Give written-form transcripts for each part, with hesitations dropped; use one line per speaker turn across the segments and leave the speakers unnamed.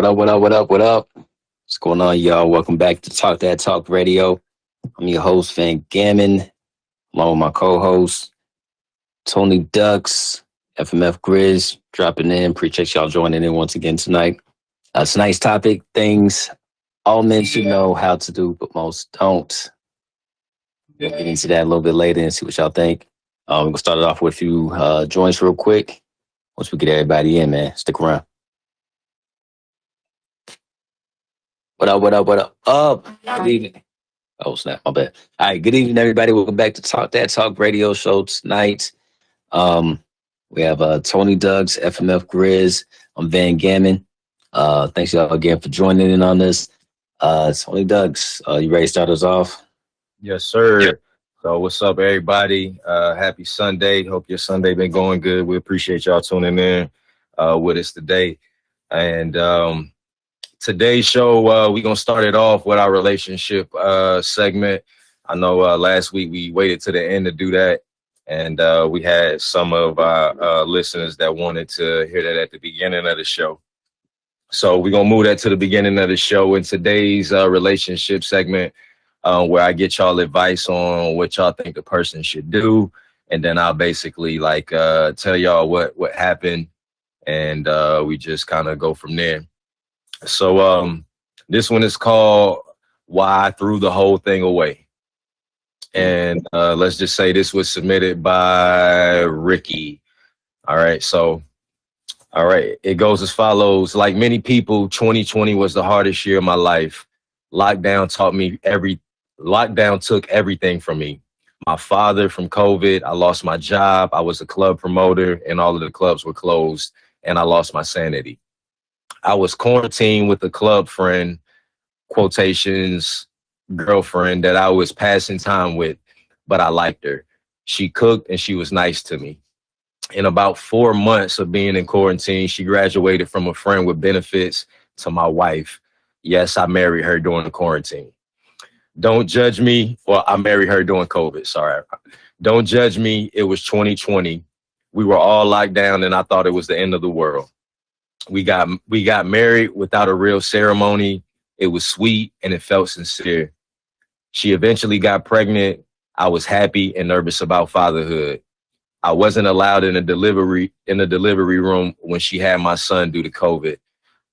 What up, what up, what up, what up? What's going on, y'all? Welcome back to Talk That Talk Radio. I'm your host, Van Gammon, along with my co-host, Tony Ducks, FMF Grizz, dropping in. Appreciate y'all joining in once again tonight. Tonight's topic, things all men should know how to do, but most don't. We'll get into that a little bit later and see what y'all think. We're going to start it off with a few joints real quick. Once we get everybody in, man, stick around. What up, what up, what up? Good evening. Oh, snap, my bad. All right, good evening, everybody. Welcome back to Talk That Talk Radio Show tonight. We have Tony Duggs, FMF Grizz. I'm Van Gammon. Thanks y'all again for joining in on this. Tony Duggs, you ready to start us off?
Yes, sir. So what's up, everybody? Happy Sunday. Hope your Sunday been going good. We appreciate y'all tuning in with us today. And today's show, we're going to start it off with our relationship segment. I know last week we waited to the end to do that. And we had some of our listeners that wanted to hear that at the beginning of the show. So we're going to move that to the beginning of the show in today's relationship segment, where I get y'all advice on what y'all think the person should do. And then I'll basically tell y'all what happened. And we just kind of go from there. So this one is called Why I Threw the Whole Thing Away. And let's just say this was submitted by Ricky. All right. So, all right. It goes as follows. Like many people, 2020 was the hardest year of my life. Lockdown took everything from me. My father from COVID. I lost my job. I was a club promoter and all of the clubs were closed and I lost my sanity. I was quarantined with a club friend, quotations, girlfriend that I was passing time with, but I liked her. She cooked and she was nice to me. In about 4 months of being in quarantine, she graduated from a friend with benefits to my wife. Yes, I married her during the quarantine. Don't judge me. Well, I married her during COVID. Sorry. Don't judge me. It was 2020. We were all locked down and I thought it was the end of the world. We got married without a real ceremony. It was sweet and it felt sincere. She eventually got pregnant. I was happy and nervous about fatherhood. I wasn't allowed in the delivery room when she had my son due to COVID.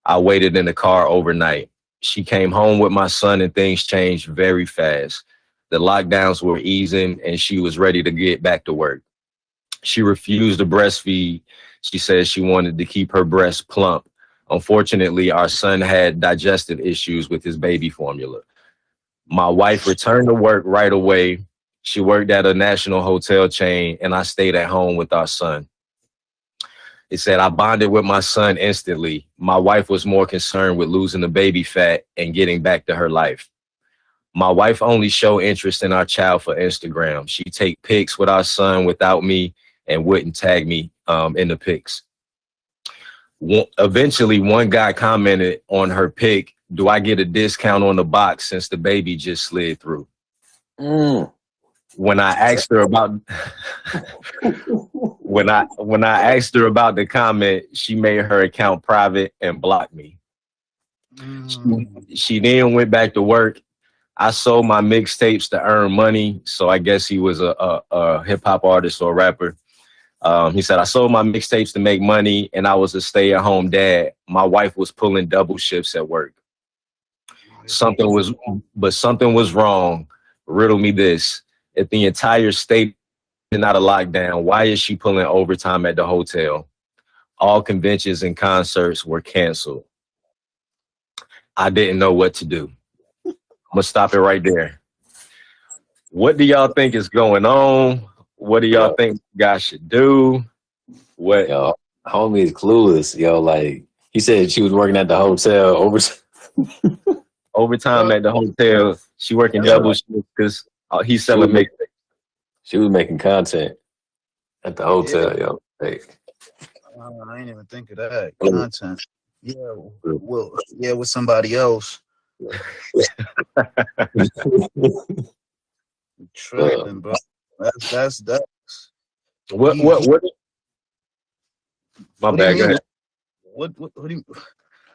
I waited in the car overnight. She came home with my son and things changed very fast. The lockdowns were easing and she was ready to get back to work. She refused to breastfeed. She said she wanted to keep her breast plump. Unfortunately, our son had digestive issues with his baby formula. My wife returned to work right away. She worked at a national hotel chain and I stayed at home with our son. It said I bonded with my son instantly. My wife was more concerned with losing the baby fat and getting back to her life. My wife only showed interest in our child for Instagram. She'd take pics with our son without me and wouldn't tag me in the pics. Eventually, one guy commented on her pic, "Do I get a discount on the box since the baby just slid through?" When I asked her about when I asked her about the comment, she made her account private and blocked me. She then went back to work. I sold my mixtapes to earn money, so I guess he was a hip hop artist or a rapper. He said, I sold my mixtapes to make money and I was a stay-at-home dad. My wife was pulling double shifts at work. Something was wrong. Riddle me this. If the entire state is not a lockdown, why is she pulling overtime at the hotel? All conventions and concerts were canceled. I didn't know what to do. I'm going to stop it right there. What do y'all think is going on? What do y'all think guys should do? What?
Yo, homie is clueless. Yo, like, he said she was working at the hotel
overtime at the hotel. She working double shifts because he's selling mixtapes.
She was making content at the hotel, yo. Hey.
I ain't even think of that. Content. Yeah, well, yeah, with somebody else. Tripping, bro. That's
What? My bad. Go ahead.
What do you?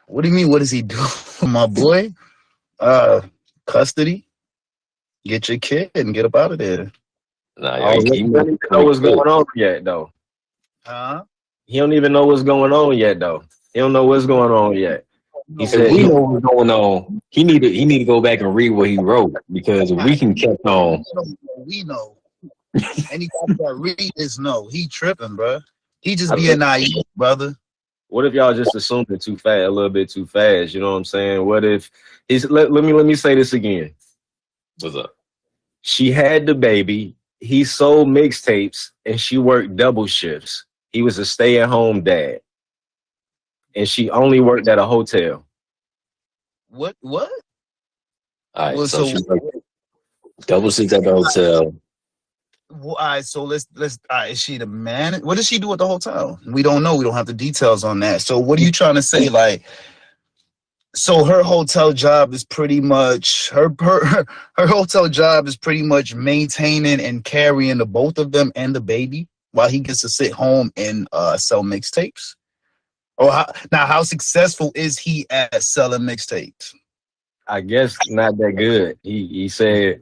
What do you mean? What does he do, my boy? Custody. Get your kid and get up out of there.
Nah,
Oh, he don't even know what's going on yet, though.
Huh?
He don't even know what's going on yet, though. He don't know what's going on yet. He
If
said
we know what's going on, he need to go back and read what he wrote, because if we can catch on.
We know. Anybody that read this know he tripping, bro. He just being naive, brother.
what if y'all just assumed it too fast, a little bit too fast? You know what I'm saying? What if he's let me say this again.
What's up?
She had the baby. He sold mixtapes and she worked double shifts. He was a stay-at-home dad. And she only worked at a hotel.
What?
All right,
Well,
so
so
she's like double six at the hotel.
Well, all right, so let's. All right, is she the man? What does she do at the hotel? We don't know. We don't have the details on that. So, what are you trying to say? Like, so her hotel job is pretty much her hotel job is pretty much maintaining and carrying the both of them and the baby while he gets to sit home and sell mixtapes. Or how successful is he at selling mixtapes?
I guess not that good. He said,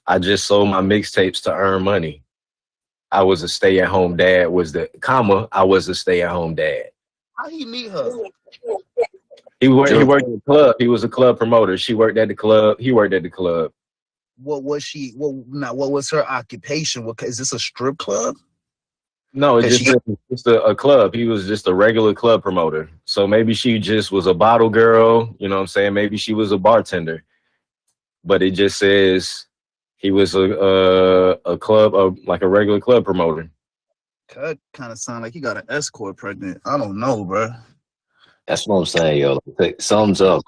I just sold my mixtapes to earn money. I was a stay-at-home dad. I was a stay-at-home dad.
How he meet her?
He worked at the club. He was a club promoter. She worked at the club. He worked at the club.
What was she? What was her occupation? Is this a strip club?
No, it's just a club. He was just a regular club promoter. So maybe she just was a bottle girl. You know what I'm saying? Maybe she was a bartender. But it just says he was a club, like a regular club promoter.
That kind of sound like he got an escort pregnant. I don't know, bro.
That's what I'm saying, yo. Like, sums up.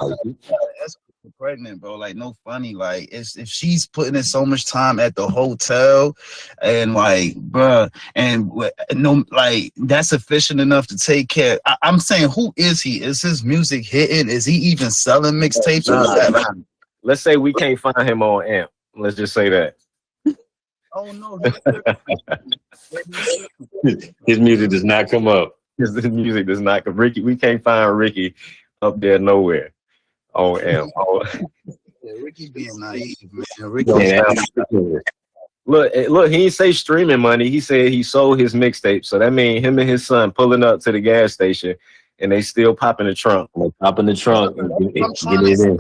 Pregnant, bro. Like, no funny. Like, if she's putting in so much time at the hotel, and like, bro, and no, like, that's sufficient enough to take care. I'm saying, who is he? Is his music hitting? Is he even selling mixtapes?
Let's say we can't find him on AMP. Let's just say that.
Oh no,
his music does not come up.
His music does not come. Ricky, we can't find Ricky up there nowhere. Oh, AMP.
Yeah, Ricky being naive, man. Ricky.
Look, he didn't say streaming money. He said he sold his mixtape. So that means him and his son pulling up to the gas station and they still pop in the trunk.
Pop in the trunk and get it in.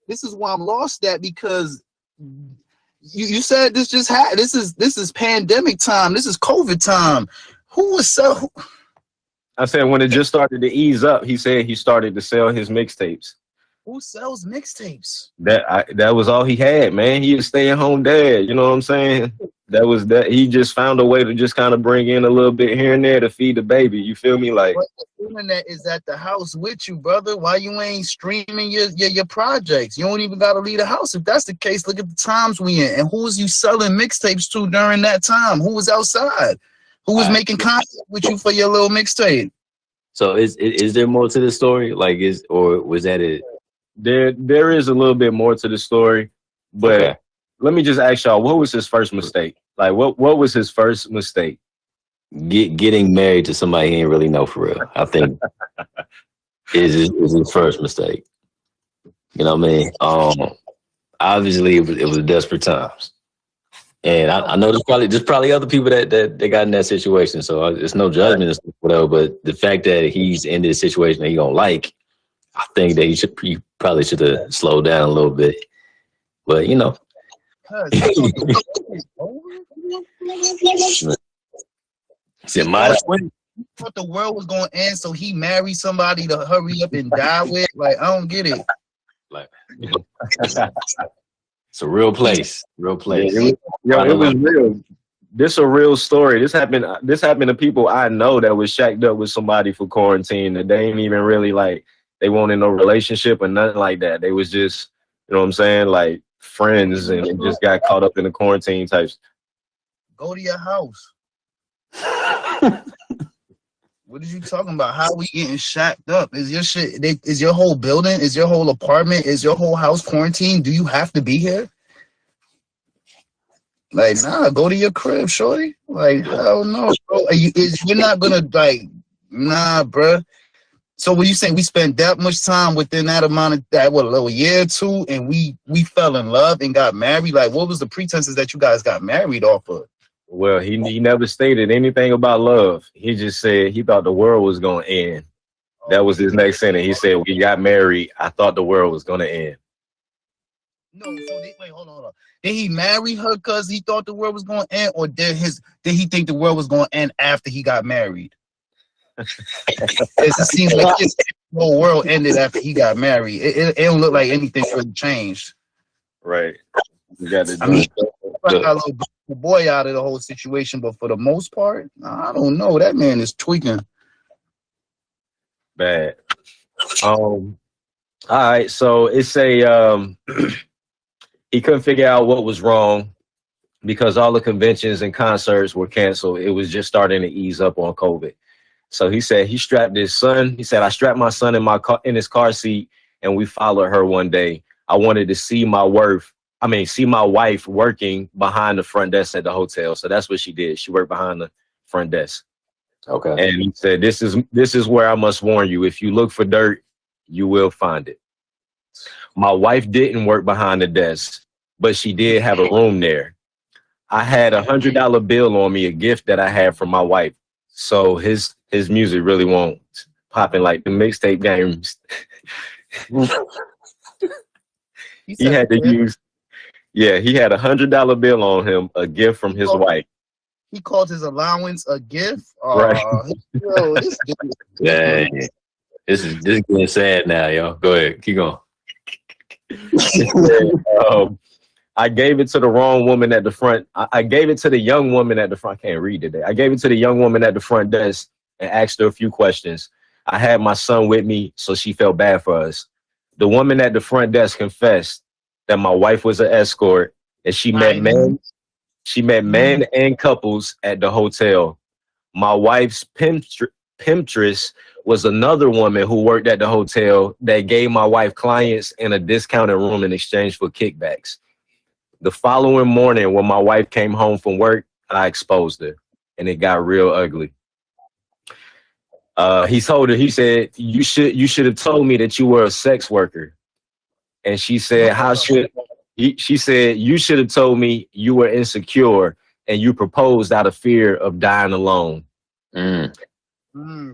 This is why I'm lost at, because you said this just had this is pandemic time. This is COVID time. Who was so?
I said when it just started to ease up, he said he started to sell his mixtapes.
Who sells mixtapes?
That was all he had, man. He was stay-at-home dad. You know what I'm saying? That was that. He just found a way to just kind of bring in a little bit here and there to feed the baby. You feel me? Like,
the internet is at the house with you, brother. Why you ain't streaming your projects? You don't even gotta leave the house. If that's the case, look at the times we in. And who was you selling mixtapes to during that time? Who was outside? Who was making contact with you for your little mixtape?
So is there more to the story? Like, was that it?
There is a little bit more to the story, but okay. Let me just ask y'all, what was his first mistake? Like, what was his first mistake?
Getting married to somebody he didn't really know, for real. I think is his first mistake. You know what I mean? Obviously it was desperate times, and I know there's probably other people that got in that situation. So it's no judgment, or whatever. But the fact that he's in this situation that he don't like, I think that he probably should have slowed down a little bit. But you know.
Thought the world was going to end, so he married somebody to hurry up and die with. Like, I don't get it.
Like, it's a real place. Real place.
It was real. This a real story. This happened to people I know that was shacked up with somebody for quarantine that they ain't even really like. They weren't in no relationship or nothing like that. They was just, you know what I'm saying, like friends, and just got caught up in the quarantine types.
Go to your house. What are you talking about? How we getting shacked up? Is your shit? Is your whole building? Is your whole apartment? Is your whole house quarantined? Do you have to be here? Like, nah, go to your crib, shorty. Like, hell no, bro. You're not gonna like, nah, bro. So when you say we spent that much time within that amount of that, what, a little year or two, and we fell in love and got married? Like, what was the pretenses that you guys got married off of?
Well, he never stated anything about love. He just said he thought the world was going to end. That was his next sentence. He said, we got married. I thought the world was going to end.
No, so wait, hold on. Did he marry her because he thought the world was going to end, or did he think the world was going to end after he got married? It seems like his whole world ended after he got married. It don't look like anything really changed.
Right. You got to
I mean, got a little boy out of the whole situation, but for the most part, I don't know. That man is tweaking.
Bad. All right. So it's a he couldn't figure out what was wrong because all the conventions and concerts were canceled. It was just starting to ease up on COVID. So he said he strapped his son. He said, I strapped my son in his car seat and we followed her one day. I wanted to see my wife working behind the front desk at the hotel. So that's what she did. She worked behind the front desk.
Okay.
And he said, this is where I must warn you. If you look for dirt, you will find it. My wife didn't work behind the desk, but she did have a room there. I had $100 bill on me, a gift that I had from my wife. So his music really won't pop in like the mixtape games. He had to use, he had $100 bill on him, a gift from his wife.
He called his allowance a gift.
Right.
Yo, this
Dang. This is getting sad now, yo. Go ahead, keep going.
I gave it to the wrong woman at the front. I gave it to the young woman at the front. I can't read today. I gave it to the young woman at the front desk and asked her a few questions. I had my son with me, so she felt bad for us. The woman at the front desk confessed that my wife was an escort and she met men. She met men and couples at the hotel. My wife's pimptress was another woman who worked at the hotel that gave my wife clients in a discounted room in exchange for kickbacks. The following morning, when my wife came home from work, I exposed her, and it got real ugly. He told her, he said, you should have told me that you were a sex worker. And she said, she said, you should have told me you were insecure and you proposed out of fear of dying alone.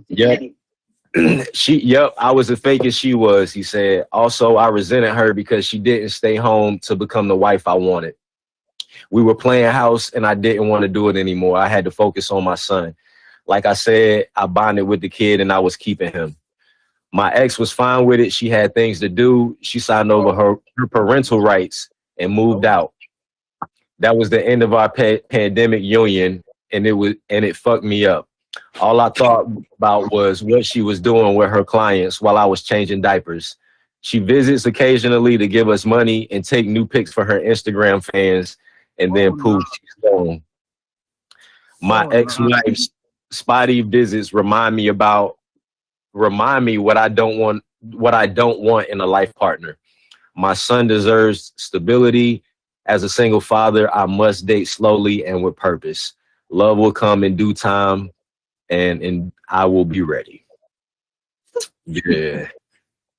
Yep. I was as fake as she was, he said. Also, I resented her because she didn't stay home to become the wife I wanted. We were playing house and I didn't want to do it anymore. I had to focus on my son. Like I said, I bonded with the kid and I was keeping him. My ex was fine with it. She had things to do. She signed over her parental rights and moved out. That was the end of our pandemic union, and it fucked me up. All I thought about was what she was doing with her clients while I was changing diapers. She visits occasionally to give us money and take new pics for her Instagram fans, and then poof, she's gone. My ex-wife's spotty visits remind me what I don't want in a life partner. My son deserves stability. As a single father, I must date slowly and with purpose. Love will come in due time, and I will be ready. Yeah.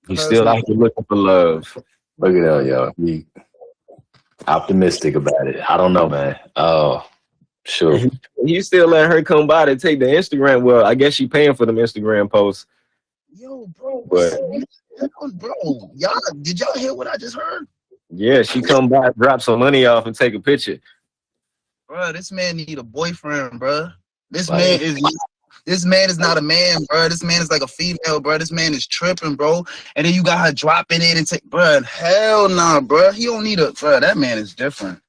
He's still out here looking for love.
Look at that, yo. He optimistic about it. I don't know, man. Oh, sure.
He still letting her come by to take the Instagram. Well, I guess she paying for them Instagram posts.
Yo, bro.
But,
bro, did y'all hear what I just heard?
Yeah, she come by, drop some money off, and take a picture.
Bro, this man need a boyfriend, bro. This man is not a man, bro. This man is like a female, bro. This man is tripping, bro. And then you got her dropping it and take, bro. Hell nah, bro. He don't need bro. That man is different.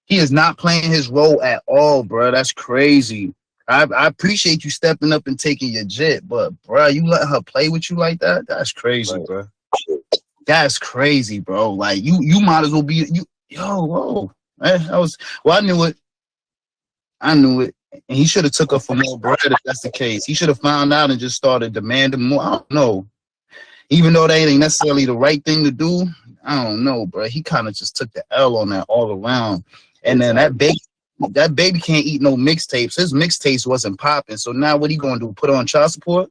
He is not playing his role at all, bro. That's crazy. I appreciate you stepping up and taking your jet, but bro, you letting her play with you like that? That's crazy, right, bro. That's crazy, bro. Like you might as well be whoa. I knew it. And he should have took her for more bread if that's the case. He should have found out and just started demanding more. I don't know. Even though that ain't necessarily the right thing to do, I don't know, bro. He kind of just took the L on that all around. And then that baby can't eat no mixtapes. His mixtapes wasn't popping. So now what he gonna do? Put on child support?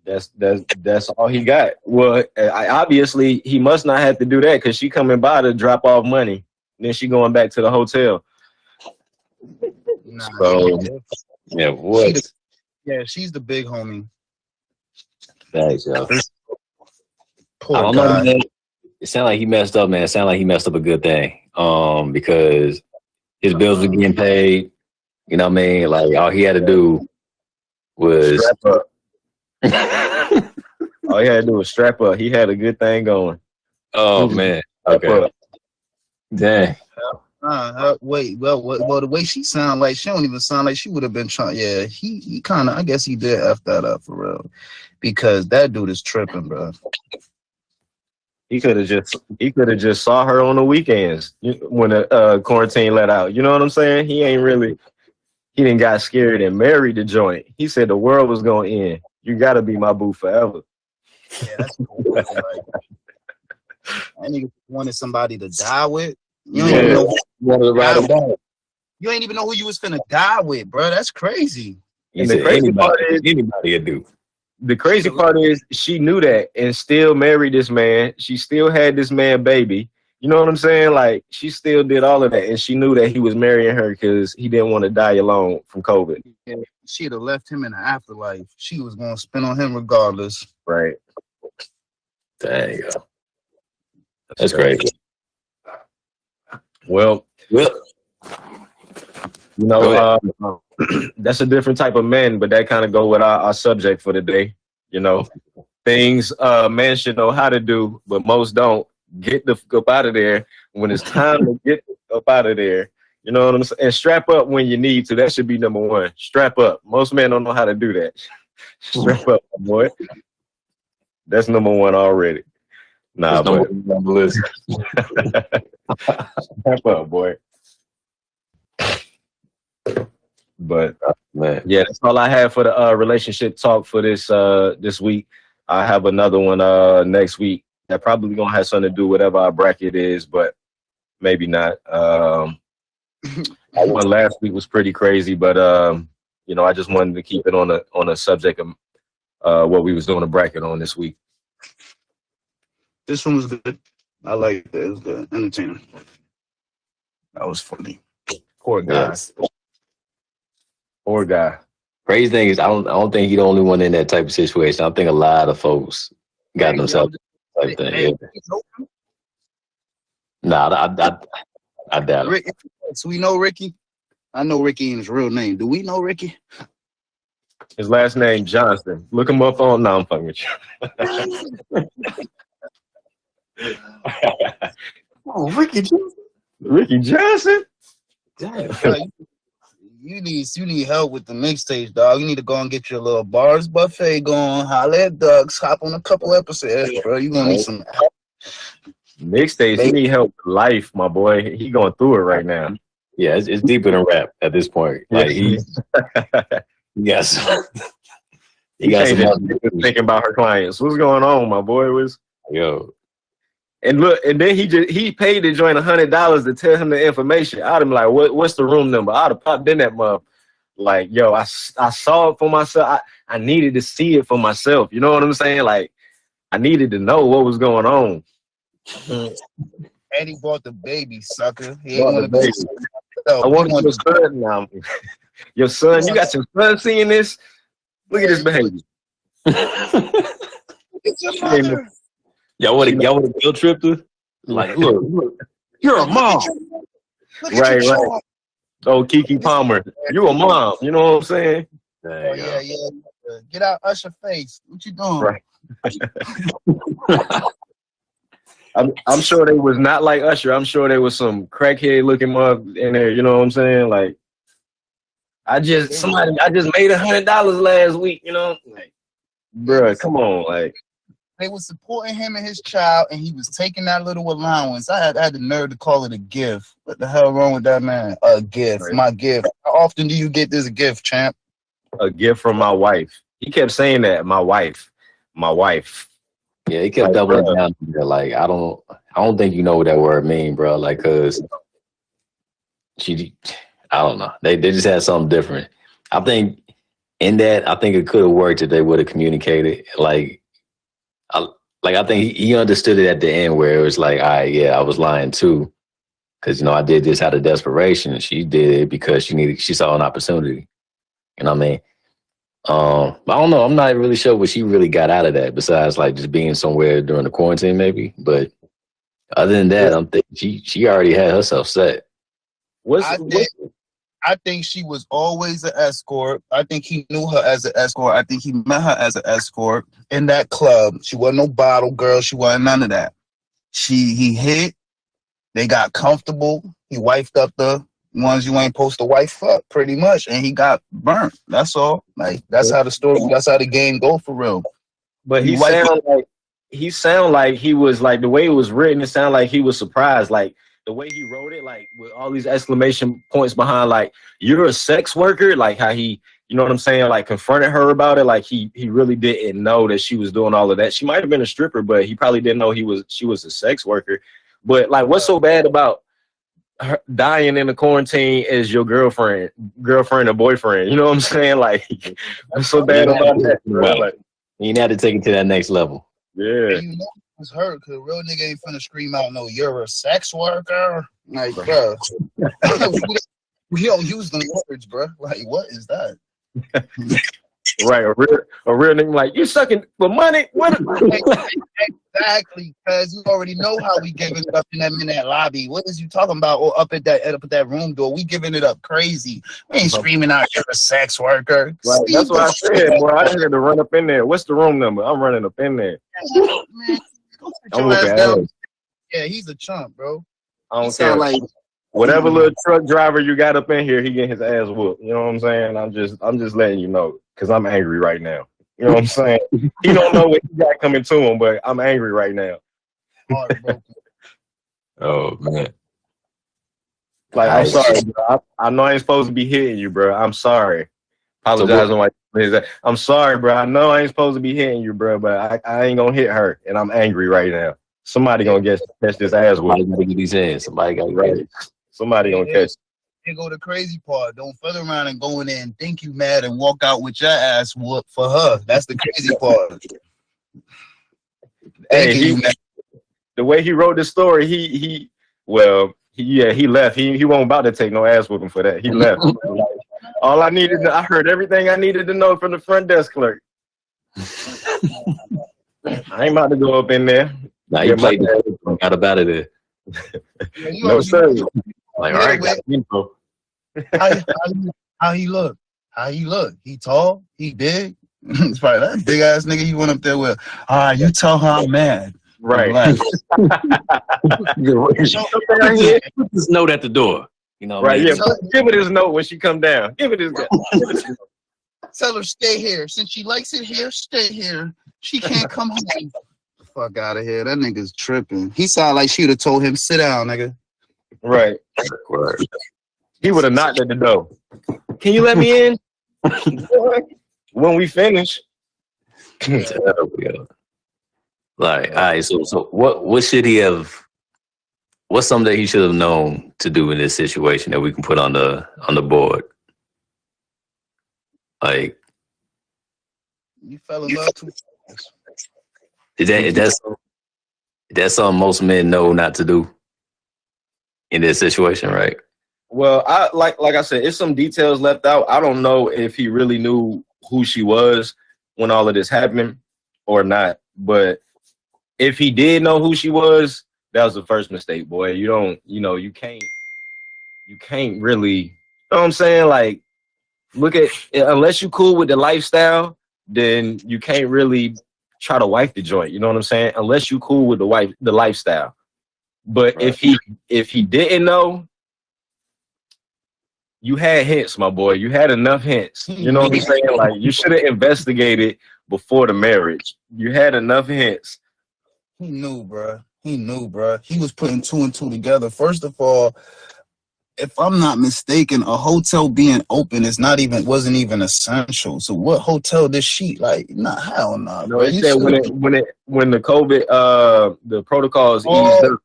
That's all he got. Well, obviously he must not have to do that because she coming by to drop off money. Then she going back to the hotel.
Nah,
So
Yeah, what?
she's the big homie.
Thanks, yo.
Poor
I don't
guy.
know, man. It sounded like he messed up, man. It sounded like he messed up a good thing. Because his bills were getting paid. You know what I mean? Like all he had to do was
strap up. All he had to do was strap up. He had a good thing going.
oh man. Okay. Dang.
Wait, well, the way she sound like, she don't even sound like she would have been trying. Yeah, he kind of, I guess he did F that up for real, because that dude is tripping, bro.
He could have just saw her on the weekends when the quarantine let out. You know what I'm saying? He didn't got scared and married the joint. He said the world was gonna end. You gotta be my boo forever.
Yeah, that's cool. Like, that nigga wanted somebody to die with. You don't even know. You ain't even know who you was finna die with, bro. That's crazy.
And the crazy part is anybody would do.
The crazy part is she knew that and still married this man. She still had this man baby. You know what I'm saying? Like she still did all of that, and she knew that he was marrying her because he didn't want to die alone from COVID.
Yeah, she'd have left him in the afterlife. She was gonna spin on him regardless.
Right.
Dang. That's crazy.
Well, you know, that's a different type of men, but that kind of go with our subject for the day. You know, things men should know how to do, but most don't. Get the fuck up out of there when it's time to get up out of there. You know what I'm saying? And strap up when you need to. That should be number one. Strap up. Most men don't know how to do that. Strap up, boy. That's number one already. Nah, but strap up, boy. But
man,
yeah, that's all I have for the relationship talk for this week. I have another one next week that probably gonna have something to do with whatever our bracket is, but maybe not. One last week was pretty crazy, but you know, I just wanted to keep it on a subject of what we was doing a bracket on this week.
This one was good. I like that. It was good. Entertaining. That was funny.
Poor guy.
yes.
Poor guy.
Crazy thing is, I don't think he's the only one in that type of situation. I think a lot of folks got themselves like that. Yeah. Nah, I doubt it.
Rick, so we know Ricky. I know Ricky ain't his real name. Do we know Ricky?
His last name Johnson. Look him up on. No, I'm fucking with you.
Oh, Ricky Johnson.
Ricky Johnson.
Damn.
You need help with the mixtapes, dog. You need to go and get your little bars buffet going. Holla at Ducks. Hop on a couple episodes, bro. You gonna need some help.
Mixtapes. He need help with life, my boy. He going through it right now.
Yeah, it's deeper than rap at this point. Like he got some
thinking about her clients. What's going on, my boy?
Yo.
And look, and then he paid the joint $100 to tell him the information. I'd have been like, what's the room number? I'd have popped in that mother. Like, yo, I saw it for myself. I needed to see it for myself. You know what I'm saying? Like, I needed to know what was going on.
And he bought the baby, sucker. He ain't want to
baby. I want your son now. Your son, you got your son seeing this? Look at this baby.
It's your mother.
Y'all want to guilt trip her? Like, look, you're a mom.
Right. Oh, Keke Palmer, you a mom. You know what I'm saying?
Oh, yeah. Get out Usher face. What you doing?
Right. I'm sure they was not like Usher. I'm sure there was some crackhead looking mug in there. You know what I'm saying? Like, I just made $100 last week. You know, like, bruh, come on, like.
They were supporting him and his child, and he was taking that little allowance. I had the nerve to call it a gift. What the hell wrong with that man? A gift, right. My gift. How often do you get this gift, champ?
A gift from my wife. He kept saying that, my wife.
Yeah, he kept doubling down. Like, I don't think you know what that word mean, bro. Like, cause I don't know. They just had something different. I think in that, I think it could have worked if they would have communicated. I think he understood it at the end where it was like, all right, yeah, I was lying too, because I did this out of desperation. She did it because she saw an opportunity. You know what I mean? I don't know. I'm not really sure what she really got out of that besides like just being somewhere during the quarantine, maybe. But other than that, I'm thinking she already had herself set.
I think she was always an escort. I think he knew her as an escort. I think he met her as an escort in that club. She wasn't no bottle girl. She wasn't none of that. He hit. They got comfortable. He wifed up the ones you ain't supposed to wife up, pretty much, and he got burnt. That's all. Like that's how the game go for real.
But he sound like he was like the way it was written. It sounded like he was surprised, like the way he wrote it, like with all these exclamation points behind, like you're a sex worker, like how he, you know what I'm saying, like confronted her about it, like he really didn't know that she was doing all of that. She might have been a stripper, but he probably didn't know she was a sex worker. But like, what's so bad about her dying in the quarantine as your girlfriend or boyfriend? You know what I'm saying? Like, what's so bad about that, bro? Like,
you had to take it to that next level.
Yeah.
You know it's hurt because real nigga ain't finna scream out, no, you're a sex worker. Like, bro, we don't use them words, bro. Like, what is that?
Right, a real nigga like, you sucking for money? What?
Exactly, because you already know how we giving it up in that lobby. What is you talking about? Or up at that room door, we giving it up crazy. We ain't screaming out, you're a sex worker.
Right, that's what I said, boy. I had to run up in there. What's the room number? I'm running up in there.
Man, I'm down. Yeah, he's a chump, bro.
I don't care. Like whatever little truck driver you got up in here, he getting his ass whooped. You know what I'm saying? I'm just letting you know because I'm angry right now. You know what I'm saying? He don't know what he got coming to him, but I'm angry right now.
Oh man.
Like, I'm sorry, bro. I know I ain't supposed to be hitting you, bro. I'm sorry. Apologize on I'm sorry, bro. I know I ain't supposed to be hitting you, bro, but I ain't gonna hit her, and I'm angry right now. Somebody gonna catch this ass with.
Somebody gotta get these hands. Somebody gotta get it.
Somebody gonna catch.
Here go the crazy part. Don't fuck around and go in there and think you mad and walk out with your ass whooped for her. That's the crazy part.
Hey, the way he wrote the story, he left. He wasn't about to take no ass whooping for that. He left. All I needed, I heard everything I needed to know from the front desk clerk. I ain't about to go up in there.
Now you played that. Got about it there.
No sir.
Like, all right, got info.
How he look? How he look? He tall? He big? It's probably that big ass nigga you went up there with. You tell her I'm mad.
Right.
Put this note at the door. You know,
right? Yeah. Give her this note when she come down. Give her this guy.
Tell her stay here. Since she likes it here, stay here. She can't come home. Fuck out of here. That nigga's tripping. He sounded like she would have told him, sit down, nigga.
Right. He would have knocked at the door. Can you let me in? When we finish.
Like, all right, so what should he have? What's something that he should have known to do in this situation that we can put on the board? Like,
you fell in love too fast.
That's something most men know not to do in this situation, right?
Well, I like I said, it's some details left out. I don't know if he really knew who she was when all of this happened or not. But if he did know who she was, that was the first mistake, boy. You can't really, you know what I'm saying? Like, look at, unless you cool with the lifestyle, then you can't really try to wife the joint. You know what I'm saying? Unless you cool with the lifestyle. But right. if he didn't know, you had hints, my boy. You had enough hints. You know what I'm saying? Like, you should have investigated before the marriage. You had enough hints.
He knew, bro. He was putting two and two together. First of all, if I'm not mistaken, a hotel being open wasn't even essential. So what hotel did she like? Nah, hell no.
No, it said when the COVID the protocols eased up.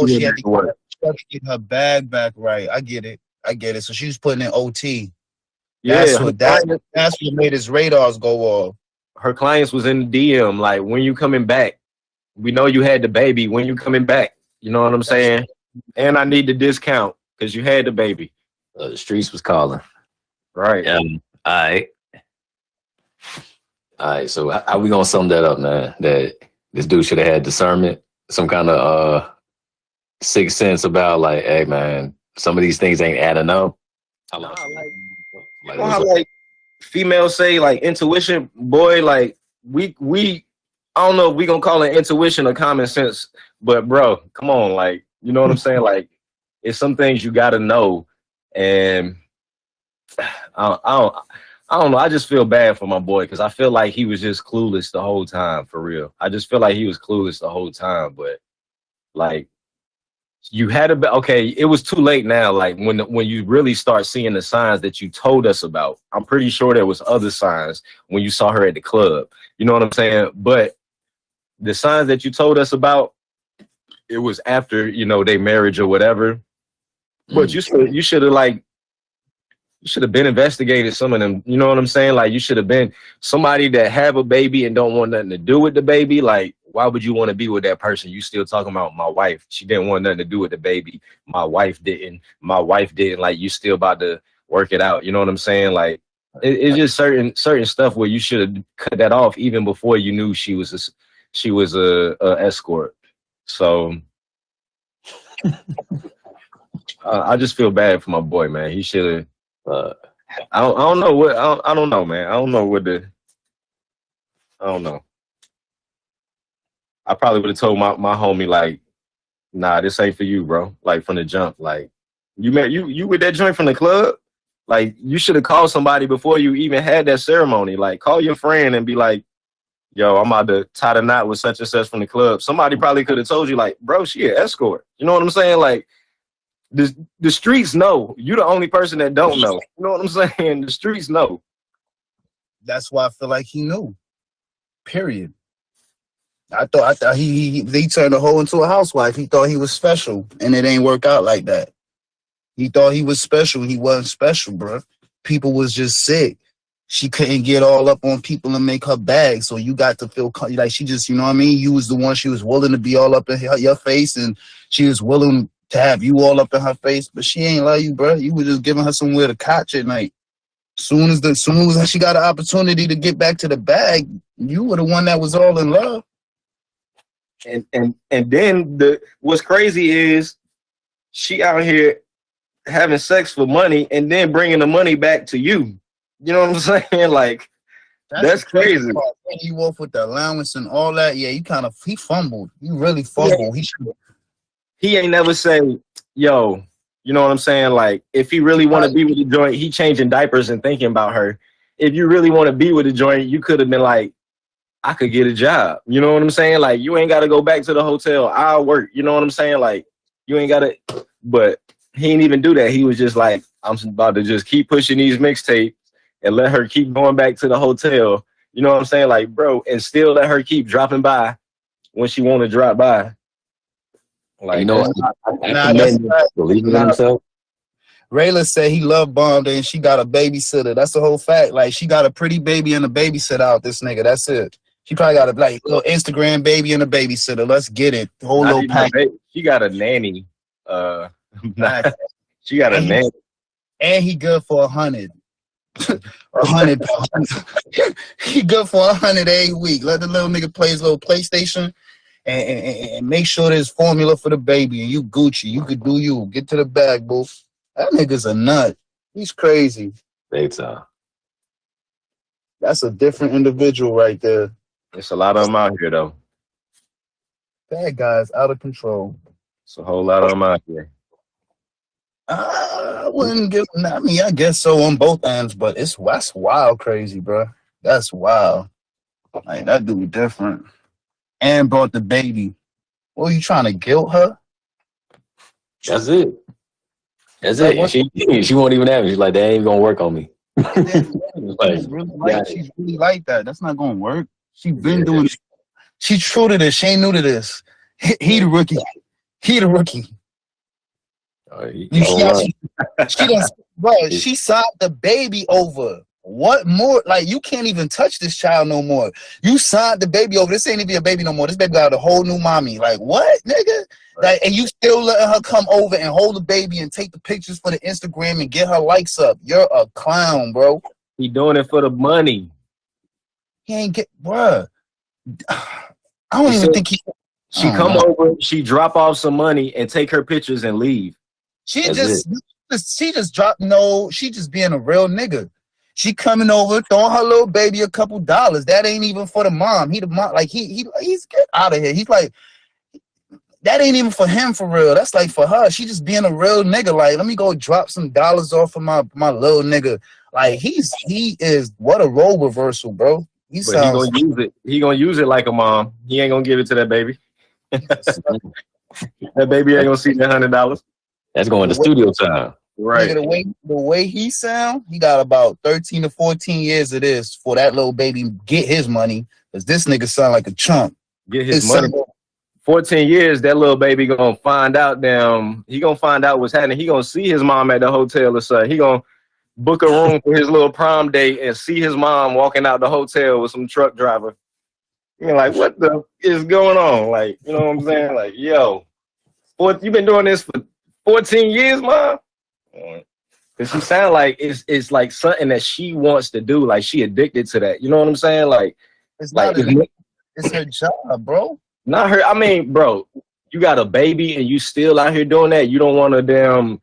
She had to get her bag back right. I get it. So she was putting in OT. That's
Yeah,
what that's what made his radars go off.
her clients was in the DM like, when you coming back? We know you had the baby. When you coming back? You know what I'm saying? And I need the discount because you had the baby.
The streets was calling.
Right.
All right. All right. So how we gonna sum that up, man? That this dude should have had discernment, some kind of sixth sense about like, hey, man, some of these things ain't adding up.
Nah, you know how like females say like intuition, boy, like we I don't know if we gonna call it intuition or common sense, but bro, come on, like, you know what I'm saying? Like, it's some things you gotta know, and I don't know. I just feel bad for my boy because I feel like he was just clueless the whole time, for real. I just feel like he was clueless the whole time, but like, you had to be okay. It was too late now. Like when you really start seeing the signs that you told us about, I'm pretty sure there was other signs when you saw her at the club. You know what I'm saying? But the signs that you told us about, it was after, you know, their marriage or whatever. But you should have been investigated some of them. You know what I'm saying? Like, you should have been somebody that have a baby and don't want nothing to do with the baby. Like, why would you want to be with that person? You still talking about my wife. She didn't want nothing to do with the baby. My wife didn't. My wife didn't. Like, you still about to work it out. You know what I'm saying? Like, it's just certain stuff where you should have cut that off even before you knew she was a escort. So I just feel bad for my boy, man. He should have. I don't know what I don't know, man. I don't know. I probably would have told my homie like, nah, this ain't for you, bro. Like, from the jump. Like, you with that joint from the club? Like, you should have called somebody before you even had that ceremony. Like, call your friend and be like, yo, I'm about to tie the knot with such and such from the club. Somebody probably could have told you, like, bro, she an escort. You know what I'm saying? Like, the streets know. You the only person that don't know. You know what I'm saying? The streets know.
That's why I feel like he knew. Period. I thought he turned the hoe into a housewife. He thought he was special, and it ain't work out like that. He thought he was special. He wasn't special, bro. People was just sick. She couldn't get all up on people and make her bag, so you got to feel like she just, you know what I mean? You was the one she was willing to be all up in your face, and she was willing to have you all up in her face, but she ain't like you, bro. You were just giving her somewhere to catch at night. Soon as she got an opportunity to get back to the bag, you were the one that was all in love.
And then what's crazy is she out here having sex for money and then bringing the money back to you. You know what I'm saying? Like, that's crazy.
You off with the allowance and all that. Yeah, he fumbled. He really fumbled.
Yeah. He ain't never say, yo, you know what I'm saying? Like, if he really want to be with the joint, he changing diapers and thinking about her. If you really want to be with the joint, you could have been like, I could get a job. You know what I'm saying? Like, you ain't got to go back to the hotel. I'll work. You know what I'm saying? Like, you ain't got to. But he didn't even do that. He was just like, I'm about to just keep pushing these mixtapes and let her keep going back to the hotel. You know what I'm saying? Like, bro, and still let her keep dropping by when she want to drop by. Like,
you know, believe in himself.
Rayla said he love bombed her and she got a babysitter. That's the whole fact. Like, she got a pretty baby and a babysitter out this nigga. That's it. She probably got a little Instagram baby and a babysitter. Let's get it. The whole little pack.
She got a nanny. She got a nanny.
And he good for 100. 100. He good for 100 a week. Let the little nigga play his little PlayStation and make sure there's formula for the baby and you Gucci. You could do you. Get to the bag, boo. That nigga's a nut. He's crazy.
Big time.
That's a different individual right there.
It's a lot of them out here, though.
That guy's out of control.
It's a whole lot of them out here.
I wouldn't give. I mean, I guess so on both ends, but that's wild, crazy, bro. That's wild. Like, that dude different. And brought the baby. What, are you trying to guilt her?
That's it. That's like, it. She won't even have it. She's like, they ain't even gonna work on me.
She's really like that. That's not gonna work. She's been doing it. She's true to this. She ain't new to this. He the rookie. He the rookie. Bro, she signed the baby over. What more? Like, you can't even touch this child no more. You signed the baby over. This ain't even a baby no more. This baby got a whole new mommy. Like, what, nigga? Like, and you still letting her come over and hold the baby and take the pictures for the Instagram and get her likes up. You're a clown, bro.
He doing it for the money.
He ain't get, bruh. I don't even think he.
She come over, she drop off some money and take her pictures and leave.
She just dropped no. She just being a real nigga. She coming over, throwing her little baby a couple dollars. That ain't even for the mom. He the mom. Like he's get out of here. He's like, that ain't even for him for real. That's like for her. She just being a real nigga. Like, let me go drop some dollars off of my little nigga. Like he is what a role reversal, bro. He gonna
use it. He gonna use it like a mom. He ain't gonna give it to that baby. That baby ain't gonna see the $100.
That's going to studio time.
Right.
Nigga, the way he sound, he got about 13 to 14 years of this for that little baby get his money. Because this nigga sound like a chump.
Get his money. 14 years, that little baby gonna find out he gonna find out what's happening. He gonna see his mom at the hotel or something. He gonna book a room for his little prom date and see his mom walking out the hotel with some truck driver. You're like, what the is going on? Like, you know what I'm saying? Like, yo, you been doing this for 14 years, mom? Because she sound like it's like something that she wants to do. Like, she addicted to that. You know what I'm saying? Like,
it's her job, bro.
Not her. I mean, bro, you got a baby and you still out here doing that. You don't want to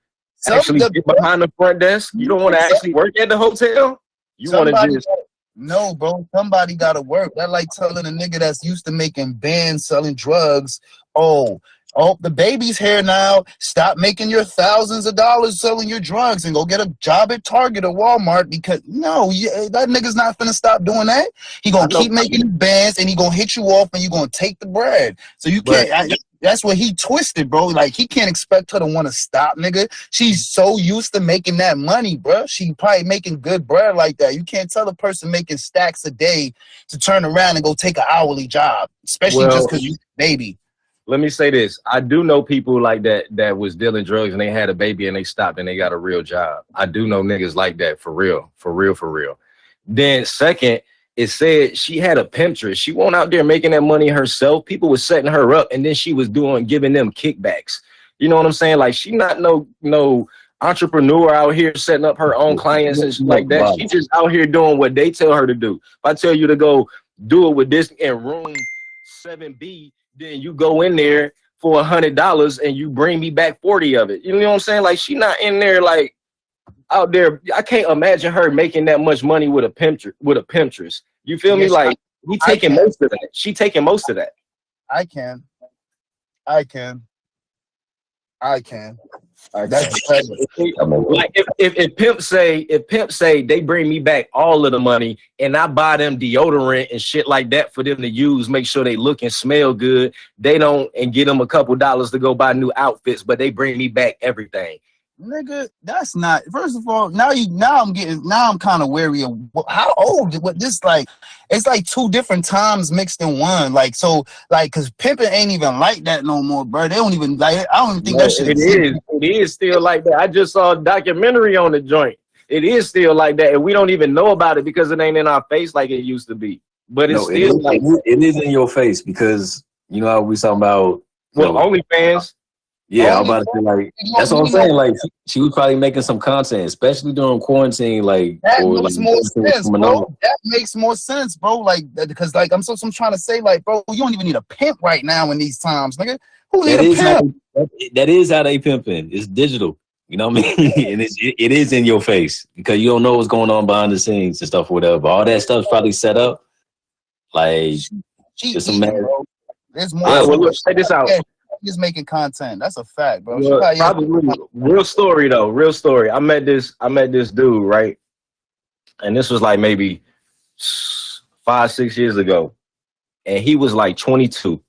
actually get behind the front desk. You don't want to actually work at the hotel. You want to just.
No, bro. Somebody got to work. That like telling a nigga that's used to making bands selling drugs, oh, the baby's here now. Stop making your thousands of dollars selling your drugs and go get a job at Target or Walmart because that nigga's not finna stop doing that. He gonna keep making bands and he gonna hit you off and you gonna take the bread. So you can't. That's what he twisted, bro. Like, he can't expect her to want to stop, nigga. She's so used to making that money, bro. She probably making good bread like that. You can't tell a person making stacks a day to turn around and go take an hourly job, especially just because you baby.
Let me say this. I do know people like that was dealing drugs and they had a baby and they stopped and they got a real job. I do know niggas like that for real. Then second, it said she had a pimptress. She went out there making that money herself. People was setting her up, and then she was giving them kickbacks. You know what I'm saying? Like, she not no entrepreneur out here setting up her own clients and shit like that. She just out here doing what they tell her to do. If I tell you to go do it with this in room 7B, then you go in there for $100 and you bring me back 40 of it. You know what I'm saying? Like, she not in there like out there. I can't imagine her making that much money with a pimptress. You feel me? Like, he taking most of that. She taking most of that.
I can. That's
like if Pimp say they bring me back all of the money and I buy them deodorant and shit like that for them to use, make sure they look and smell good. They don't, and get them a couple dollars to go buy new outfits, but they bring me back everything.
Nigga, that's not. First of all, now I'm kind of wary of how old. What this like? It's like two different times mixed in one. Like, so, like, cause pimping ain't even like that no more, bro. They don't even like. I don't even think that shit.
It is still like that. I just saw a documentary on the joint. It is still like that, and we don't even know about it because it ain't in our face like it used to be. But it's still like
it is in your face because you know how we talking about.
OnlyFans.
Yeah, I'm about to say, like, that's what I'm saying. Like, she was probably making some content, especially during quarantine. Like,
that makes more sense, bro. That makes more sense, bro. Like, because, like, I'm trying to say, like, bro, you don't even need a pimp right now in these times, nigga. Who need a pimp?
That is how they pimping. It's digital. You know what I mean? And it is in your face because you don't know what's going on behind the scenes and stuff, or whatever. All that stuff's probably set up. Like,
there's more.
Look, check this out.
He's making content. That's a fact, bro.
Probably real story though. Real story. I met this dude, right? And this was like maybe 5-6 years ago. And he was like 22.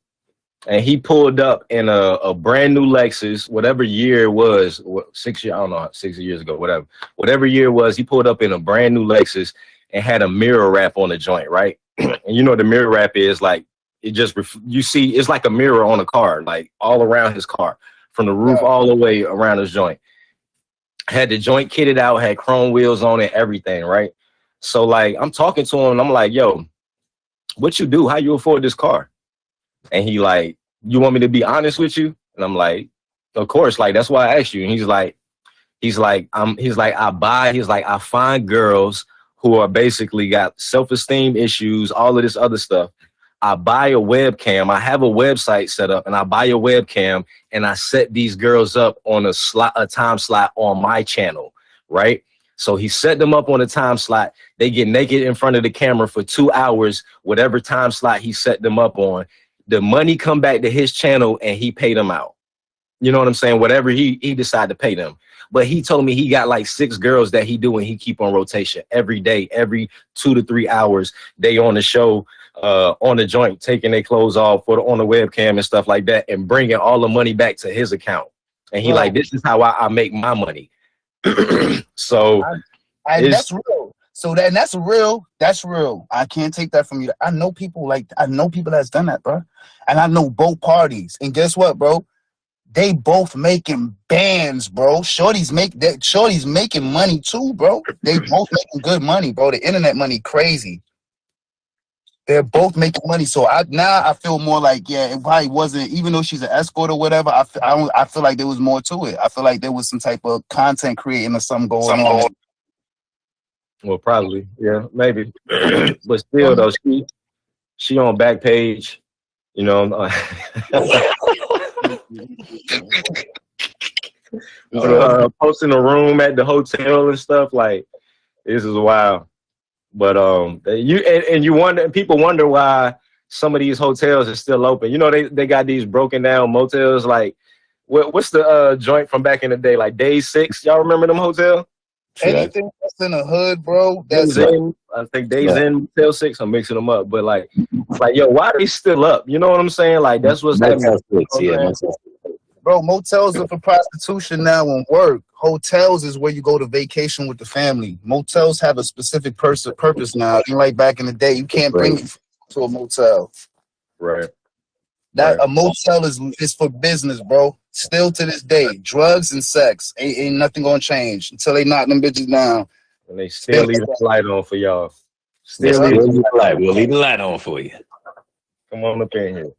And he pulled up in a brand new Lexus, whatever year it was, 6 years, I don't know, 6 years ago, whatever year it was, he pulled up in a brand new Lexus and had a mirror wrap on the joint, right? And you know what the mirror wrap is, like, it just, you see, it's like a mirror on a car, like all around his car, from the roof all the way around his joint. Had the joint kitted out, had chrome wheels on it, everything, right? So like I'm talking to him and I'm like, yo, what you do? How you afford this car? And he like, you want me to be honest with you? And I'm like, of course, like that's why I asked you. And he's like, I find girls who are basically got self-esteem issues, all of this other stuff. I buy a webcam. I have a website set up and I buy a webcam and I set these girls up on a time slot on my channel, right? So he set them up on a time slot. They get naked in front of the camera for 2 hours, whatever time slot he set them up on. The money come back to his channel and he paid them out. You know what I'm saying? Whatever he decided to pay them. But he told me he got like 6 girls that he do and he keep on rotation every day, every 2 to 3 hours. They on the show, on the joint, taking their clothes off on the webcam and stuff like that and bringing all the money back to his account. And he like, this is how I make my money. So
that's real. So that's real. That's real. I can't take that from you. I know people that's done that, bro. And I know both parties. And guess what, bro? They both making bands, bro. Shorty's making money too, bro. They both making good money, bro. The internet money crazy. They're both making money. So I feel more like, yeah, it probably wasn't, even though she's an escort or whatever, I feel like there was more to it. I feel like there was some type of content creating or something going on.
Well, probably, yeah, maybe. But still though, she on Backpage, you know. Posting a room at the hotel and stuff, like this is wild. But you wonder, people wonder why some of these hotels are still open. You know, they got these broken down motels. Like what's the joint from back in the day, like Day 6? Y'all remember them hotels?
Anything that's in the hood, bro. That's
I think Days in Motel 6. I'm mixing them up, but like yo, why are they still up? You know what I'm saying? Like that's what's happening.
Bro, motels are for prostitution now and work. Hotels is where you go to vacation with the family. Motels have a specific purpose now. Like back in the day, you can't bring it to a motel.
Right.
A motel is for business, bro. Still to this day, drugs and sex ain't nothing gonna change until they knock them bitches down.
And they still leave the light on for y'all.
We'll leave the light on for you.
Come on up in here.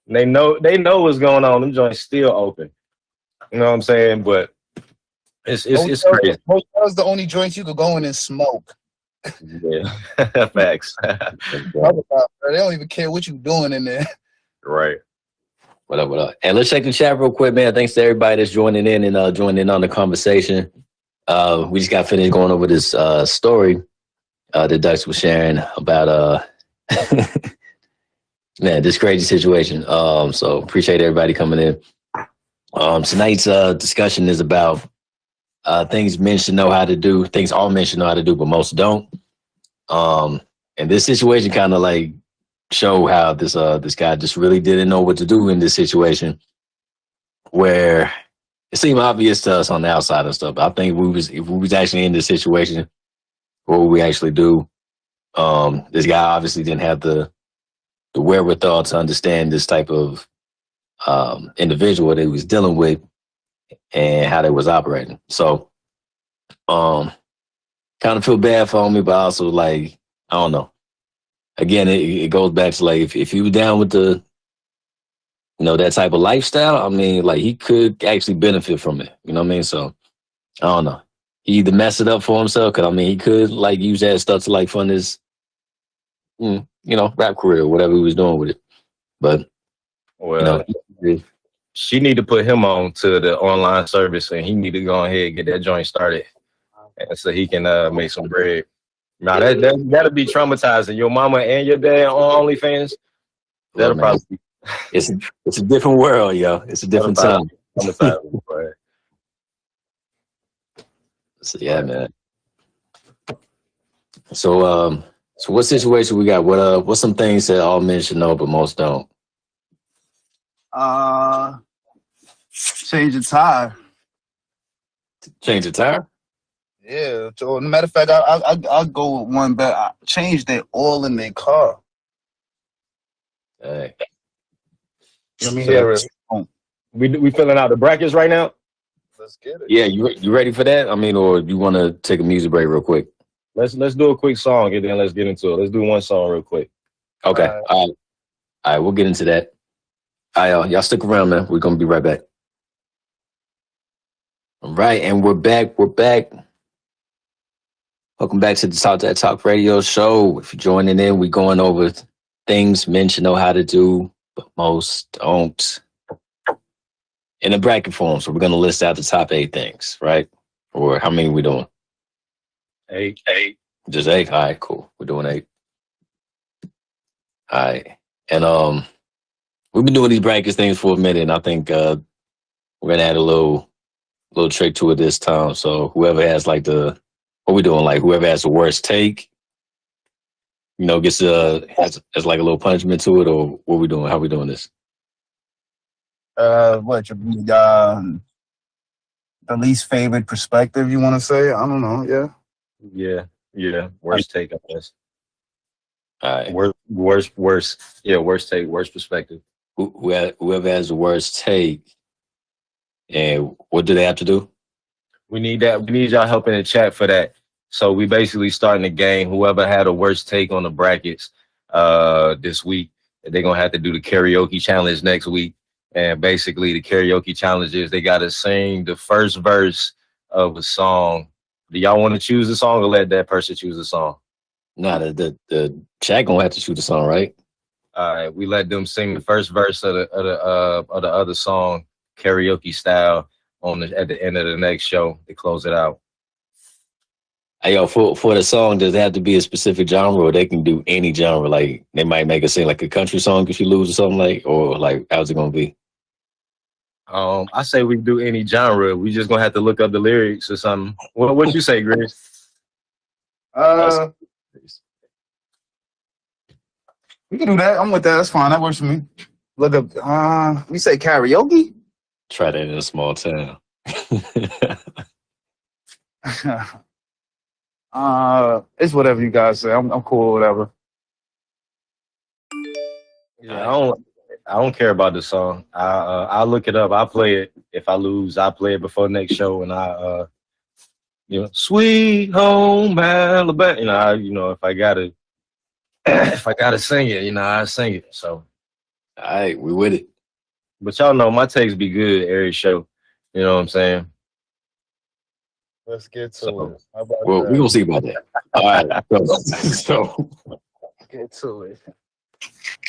They know what's going on. Them joints still open. You know what I'm saying? But it's crazy.
Motels the only joints you could go in and smoke.
Yeah, facts.
They don't even care what you doing in there.
Right.
What up? And let's check the chat real quick, man. Thanks to everybody that's joining in and joining in on the conversation. We just got finished going over this story that Dux was sharing about man, this crazy situation. So appreciate everybody coming in. Tonight's discussion is about things men should know how to do, things all men should know how to do, but most don't. And this situation kind of like show how this guy just really didn't know what to do in this situation, where it seemed obvious to us on the outside and stuff. I think if we was actually in this situation, what would we actually do? This guy obviously didn't have the wherewithal to understand this type of individual that he was dealing with and how they was operating. So kind of feel bad for me, but also like, I don't know. Again, it goes back to like if you were down with the, you know, that type of lifestyle, I mean, like he could actually benefit from it. You know what I mean? So I don't know. He either mess it up for himself, because I mean he could like use that stuff to like fund his rap career or whatever he was doing with it. But
well, she need to put him on to the online service, and he need to go ahead and get that joint started, and so he can make some bread. Now that'll be traumatizing. Your mama and your dad on OnlyFans. That'll probably be.
It's a different world, yo. It's a different time. So yeah, man. So what situation we got? What's some things that all men should know but most don't?
Change the tire.
Change the tire?
Yeah. So, as a matter of fact, I'll go with one better. Change their oil in their car.
Hey.
Let me hear it.
We filling out the brackets right now.
Let's get it.
Yeah, you ready for that? I mean, or you want to take a music break real quick?
Let's do a quick song and then let's get into it. Let's do one song real quick.
Okay. All right. We'll get into that. All right, y'all stick around, man. We're gonna be right back. All right, and we're back. Welcome back to the Talk That Talk Radio Show. If you're joining in, we're going over things men should know how to do, but most don't. In a bracket form, so we're gonna list out the top 8 things, right? Or how many we doing?
8.
Just 8. All right, cool. We're doing 8. All right, and we've been doing these brackets things for a minute, and I think we're gonna add a little trick to it this time. So whoever has like what we doing, like whoever has the worst take, gets has like a little punishment to it, or what we doing? How we doing this?
What the least favorite perspective you want to say? I don't know.
Yeah. Worst take, I guess.
All right.
Worst. Yeah, worst take, worst perspective.
Whoever has the worst take, and what do they have to do?
We need that. We need y'all help in the chat for that. So we basically starting the game. Whoever had a worst take on the brackets this week, they're gonna have to do the karaoke challenge next week. And basically, the karaoke challenge is they gotta sing the first verse of a song. Do y'all want to choose the song or let that person choose the song?
Nah, the chat gonna have to shoot the song, right?
All right, we let them sing the first verse of the other song, karaoke style, at the end of the next show to close it out.
Hey, yo, for the song, does it have to be a specific genre, or they can do any genre? Like they might make us sing like a country song if you lose or something, like, or like how's it gonna be?
I say we do any genre. We just gonna have to look up the lyrics or something. What you say, Grace?
We can do that. I'm with that. That's fine. That works for me. Look up. You say karaoke?
Try that in a small town.
It's whatever you guys say. I'm cool with whatever.
Yeah, I don't care about the song. I'll look it up. I'll play it. If I lose, I'll play it before next show, and Sweet Home Alabama. If I gotta sing it, I sing it. So,
all right, we with it.
But y'all know my takes be good every show. You know what I'm saying?
Let's get to it. How about
well,
that?
we're gonna see about that. All right. So
get to it.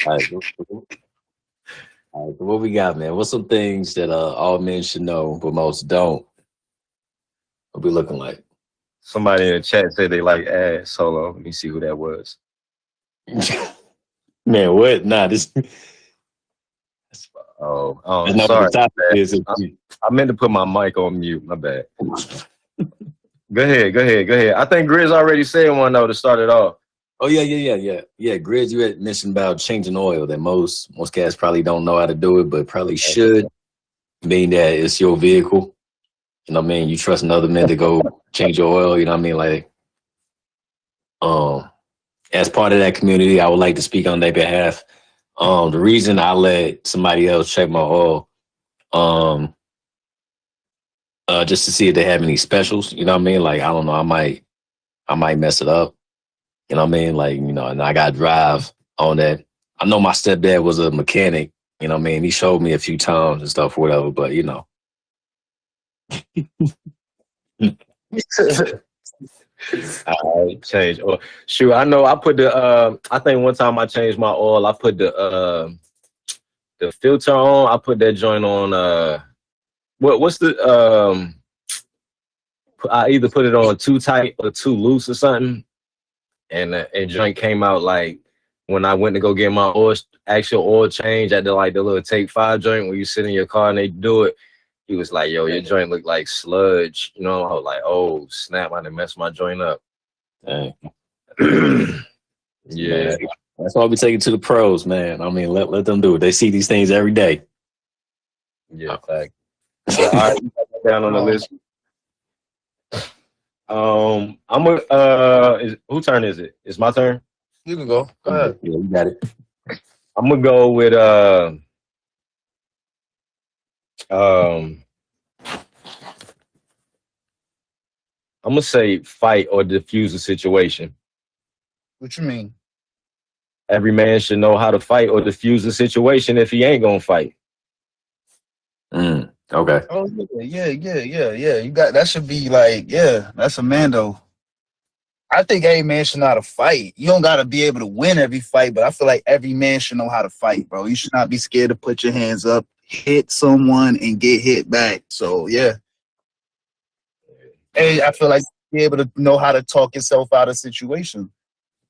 All right. What we got, man? What's some things that all men should know, but most don't? What we looking like?
Somebody in the chat said they like ass. Hold on, let me see who that was.
Man, what? Nah, this.
Oh, sorry. I meant to put my mic on mute. My bad. Go ahead. I think Grizz already said one though to start it off.
Oh yeah. Grizz, you had mentioned about changing oil that most cats probably don't know how to do it, but probably should. Being that it's your vehicle, you know what I mean. You trust another man to go change your oil, you know what I mean. Like, as part of that community, I would like to speak on their behalf. The reason I let somebody else check my oil, just to see if they have any specials, you know what I mean? Like, I don't know, I might mess it up, you know what I mean? Like, and I got to drive on that. I know my stepdad was a mechanic, you know what I mean? He showed me a few times and stuff or whatever, but
I changed oil. Shoot, I know I put the I think one time I changed my oil, I put the filter on, I put that joint on what's the I either put it on too tight or too loose or something, and the joint came out like when I went to go get my actual oil change at the little Take 5 joint where you sit in your car and they do it. He was like, "Yo, your joint look like sludge." I was like, "Oh snap! I done messed my joint up."
Dang.
Yeah,
man, that's why we take it to the pros, man. I mean, let them do it. They see these things every day.
Yeah, fact. So, all right, down on the list. Whose turn is it? It's my turn.
You can go. Go ahead.
Yeah, you got it.
I'm gonna go with I'm gonna say fight or diffuse the situation.
What you mean?
Every man should know how to fight or diffuse the situation if he ain't gonna fight.
Okay.
Oh yeah. You got that should be like, yeah, that's a Mando. I think every man should know how to fight. You don't gotta be able to win every fight, but I feel like every man should know how to fight, bro. You should not be scared to put your hands up, hit someone, and get hit back. So yeah. And I feel like be able to know how to talk yourself out of situation.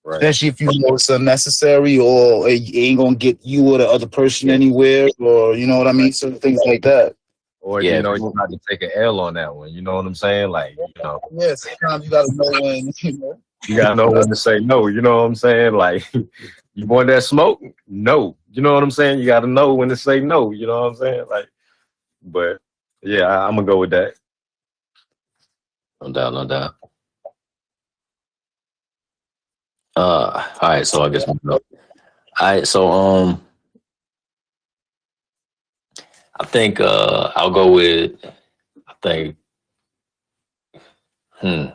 Right.
Especially if you know it's unnecessary or it ain't gonna get you or the other person anywhere, or you know what I mean? So things like that.
Or
Yeah.
you know, you got to take an L on that one. You know what I'm saying? Like, you know,
Yeah, sometimes you gotta know when,
you gotta know when to say no. You know what I'm saying? Like, you want that smoke? No. You know what I'm saying? You gotta know when to say no. You know what I'm saying? Like, but yeah, I'm gonna go with that.
No doubt, no doubt. All right, so I guess all right, so I think I'll go with I think I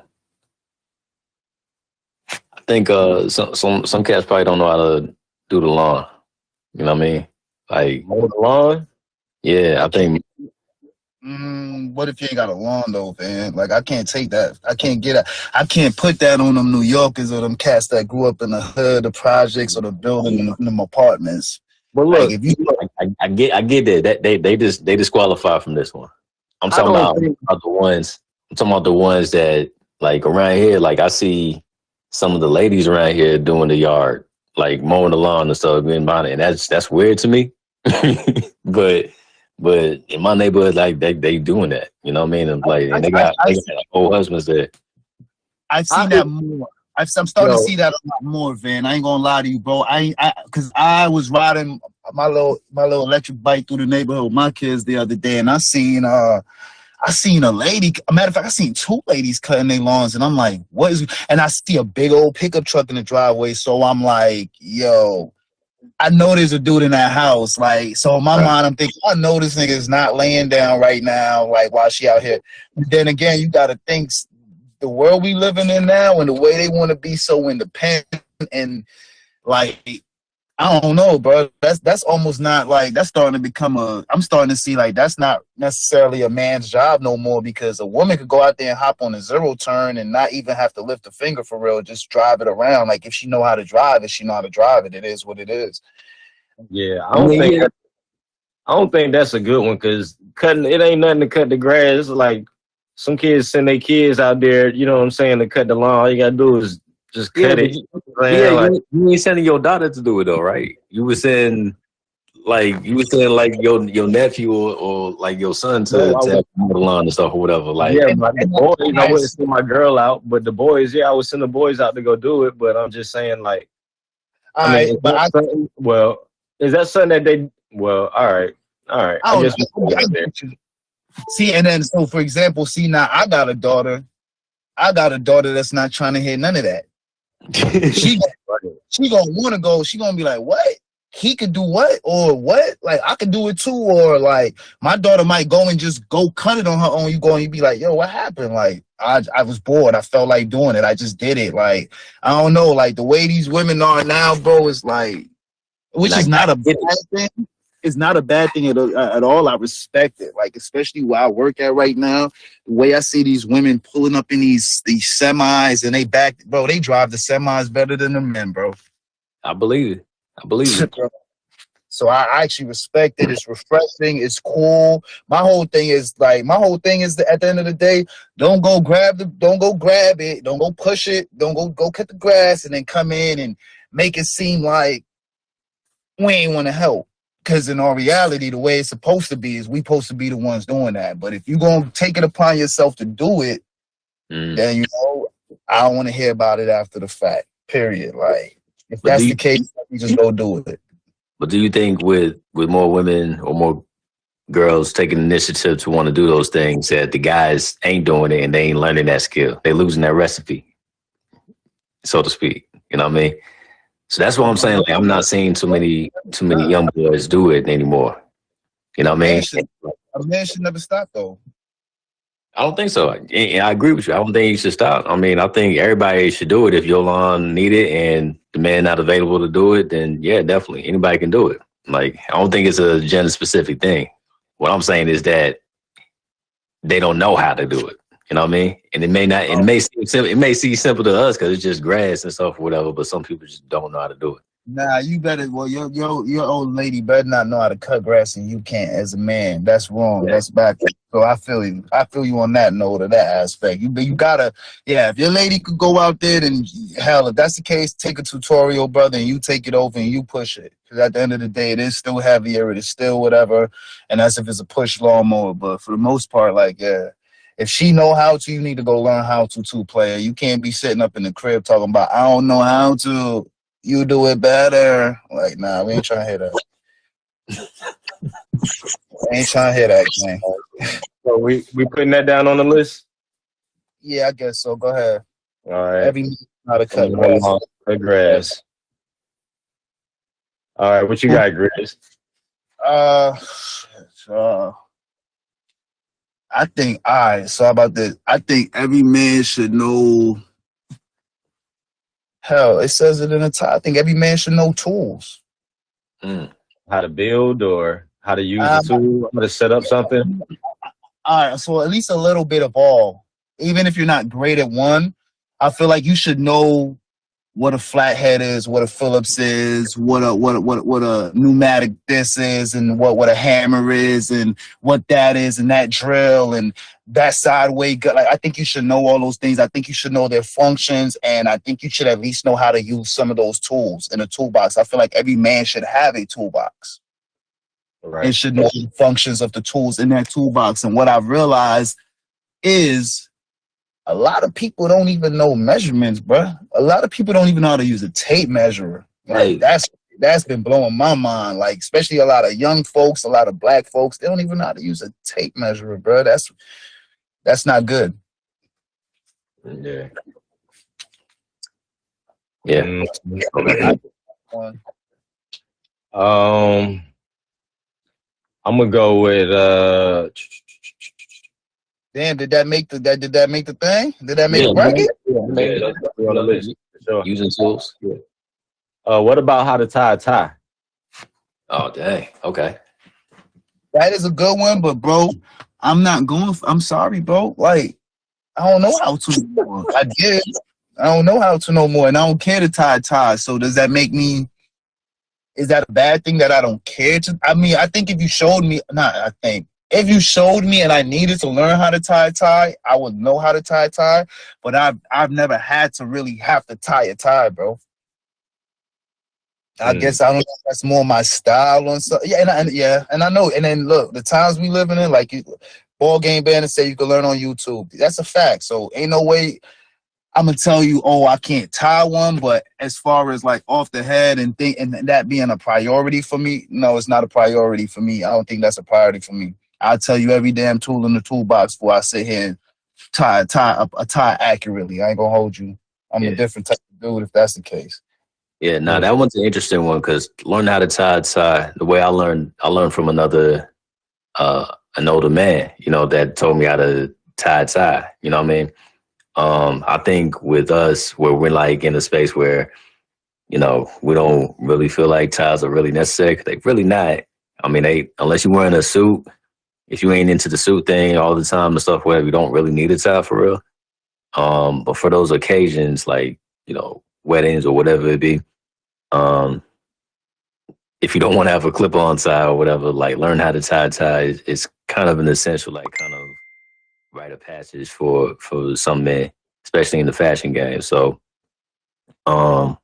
think some cats probably don't know how to do the lawn. You know what I mean? Like
Mow the lawn?
yeah, I think
what if you ain't got a lawn though, man? Like I can't take that. I can't put that on them New Yorkers or them cats that grew up in the hood, the projects, or the building in them apartments.
But
Like
look,
if you
I get that they disqualify from this one. I'm
I
talking
don't think
about the ones. I'm talking about the ones that like around here. Like I see some of the ladies around here doing the yard, like mowing the lawn and stuff, being behind it, and that's weird to me. but in my neighborhood, like they doing that. You know what I mean? And like and they got old husbands there.
I've seen that more. I'm starting to see that a lot more, Van. I ain't gonna lie to you, bro. Cause I was riding my little electric bike through the neighborhood with my kids the other day, and I seen a lady. A matter of fact, I seen two ladies cutting their lawns, and I'm like, what is? And I see a big old pickup truck in the driveway, so I'm like, yo, I know there's a dude in that house. Like, so in my mind, I'm thinking, I know this nigga is not laying down right now, like while she out here. But then again, you gotta think the world we living in now and the way they want to be so independent and like I don't know, bro. That's almost not like that's starting to become I'm starting to see like that's not necessarily a man's job no more because a woman could go out there and hop on a zero turn and not even have to lift a finger for real, just drive it around. Like if she know how to drive it, she know how to drive it. It is what it is.
Yeah, I don't think that's a good one because cutting it ain't nothing to cut the grass. It's like some kids send their kids out there, you know what I'm saying, to cut the lawn. All you gotta do is just cut it.
You ain't sending your daughter to do it though, right? You were saying like your nephew or like your son to mow the lawn and stuff or whatever. Like
yeah, but the boys, I wouldn't send my girl out, but the boys, yeah, I would send the boys out to go do it. But I'm just saying, like, well, is that something that they? Well, all right. I guess
see, and then so for example, see now I got a daughter that's not trying to hear none of that. she gonna want to go. She gonna be like, what? He could do what? Or what? Like I could do it too. Or like my daughter might go and just go cut it on her own. You go and you be like, yo, what happened? Like I was bored. I felt like doing it. I just did it. Like I don't know. Like the way these women are now, bro, is like, which is not a bad thing. It's not a bad thing at all. I respect it. Like, especially where I work at right now, the way I see these women pulling up in these semis and they drive the semis better than the men, bro.
I believe it.
So I actually respect it. It's refreshing. It's cool. My whole thing is that at the end of the day, don't go grab it. Don't go push it. Don't go cut the grass and then come in and make it seem like we ain't want to help. Because in all reality, the way it's supposed to be is we supposed to be the ones doing that. But if you're going to take it upon yourself to do it, then, you know, I don't want to hear about it after the fact, period. Like, if that's the case, you just go do it.
But do you think with more women or more girls taking initiative to want to do those things that the guys ain't doing it and they ain't learning that skill? They losing that recipe, so to speak. You know what I mean? So that's what I'm saying. Like, I'm not seeing too many young boys do it anymore. You know what I mean?
A man should never stop though.
I don't think so. And I agree with you. I don't think you should stop. I mean, I think everybody should do it. If your lawn need it and the man not available to do it, then yeah, definitely anybody can do it. Like, I don't think it's a gender specific thing. What I'm saying is that they don't know how to do it. You know what I mean? And it may not. It may seem simple. It may seem simple to us because it's just grass and stuff or whatever. But some people just don't know how to do it.
Nah, you better. Well, your old lady better not know how to cut grass, and you can't as a man. That's wrong.
Yeah.
That's backwards. So I feel you. I feel you on that note or that aspect. You gotta. Yeah, if your lady could go out there, then hell, if that's the case, take a tutorial, brother, and you take it over and you push it. Because at the end of the day, it is still heavier. It is still whatever, and that's if it's a push lawnmower. But for the most part, like yeah. If she know how to, you need to go learn how to, player. You can't be sitting up in the crib talking about, I don't know how to. You do it better. Like, nah, we ain't trying to hear that. We ain't trying to hear that, man.
So we putting that down on the list?
Yeah, I guess so. Go ahead.
All right.
Every man know how to cut grass.
Cut grass. All right, what you got, Grizz?
I think, all right, so how about this? I think every man should know, hell, it says it in the top. I think every man should know tools.
How to build or how to use the tool, how to set up something?
All right, so at least a little bit of all. Even if you're not great at one, I feel like you should know what a flathead is, what a Phillips is, what a pneumatic this is, and what a hammer is, and what that is, and that drill, and that sideway gut. Like, I think you should know all those things. I think you should know their functions, and I think you should at least know how to use some of those tools in a toolbox. I feel like every man should have a toolbox.
Right.
And should know the functions of the tools in that toolbox. And what I've realized is a lot of people don't even know measurements, bro. A lot of people don't even know how to use a tape measurer. Like, that's been blowing my mind. Like, especially a lot of young folks, a lot of black folks, they don't even know how to use a tape measurer, bro. That's not good.
Yeah.
Yeah.
I'm gonna go with
Damn, did that make the thing? Did that make the bracket?
Yeah, that's on the list. Sure.
Using tools. Yeah.
What about how to tie a tie?
Oh dang. Okay.
That is a good one, but bro, I'm sorry, bro. Like, I don't know how to no more. I did. I don't know how to no more, and I don't care to tie ties. So does that make me? Is that a bad thing that I don't care to? I mean, I think if you showed me, if you showed me and I needed to learn how to tie a tie, I would know how to tie a tie. But I've never had to really have to tie a tie, bro. I guess I don't know if that's more my style or something. Yeah, and I know. And then look, the times we living in, like ball game band and say you can learn on YouTube. That's a fact. So ain't no way I'm gonna tell you, oh, I can't tie one. But as far as like off the head and that being a priority for me, no, it's not a priority for me. I don't think that's a priority for me. I'll tell you every damn tool in the toolbox before I sit here and tie a tie accurately. I ain't gonna hold you. I'm a different type of dude if that's the case.
Yeah, that one's an interesting one because learning how to tie a tie, the way I learned from another an older man, that told me how to tie a tie. You know what I mean? I think with us, where we're like in a space where, we don't really feel like ties are really necessary. 'Cause they really not. I mean, unless you're wearing a suit, if you ain't into the suit thing all the time and stuff, whatever, you don't really need a tie for real. But for those occasions, like, weddings or whatever it be, if you don't want to have a clip-on tie or whatever, like learn how to tie a tie is kind of an essential, like kind of rite of passage for some men, especially in the fashion game. So I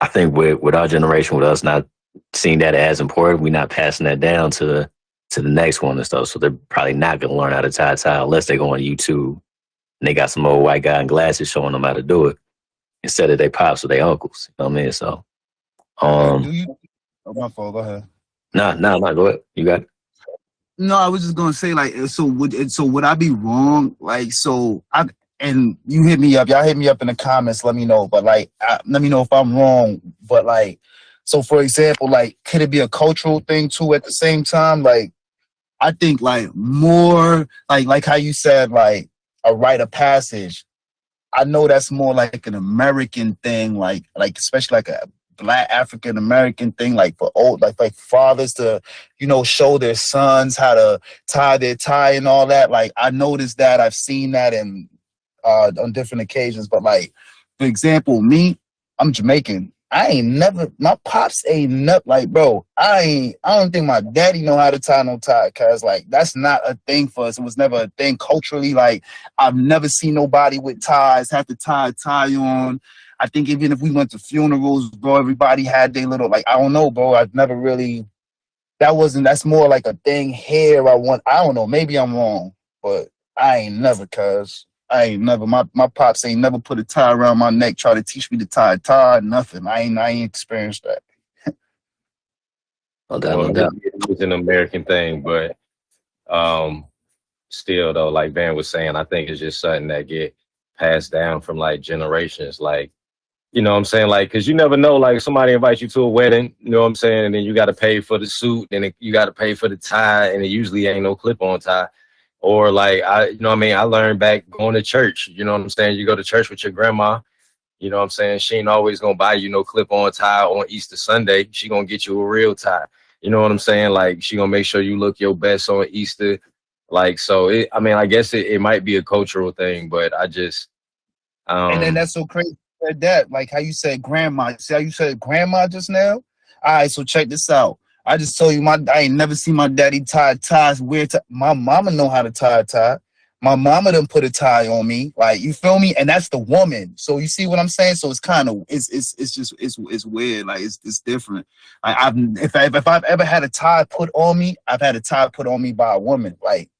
think with our generation, with us not seeing that as important, we're not passing that down to the next one and stuff. So they're probably not going to learn how to tie a tie unless they go on YouTube and they got some old white guy in glasses showing them how to do it instead of their pops or their uncles. You know what I mean? So
my fault, go ahead.
Nah, go ahead. You got it.
No, I was just gonna say, like, so would I be wrong? Like, and you hit me up, y'all hit me up in the comments, let me know. But like, let me know if I'm wrong. But like, so for example, like, could it be a cultural thing too at the same time? Like, I think like more like how you said like a rite of passage. I know that's more like an American thing, like especially like a Black African American thing, like for old like fathers to, you know, show their sons how to tie their tie and all that. Like I noticed that, I've seen that in on different occasions. But like for example, me, I'm Jamaican. I ain't never, my pops ain't never, like, bro, I don't think my daddy know how to tie no tie, cause like that's not a thing for us. It was never a thing culturally. Like I've never seen nobody with ties have to tie a tie on. I think even if we went to funerals, bro, everybody had their little, like, I don't know, bro. I've never really, that's more like a thing here. I don't know, maybe I'm wrong, but I ain't never, cuz. I ain't never, my pops ain't never put a tie around my neck, try to teach me to tie a tie, nothing. I ain't experienced that.
No doubt,
Well,
no doubt.
it's an American thing, but still though, like Van was saying, I think it's just something that get passed down from like generations. Like, you know what I'm saying? Like, cause you never know, like somebody invites you to a wedding, you know what I'm saying? And then you got to pay for the suit, and you got to pay for the tie, and it usually ain't no clip-on tie. Or like, you know what I mean? I learned back going to church, you know what I'm saying? You go to church with your grandma, you know what I'm saying? She ain't always going to buy you no clip-on tie on Easter Sunday. She going to get you a real tie. You know what I'm saying? Like, she going to make sure you look your best on Easter. Like, so I guess it might be a cultural thing, but I just,
And then that's so crazy that, like how you said grandma. See how you said grandma just now? All right, so check this out. I just told you I ain't never seen my daddy tie ties. My mama know how to tie a tie. My mama done put a tie on me. Like, you feel me? And that's the woman. So you see what I'm saying? So it's kind of it's weird. Like it's different. Like if I've ever had a tie put on me, I've had a tie put on me by a woman. Like,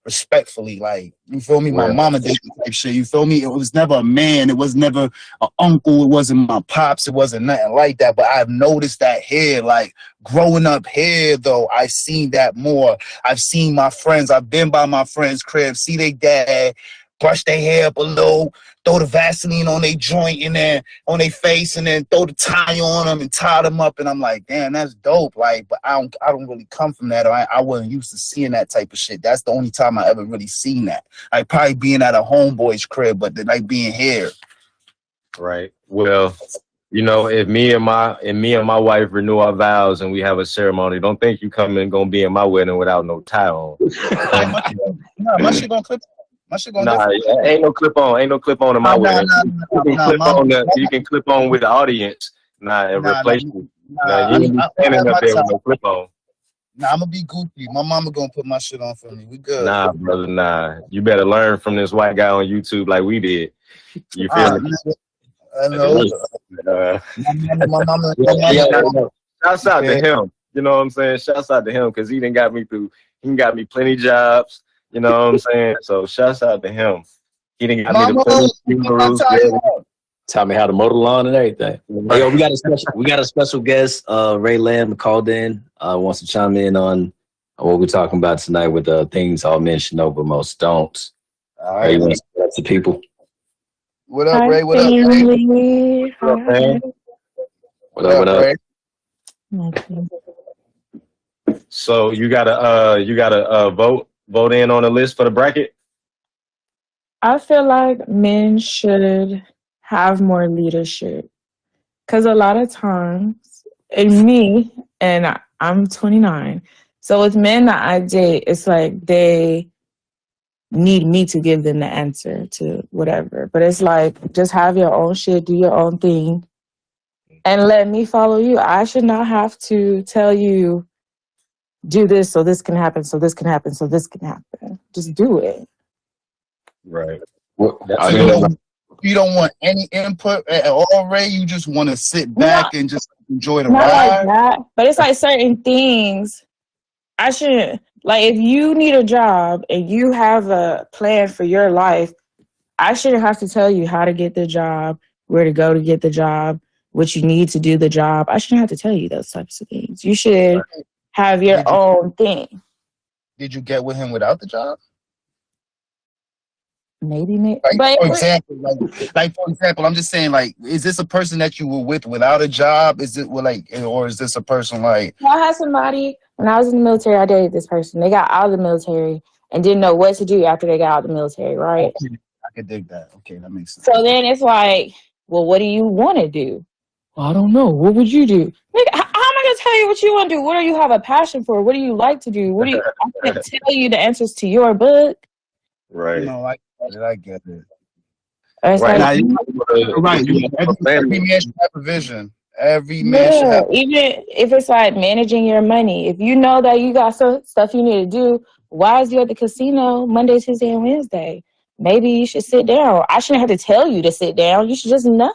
respectfully, like, you feel me? My
well,
mama did type shit, you feel me? It was never a man, it was never an uncle, it wasn't my pops, it wasn't nothing like that. But I've noticed that here, like growing up here though, I've seen that more. I've seen my friends, I've been by my friends' crib, see their dad brush their hair up a little, throw the Vaseline on their joint and then on their face, and then throw the tie on them and tie them up. And I'm like, damn, that's dope. Like, but I don't really come from that. Or I wasn't used to seeing that type of shit. That's the only time I ever really seen that. Like probably being at a homeboy's crib, but then like being here.
right. Well, you know, if me and my wife renew our vows and we have a ceremony, don't think you come in gonna be in my wedding without no tie on.
Nah, my shit gonna clip. My shit gonna
Nah, ain't no clip on in my wedding. You can clip on with the audience. And replace you. You ain't be standing up there with no clip on.
Nah, I'm gonna be goofy. My mama gonna put my shit on for me. We good.
Nah, brother, nah. You better learn from this white guy on YouTube like we did. You feel me?
I know. My mama.
Shouts out to him. You know what I'm saying? Shouts out to him because he got me plenty jobs. You know what I'm saying? So shouts out to him. He didn't got me to plenty funerals.
Taught me how to mow the lawn and everything. Hey, yo, we got a special guest, Ray Lamb called in. Wants to chime in on what we're talking about tonight with things all men should know but most don't.
All right,
you want to say that to people?
What up, Ray? What up, Ray?
What up, man?
What up?
Ray?
Okay.
So you gotta vote in on the list for the bracket.
I feel like men should have more leadership, because a lot of times, I'm 29, so with men that I date, it's like they need me to give them the answer to whatever. But it's like, just have your own shit, do your own thing, and let me follow you. I should not have to tell you, do this so this can happen, so this can happen, so this can happen. Just do it.
Right.
You don't want any input at all, Ray? You just want to sit back and just enjoy the ride?
Like that. But it's like certain things I shouldn't, like if you need a job and you have a plan for your life, I shouldn't have to tell you how to get the job, where to go to get the job, what you need to do the job. I shouldn't have to tell you those types of things. You should have your own thing.
Did you get with him without the job?
Maybe.
Like, for example, I'm just saying, like, is this a person that you were with without a job? Is it or is this a person like?
I had somebody when I was in the military, I dated this person. They got out of the military and didn't know what to do after they got out of the military, right?
Okay, I could dig that. Okay, that makes sense.
So then it's like, well, what do you want to do? Well, I don't know. What would you do? Nigga, how am I going to tell you what you want to do? What do you have a passion for? What do you like to do? I can't tell you the answers to your book.
Right.
No, I get it.
It's
Right.
like,
Right. Every man should have a vision. Every man should have.
Even if it's like managing your money. If you know that you got some stuff you need to do, why is you at the casino Monday, Tuesday, and Wednesday? Maybe you should sit down. I shouldn't have to tell you to sit down. You should just know.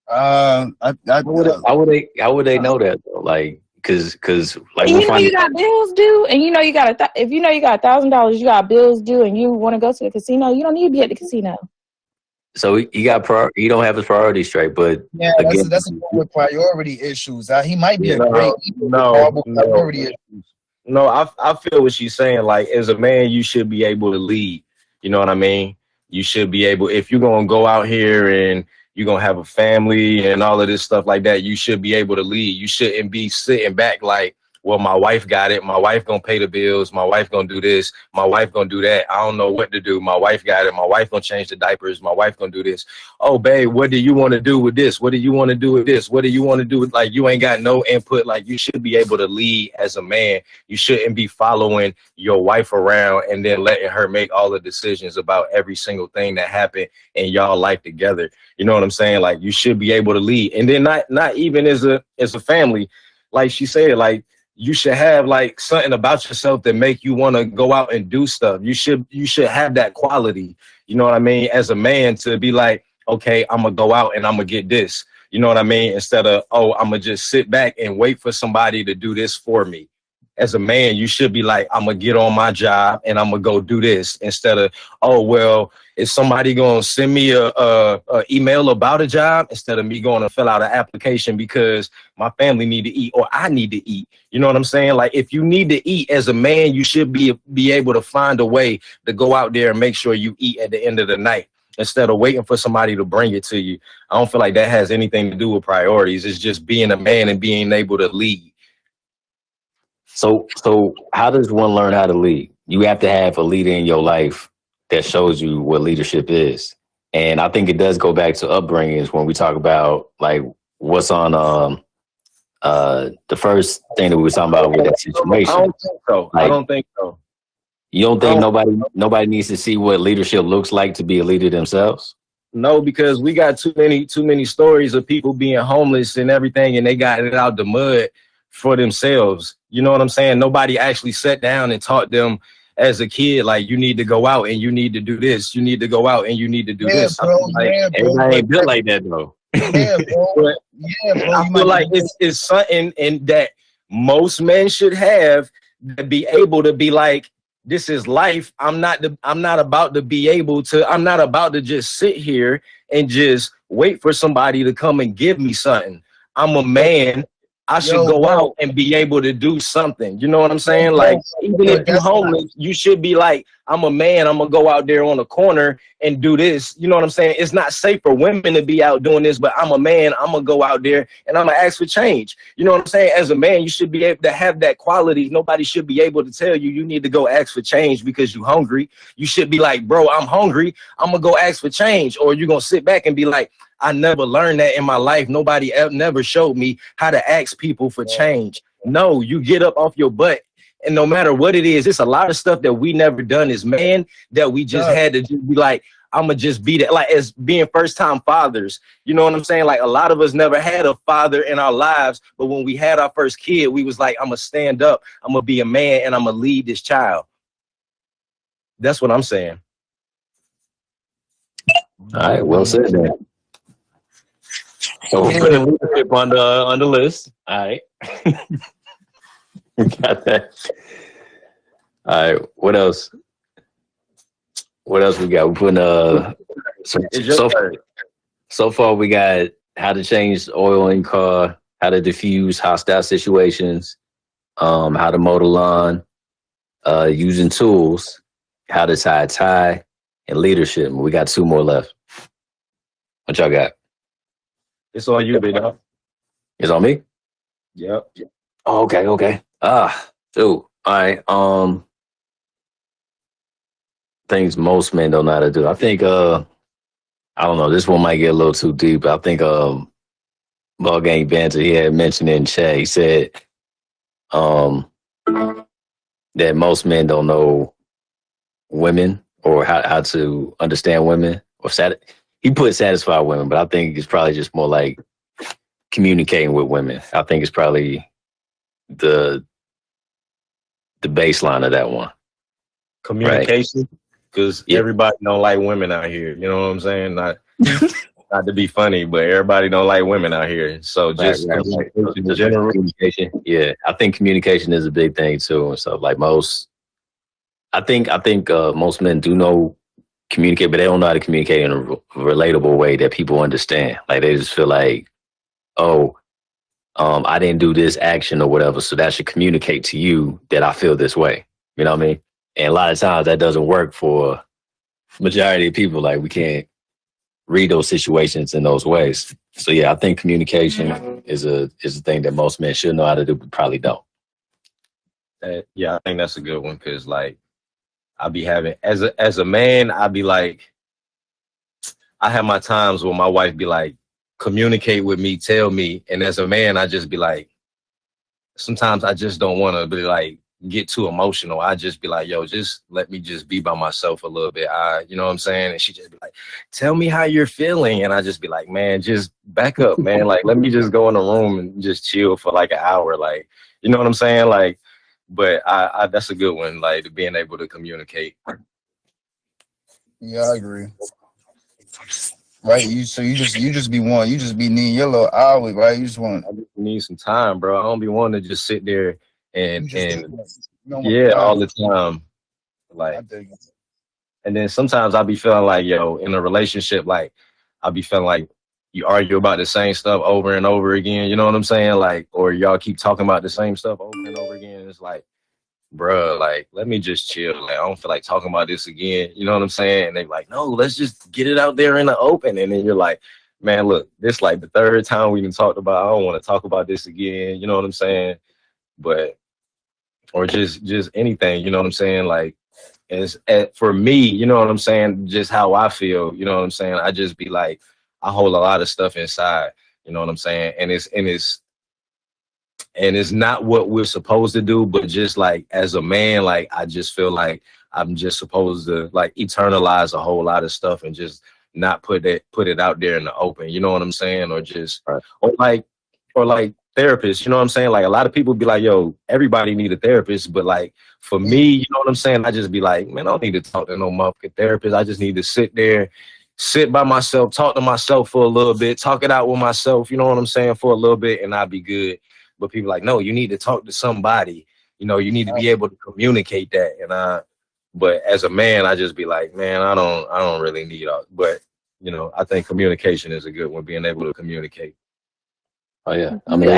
How
would they know that though? Like, cause like
you know you got bills due, and you know you got if you know you got $1,000, you got bills due, and you want to go to the casino. You don't need to be at the casino.
So he don't have his priorities straight, but
yeah,
again,
that's with priority issues. He might be
priority issues. No, I feel what she's saying. Like, as a man, you should be able to lead. You know what I mean? You should be able, if you're gonna go out here and you're gonna have a family and all of this stuff like that, you should be able to lead. You shouldn't be sitting back like, well, my wife got it. My wife gonna pay the bills. My wife gonna do this. My wife gonna do that. I don't know what to do. My wife got it. My wife gonna change the diapers. My wife gonna do this. Oh, babe, what do you want to do with this? What do you want to do with this? What do you want to do with, like, you ain't got no input. Like, you should be able to lead as a man. You shouldn't be following your wife around and then letting her make all the decisions about every single thing that happened in y'all life together. You know what I'm saying? Like, you should be able to lead. And then not even as a family, like she said, like, you should have like something about yourself that make you want to go out and do stuff. You should have that quality, you know what I mean, as a man, to be like, okay, I'm gonna go out and I'm gonna get this, you know what I mean, instead of, oh, I'm gonna just sit back and wait for somebody to do this for me. As a man, you should be like, I'm gonna get on my job and I'm gonna go do this, instead of, oh, well, is somebody gonna send me a email about a job, instead of me going to fill out an application because my family need to eat or I need to eat. You know what I'm saying? Like, if you need to eat as a man, you should be able to find a way to go out there and make sure you eat at the end of the night, instead of waiting for somebody to bring it to you. I don't feel like that has anything to do with priorities. It's just being a man and being able to lead.
So how does one learn how to lead? You have to have a leader in your life that shows you what leadership is. And I think it does go back to upbringings when we talk about like what's on the first thing that we were talking about with that situation.
I don't think so.
Like,
I don't think so.
You don't think nobody needs to see what leadership looks like to be a leader themselves?
No, because we got too many stories of people being homeless and everything, and they got it out the mud for themselves. You know what I'm saying? Nobody actually sat down and taught them as a kid, like, you need to go out and you need to do this. You need to go out and you need to do this.
Bro,
Everybody ain't built like that though.
Yeah, bro.
I feel like it's something in that most men should have, to be able to be like, this is life. I'm not about to just sit here and just wait for somebody to come and give me something. I'm a man. I should go out and be able to do something. You know what I'm saying? Like, even if you're homeless, you should be like, I'm a man. I'm going to go out there on the corner and do this. You know what I'm saying? It's not safe for women to be out doing this, but I'm a man. I'm going to go out there and I'm going to ask for change. You know what I'm saying? As a man, you should be able to have that quality. Nobody should be able to tell you you need to go ask for change because you're hungry. You should be like, bro, I'm hungry. I'm going to go ask for change. Or you're going to sit back and be like, I never learned that in my life. Nobody never showed me how to ask people for change. No, you get up off your butt. And no matter what it is, it's a lot of stuff that we never done as men that we just had to just be like, I'm going to just be that. Like, as being first time fathers, you know what I'm saying? Like, a lot of us never had a father in our lives. But when we had our first kid, we was like, I'm going to stand up. I'm going to be a man and I'm going to lead this child. That's what I'm saying.
All right. Well said, then. So we're putting leadership on the list. All right. Got that. All right. What else? What else we got? We're putting so far we got how to change the oil in car, how to diffuse hostile situations, how to mow the lawn, using tools, how to tie a tie, and leadership. We got 2 more left. What y'all got?
It's on you, big dog.
It's on me?
Yep.
Oh, okay. Dude. All right. Things most men don't know how to do. I think I don't know, this one might get a little too deep, but I think Ball Gang Banter, he had mentioned in chat, he said um that most men don't know women or how to understand women or he put satisfy women, but I think it's probably just more like communicating with women. I think it's probably the baseline of that one.
Communication, because everybody don't like women out here. You know what I'm saying? Not to be funny, but everybody don't like women out here. So just communication in general.
Communication. Yeah, I think communication is a big thing too, and stuff. Like I think most men do know communicate, but they don't know how to communicate in a relatable way that people understand. Like they just feel like, oh, I didn't do this action or whatever, so that should communicate to you that I feel this way. You know what I mean? And a lot of times that doesn't work for majority of people. Like we can't read those situations in those ways. So yeah, I think communication is a thing that most men should know how to do, but probably don't.
Yeah, I think that's a good one because like I be having as a man, I be like, I have my times where my wife be like, communicate with me, tell me, and as a man, I just be like, sometimes I just don't want to be like get too emotional. I just be like, yo, just let me just be by myself a little bit. You know what I'm saying? And she just be like, tell me how you're feeling. And I just be like, man, just back up, man. Like, let me just go in the room and just chill for like an hour. Like, you know what I'm saying? Like, but I that's a good one, like being able to communicate.
Yeah, I agree. Right, you just be needing your little hour, right? You just
need some time, bro. I don't be wanting to just sit there and
yeah,
all the time. Like, and then sometimes I'll be feeling like, yo, in a relationship, like I'll be feeling like you argue about the same stuff over and over again. You know what I'm saying? Like, or y'all keep talking about the same stuff over and over again. It's like, bruh, like, let me just chill. Like, I don't feel like talking about this again. You know what I'm saying? And they're like, no, let's just get it out there in the open. And then you're like, man, look, this like the third time we even talked about, I don't want to talk about this again. You know what I'm saying? But, or just anything, you know what I'm saying? Like, for me, you know what I'm saying? Just how I feel, you know what I'm saying? I just be like, I hold a lot of stuff inside, you know what I'm saying? And it's not what we're supposed to do, but just like as a man, like I just feel like I'm just supposed to like eternalize a whole lot of stuff and just not put it out there in the open. You know what I'm saying? Or just or like therapists. You know what I'm saying? Like a lot of people be like, yo, everybody need a therapist, but like for me, you know what I'm saying? I just be like, man, I don't need to talk to no motherfucking therapist. I just need to sit there, sit by myself, talk to myself for a little bit, talk it out with myself. You know what I'm saying? For a little bit, and I'll be good. But people like, no, you need to talk to somebody. You know, you need to be able to communicate that. And but as a man, I just be like, man, I don't really need all. But you know, I think communication is a good one. Being able to communicate.
Oh yeah, I mean,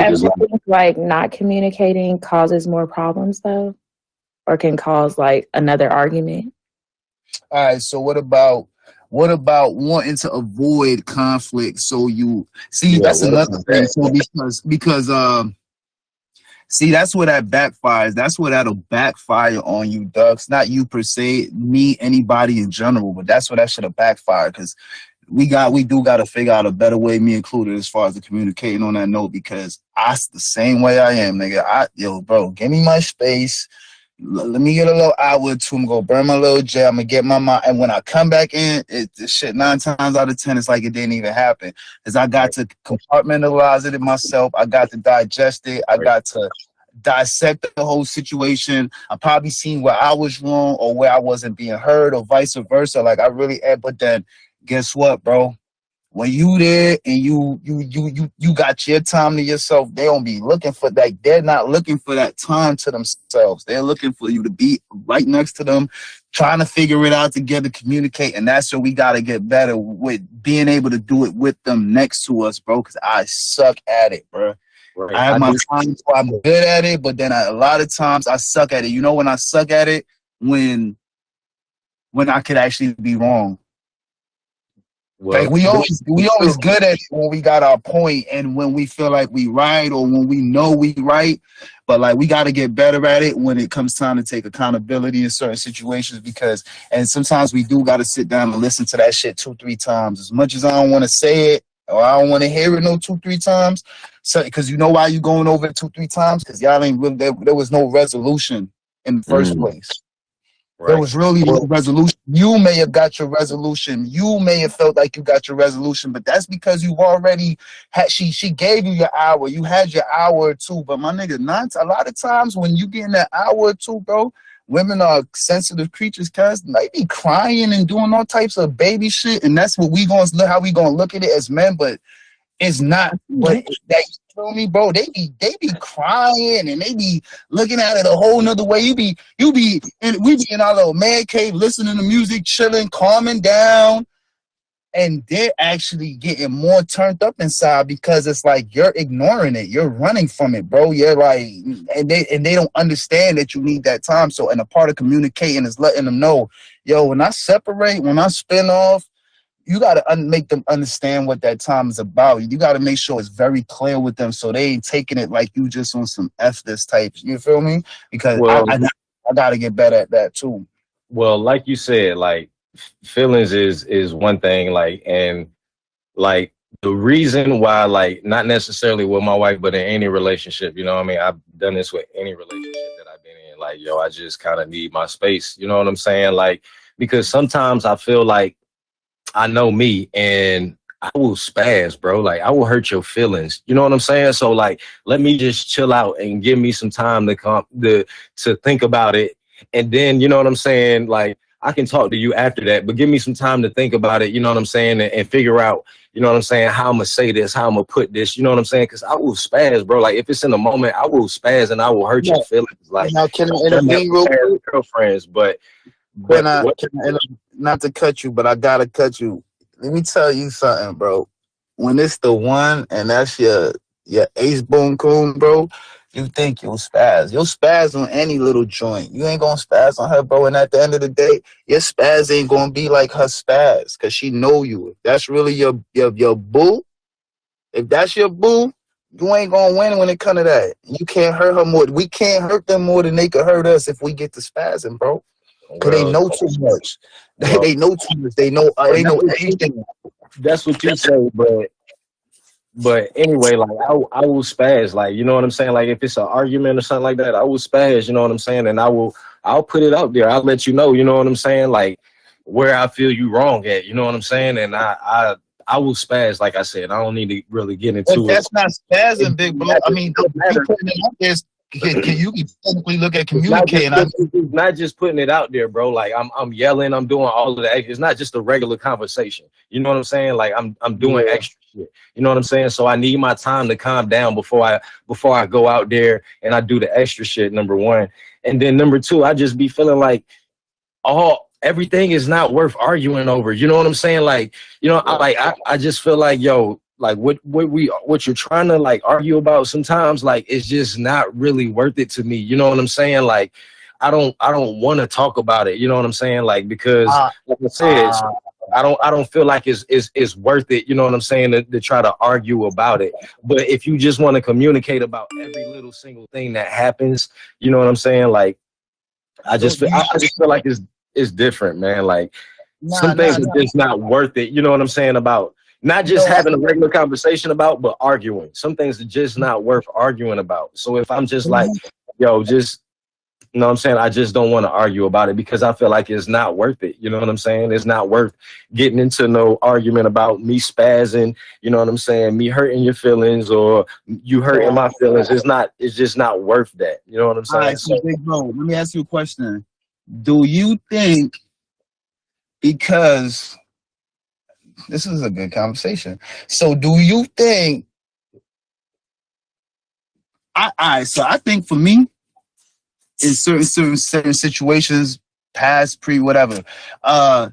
like not communicating causes more problems though, or can cause like another argument.
All right. So what about wanting to avoid conflict? So you see, that's another thing. So because see, that's where that backfires. That's where that'll backfire on you, Ducks. Not you per se, me, anybody in general, but that's where that should have backfired because we do got to figure out a better way, me included, as far as the communicating on that note, because the same way I am, nigga. Yo, bro, give me my space. Let me get a little hour or two. I'm gonna burn my little jet. I'm gonna get my mind. And when I come back in, this shit 9 times out of 10, it's like it didn't even happen. Because I got to compartmentalize it in myself. I got to digest it. I got to dissect the whole situation. I probably seen where I was wrong or where I wasn't being heard or vice versa. Like I really am. But then guess what, bro? When you there and you got your time to yourself, they don't be looking for that. They're not looking for that time to themselves. They're looking for you to be right next to them, trying to figure it out together, communicate. And that's where we got to get better with being able to do it with them next to us, bro, because I suck at it, bro. Right. I have my times where I'm good at it, but then a lot of times I suck at it. You know when I suck at it? When I could actually be wrong. Like
Well,
we always good at it when we got our point and when we feel like we right or when we know we right. But like we got to get better at it when it comes time to take accountability in certain situations and sometimes we do got to sit down and listen to that shit 2-3 times. As much as I don't want to say it or I don't want to hear it no 2-3 times. So because you know why you going over it 2-3 times? Because y'all ain't really there was no resolution in the first place. There
right.
was really no resolution. You may have got your resolution. You may have felt like you got your resolution, but that's because you've already had. She gave you your hour. You had your hour or two. But my nigga, not a lot of times when you get in that hour or two, bro, women are sensitive creatures, cuz they be crying and doing all types of baby shit, and that's what how we gonna look at it as men, but. It's not, but that you feel me, bro. They be crying and they be looking at it a whole nother way. We be in our little man cave, listening to music, chilling, calming down, and they're actually getting more turned up inside because it's like you're ignoring it, you're running from it, bro. You're like, and they don't understand that you need that time. So, and a part of communicating is letting them know, yo, when I separate, when I spin off. You got to make them understand what that time is about. You got to make sure it's very clear with them so they ain't taking it like you just on some F this type. You feel me? Because I got to get better at that too.
Well, like you said, like feelings is one thing, like, and like the reason why, like, not necessarily with my wife, but in any relationship, you know what I mean? I've done this with any relationship that I've been in. Like, yo, I just kind of need my space. You know what I'm saying? Like, because sometimes I feel like I know me and I will spaz, bro. Like I will hurt your feelings. You know what I'm saying? So like, let me just chill out and give me some time to think about it. And then, you know what I'm saying? Like I can talk to you after that, but give me some time to think about it. You know what I'm saying? And figure out, you know what I'm saying? How I'm going to say this, how I'm going to put this, you know what I'm saying? Cause I will spaz, bro. Like if it's in the moment, I will spaz and I will hurt your feelings. Like
now, can I intervene real quick?
Girlfriends, but
not to cut you, but I gotta cut you. Let me tell you something, bro. When it's the one and that's your ace boom coon, bro, you think you'll spaz. You'll spaz on any little joint. You ain't gonna spaz on her, bro. And at the end of the day, your spaz ain't gonna be like her spaz, cause she know you. If that's really your boo, if that's your boo, you ain't gonna win when it come to that. You can't hurt her more. We can't hurt them more than they could hurt us if we get to spazzing, bro. Cause they know too much. They know too much. They know everything.
That's what you say, but anyway, like I will spaz, like you know what I'm saying. Like if it's an argument or something like that, I will spaz. You know what I'm saying, and I'll put it out there. I'll let you know. You know what I'm saying, like where I feel you wrong at. You know what I'm saying, and I will spaz. Like I said, I don't need to really get into it.
That's not spazzing, big bro. I mean, you putting it out there. You can technically look at communicating.
It's not just putting it out there, bro. Like I'm yelling, I'm doing all of that. It's not just a regular conversation. You know what I'm saying? Like I'm doing extra shit. You know what I'm saying? So I need my time to calm down before I go out there and I do the extra shit. Number one, and then number two, I just be feeling like everything is not worth arguing over. You know what I'm saying? Like you know, I just feel like yo. Like what you're trying to like argue about sometimes like it's just not really worth it to me. You know what I'm saying? Like I don't want to talk about it. You know what I'm saying? Like because like I said, I don't feel like it's worth it. You know what I'm saying? To try to argue about it. But if you just want to communicate about every little single thing that happens, you know what I'm saying? Like I just feel like it's different, man. Like some things are just not worth it. You know what I'm saying? About not just having a regular conversation about, but arguing. Some things are just not worth arguing about. So if I'm just like, yo, just, you know what I'm saying? I just don't want to argue about it because I feel like it's not worth it. You know what I'm saying? It's not worth getting into no argument about me spazzing, you know what I'm saying? Me hurting your feelings or you hurting my feelings. It's just not worth that. You know what I'm saying?
All right, so big bro, let me ask you a question. Do you think because this is a good conversation. So do you think so I think for me, in certain situations, past, pre, whatever, I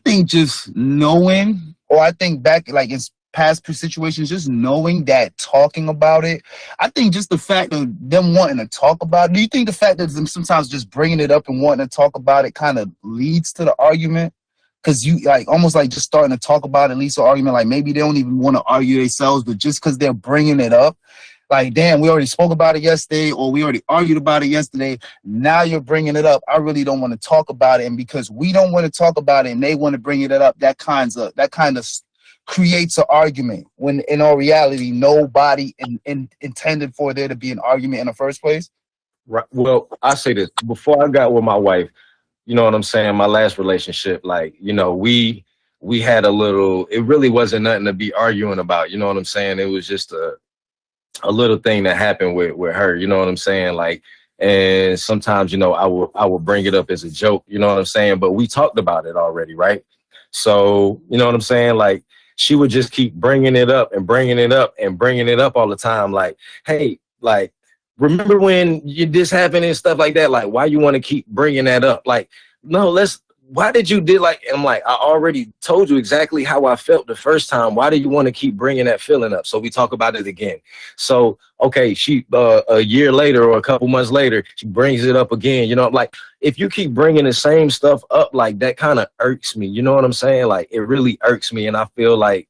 think just knowing, or I think back like in past pre situations, just knowing that talking about it, I think just the fact of them wanting to talk about it, do you think the fact that them sometimes just bringing it up and wanting to talk about it kind of leads to the argument? because you like almost like just starting to talk about at least an argument. Like maybe they don't even want to argue themselves, but just because they're bringing it up, like, damn, we already spoke about it yesterday, or we already argued about it yesterday. Now you're bringing it up. I really don't want to talk about it, and because we don't want to talk about it, and they want to bring it up, that kind of creates an argument. When in all reality, nobody intended for there to be an argument in the first place.
Right. Well, I say this before I got with my wife. You know what I'm saying? My last relationship, like, you know, we had a little. It really wasn't nothing to be arguing about. You know what I'm saying? It was just a little thing that happened with her, you know what I'm saying? Like, and sometimes, you know, I will bring it up as a joke, you know what I'm saying? But we talked about it already, right? So, you know what I'm saying? Like, she would just keep bringing it up and bringing it up and bringing it up all the time. Like, hey, like, remember when this happened and stuff like that? Like, why you want to keep bringing that up? Like, no, why did you did like, and I'm like, I already told you exactly how I felt the first time. Why do you want to keep bringing that feeling up? So we talk about it again. So, okay, she, a year later or a couple months later, she brings it up again. You know, like, if you keep bringing the same stuff up, like, that kind of irks me. You know what I'm saying? Like, it really irks me. And I feel like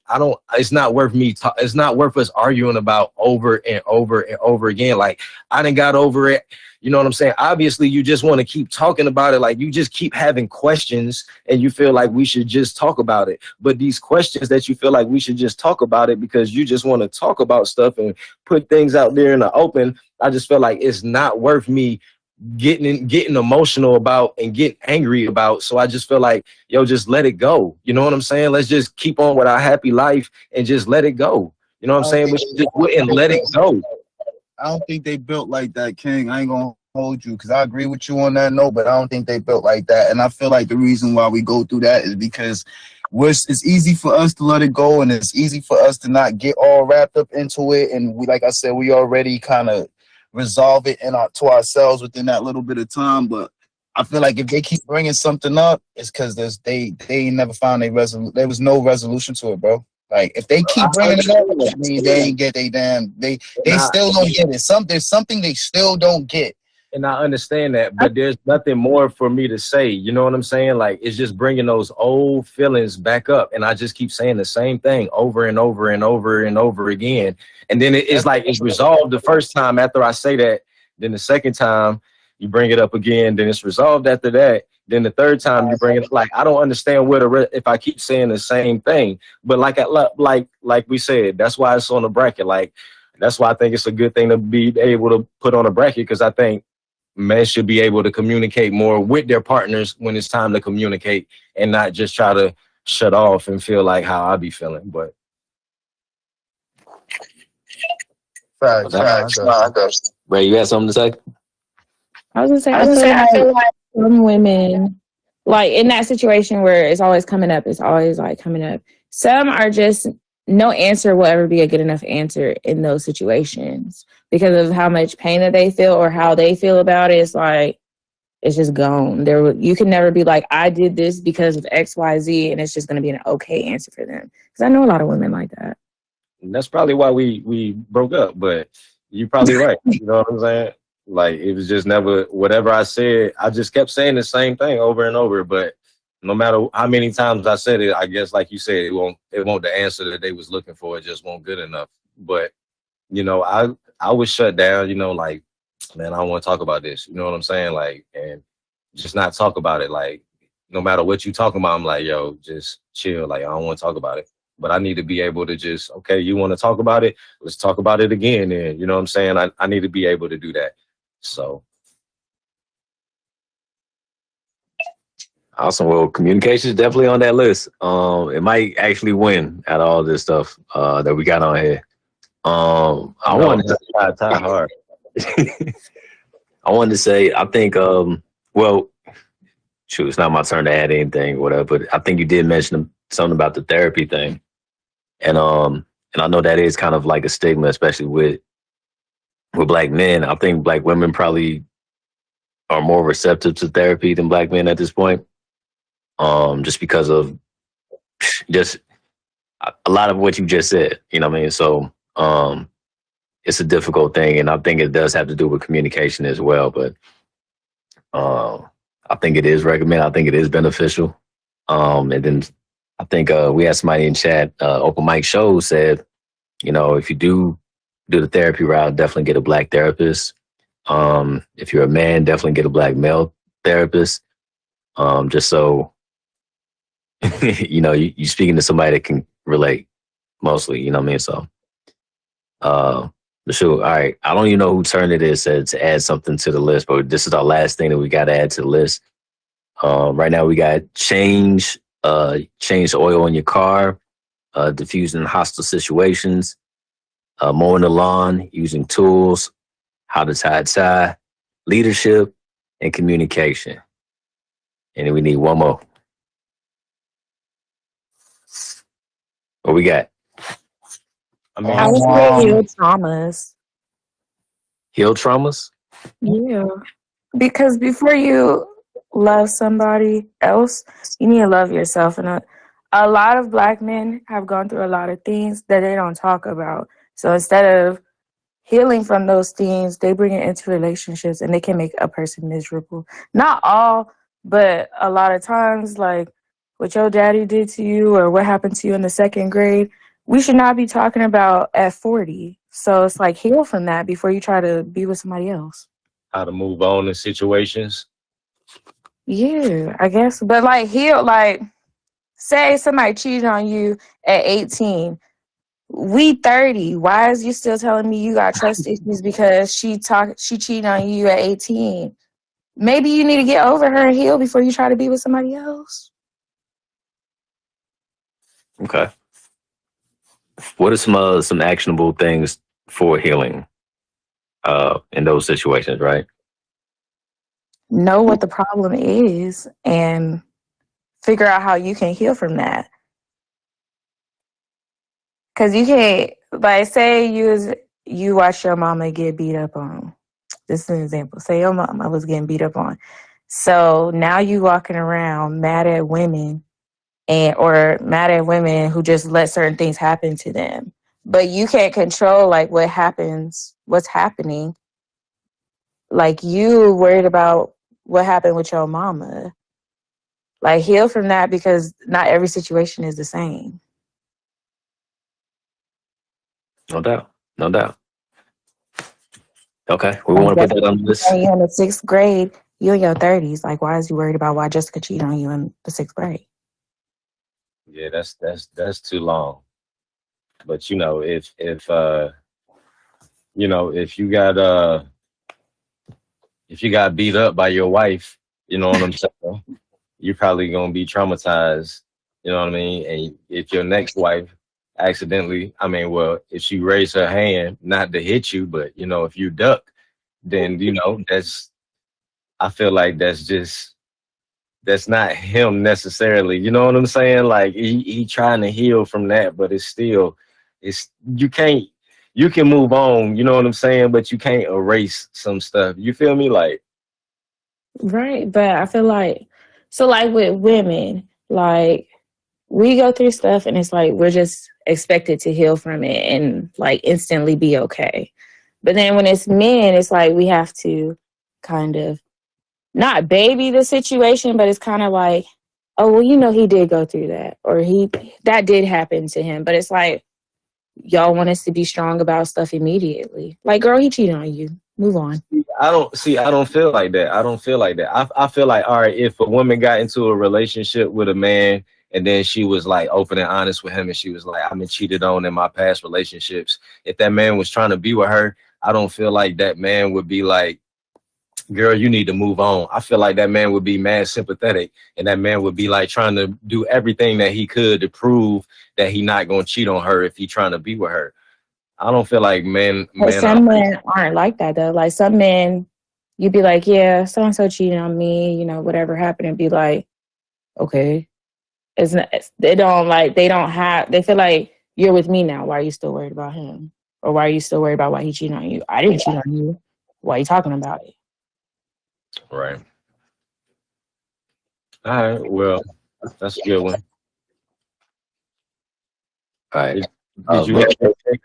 it's not worth it's not worth us arguing about over and over and over again. Like, I done got over it. You know what I'm saying? Obviously, you just want to keep talking about it. Like, you just keep having questions and you feel like we should just talk about it. But these questions that you feel like we should just talk about it because you just want to talk about stuff and put things out there in the open, I just feel like it's not worth me getting emotional about and getting angry about. So I just feel like, yo, just let it go. You know what I'm saying? Let's just keep on with our happy life and just let it go. You know what I'm saying? We should just wouldn't let it go.
I don't think they built like that, King. I ain't gonna hold you because I agree with you on that note, but I don't think they built like that. And I feel like the reason why we go through that is because it's easy for us to let it go, and it's easy for us to not get all wrapped up into it. And we, like I said, we already kind of resolve it to ourselves within that little bit of time. But I feel like if they keep bringing something up, it's because they ain't never found there was no resolution to it, bro. Like, if they keep bringing it up, I mean, they ain't get they still don't get it. There's something they still don't get.
And I understand that, but there's nothing more for me to say. You know what I'm saying? Like, it's just bringing those old feelings back up. And I just keep saying the same thing over and over and over and over again. And then it's like it's resolved the first time after I say that. Then the second time you bring it up again. Then it's resolved after that. Then the third time you bring it, like, I don't understand if I keep saying the same thing. But like we said, that's why it's on the bracket. Like, that's why I think it's a good thing to be able to put on a bracket, because I think men should be able to communicate more with their partners when it's time to communicate and not just try to shut off and feel like how I be feeling. But
Ray, you had something to say?
I was gonna say, I feel like some women, like in that situation where it's always coming up, some are just, no answer will ever be a good enough answer in those situations because of how much pain that they feel or how they feel about it. It's like, it's just gone. You can never be like, I did this because of X, Y, Z, and it's just going to be an okay answer for them. Because I know a lot of women like that.
That's probably why we broke up, but you're probably right. You know what I'm saying? Like, it was just never, whatever I said, I just kept saying the same thing over and over. But no matter how many times I said it, I guess, like you said, it won't the answer that they was looking for. It just won't good enough. But, you know, I was shut down, you know, like, man, I don't want to talk about this. You know what I'm saying? Like, and just not talk about it. Like, no matter what you talking about, I'm like, yo, just chill. Like, I don't want to talk about it. But I need to be able to just, okay, you want to talk about it? Let's talk about it again. And you know what I'm saying? I need to be able to do that. So.
Awesome. Well, communication is definitely on that list. It might actually win out of all this stuff that we got on here. I wanted to
try hard.
I wanted to say, I think, well, shoot, it's not my turn to add anything, whatever. But I think you did mention something about the therapy thing, and I know that is kind of like a stigma, especially with Black men. I think Black women probably are more receptive to therapy than Black men at this point. Just because of just a lot of what you just said, you know what I mean? So it's a difficult thing, and I think it does have to do with communication as well. But I think it is recommended. I think it is beneficial. And then I think we had somebody in chat, Open Mic Show said, if you do the therapy route, definitely get a black therapist. If you're a man, definitely get a black male therapist. Just so, you're speaking to somebody that can relate mostly, you know what I mean? So, but sure. All right. I don't even know who turn it is to add something to the list, but this is our last thing that we got to add to the list. Right now we got change the oil in your car, diffusing hostile situations, mowing the lawn, using tools, how to tie a tie, leadership, and communication. And then we need one more. What we got?
I mean,
I would say heal traumas.
Heal traumas?
Yeah. Because before you love somebody else, you need to love yourself. And a lot of black men have gone through a lot of things that they don't talk about. So instead of healing from those things, they bring it into relationships and they can make a person miserable. Not all, but a lot of times, like what your daddy did to you or what happened to you in the second grade, we should not be talking about at 40. So it's like heal from that before you try to be with somebody else.
how to move on in situations.
Yeah, I guess. But like heal, like say somebody cheated on you at 18. We 30. Why is you still telling me you got trust issues because she cheated on you at 18? Maybe you need to get over her and heal before you try to be with somebody else.
Okay. What are some actionable things for healing in those situations, right?
Know what the problem is and figure out how you can heal from that. Because you can't, like, say you watch your mama get beat up on. This is an example. Say your mama was getting beat up on. So now you walking around mad at women or mad at women who just let certain things happen to them. But you can't control like what's happening. Like you worried about what happened with your mama. Like heal from that because not every situation is the same.
No doubt. No doubt. Okay. We
Like
want to put that on the list.
you in the 6th grade, you in your 30s. Like why is you worried about why Jessica cheated on you in the 6th grade?
Yeah, that's too long. But if if you got beat up by your wife, you know what I'm saying? You're probably gonna be traumatized. You know what I mean? And if your next wife accidentally, if she raised her hand, not to hit you, but if you duck, then I feel like that's not him necessarily. You know what I'm saying? Like he trying to heal from that, but it's you can move on, you know what I'm saying? But you can't erase some stuff. You feel me? Like,
Right. But I feel like, so like with women, like we go through stuff and it's like we're just expected to heal from it and like instantly be okay. But then when it's men, it's like we have to kind of not baby the situation, but it's kind of like, oh, well, he did go through that or that did happen to him. But it's like, y'all want us to be strong about stuff immediately. Like, girl, he cheated on you. Move on.
I don't feel like that. I don't feel like that. I feel like, all right, if a woman got into a relationship with a man and then she was like open and honest with him and she was like, I've been cheated on in my past relationships. If that man was trying to be with her, I don't feel like that man would be like, girl, you need to move on. I feel like that man would be mad sympathetic and that man would be like trying to do everything that he could to prove that he not going to cheat on her if he trying to be with her. I don't feel like
But some men aren't like that though. Like some men, you'd be like, yeah, so and so cheated on me, whatever happened, and be like, okay. It's not, they feel like you're with me now. Why are you still worried about him? Or why are you still worried about why he cheated on you? I didn't cheat on you. Why are you talking about it?
Right. All right. Well, that's a good one.
All right.
Did you get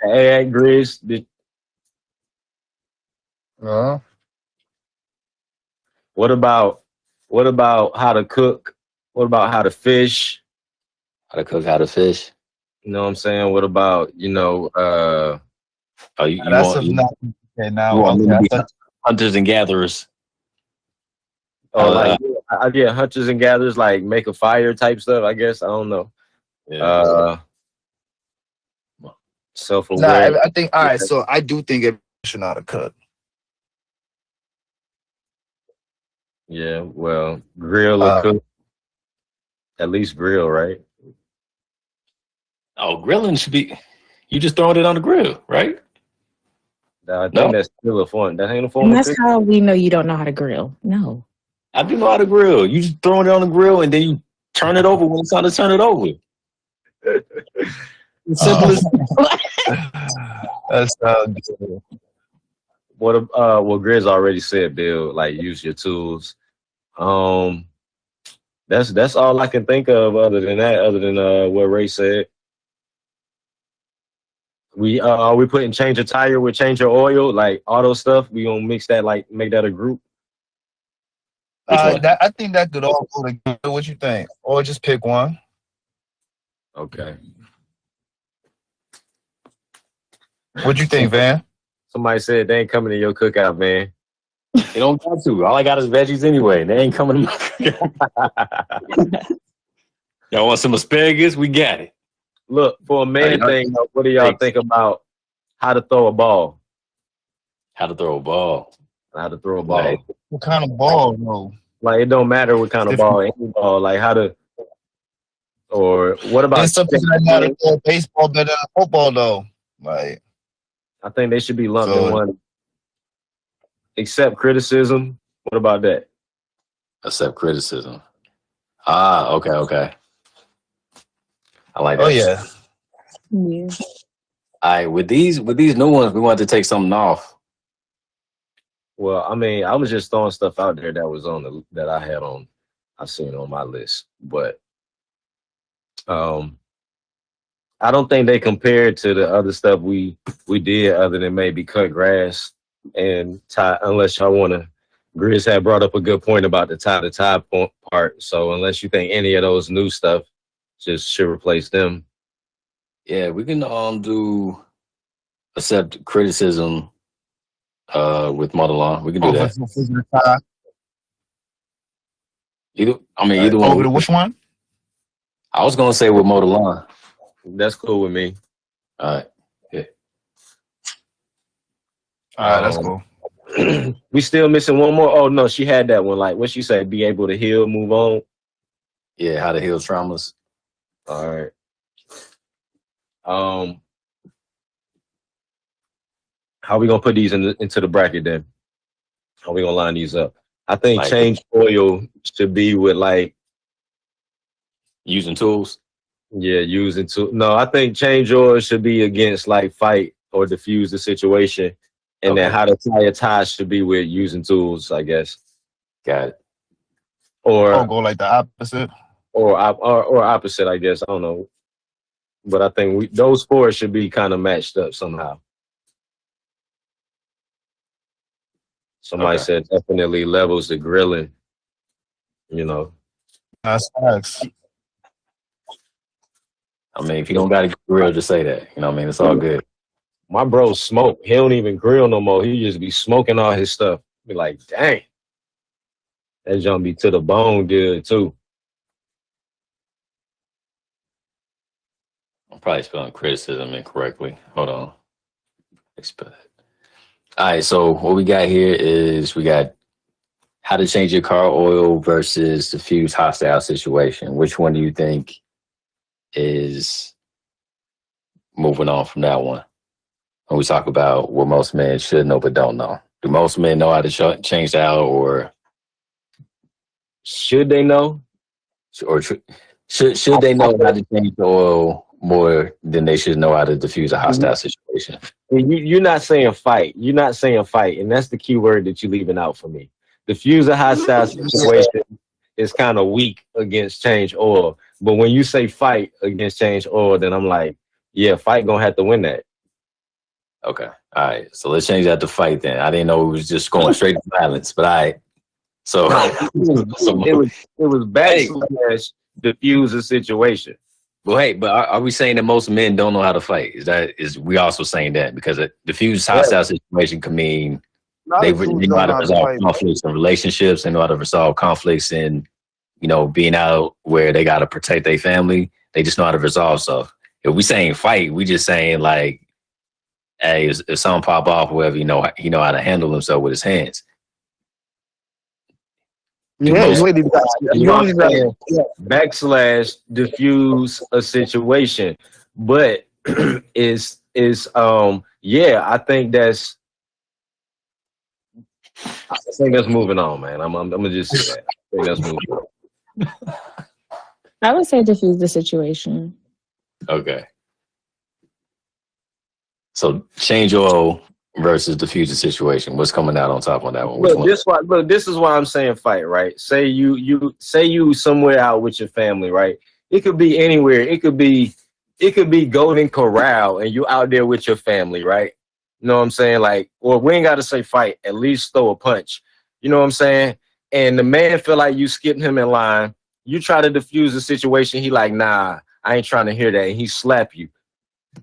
AA, Grizz? What about how to cook What about how to fish?
How to cook, how to fish.
You know what I'm saying? What about,
Oh, you
That's
want
a not okay
you
now.
want men
Okay,
to
I
be
thought
hunters and gatherers.
like I get hunters and gatherers, like make a fire type stuff, I guess. I don't know.
Yeah.
Self-aware.
I think all right. So I do think everyone should know how to cook.
Yeah, well, grill or cook. At least grill, right?
Oh, grilling should be. You just throwing it on the grill, right?
I think
No.
that's still a form. That ain't a form
And
of
that's
cooking.
how we know you don't know how to grill. No.
I do know how to grill. You just throwing it on the grill and then you turn it over when it's time to turn it over. It's simple as
That's
What Grizz already said, Bill. Like use your tools. That's all I can think of. Other than that, other than what Ray said, we are we putting change a tire with change your oil, like auto stuff. We gonna mix that, like make that a group.
that. I think that could all go together. What you think? Or just pick one.
Okay.
What you think, Van?
Somebody said they ain't coming to your cookout, man.
you don't got to. All I got is veggies anyway. They ain't coming to my cookout. Y'all want some asparagus? We got it.
Look, for a man thing, what do y'all think about how to throw a ball?
How to throw a ball.
How to throw a ball.
Right.
What kind of ball? No.
Like it don't matter what kind of ball, any ball. Like how to, or what about?
There's some people that know how to throw baseball better than football, though. Like
I think they should be lumped in one. Accept criticism. What about that?
Accept criticism. Ah, okay. I like that.
Oh yeah.
Yeah.
All right, with these new ones, we wanted to take something off.
Well, I mean, I was just throwing stuff out there that was on that I had on, I've seen on my list, but I don't think they compared to the other stuff we did, other than maybe cut grass and tie. Unless y'all want to, Grizz had brought up a good point about the tie part. So unless you think any of those new stuff just should replace them.
Yeah, we can do accept criticism with Modelon. We can do that. Either one.
Over to which one?
I was gonna say with Modelon.
That's cool with me.
All right. Yeah.
All right, that's cool.
We still missing one more. Oh no, she had that one. Like what she said, be able to heal, move on.
Yeah, how to heal traumas.
All right. How we gonna put these into the bracket then? How we gonna line these up? I think
Like,
change oil should be with like
using tools.
Yeah, using tools. No, I think change oil should be against like fight or diffuse the situation, and then how to tie a tie should be with using tools, I guess.
Got it.
Or
go like the opposite.
Or opposite, I guess. I don't know. But I think those four should be kind of matched up somehow. Somebody said definitely levels the grilling. You know.
That's facts.
I mean, if you don't got a grill, just say that. You know what I mean? It's all good.
My bro smoke. He don't even grill no more. He just be smoking all his stuff. Be like, dang. That junk be to the bone good too.
I'm probably spelling criticism incorrectly. Hold on. All right, so what we got here is we got how to change your car oil versus diffuse hostile situation. Which one do you think is moving on from that one? When we talk about what most men should know but don't know. Do most men know how to change the oil, or
should they know?
Or should they know how to change the oil more than they should know how to diffuse a hostile situation?
You're not saying fight. You're not saying fight. And that's the key word that you're leaving out for me. Diffuse a hostile situation is kind of weak against change oil. But when you say fight against change oil, then I'm like, yeah, fight gonna have to win that.
Okay. All right. So let's change that to fight then. I didn't know it was just going straight to violence, but all right. So,
it was backslash diffuse the situation.
well, hey, but are we saying that most men don't know how to fight? Is we also saying that because a diffused hostile situation can mean they know how to resolve conflicts in relationships, they know how to resolve conflicts in, being out where they got to protect their family. They just know how to resolve stuff. If we saying fight, we just saying like, hey, if something pop off, whoever, he know how to handle himself with his hands.
Backslash diffuse a situation, but is I think that's moving on, man. I'm gonna just say that. I think that's moving on.
I would say diffuse the situation.
Okay. So change oil versus diffuse the situation. What's coming out on top on that one?
This is why I'm saying fight, right? Say you somewhere out with your family, right? It could be anywhere. It could be Golden Corral and you out there with your family, right? You know what I'm saying? Like, or we ain't got to say fight, at least throw a punch. You know what I'm saying? And the man feel like you skipped him in line. You try to diffuse the situation. He like, nah, I ain't trying to hear that. And he slap you.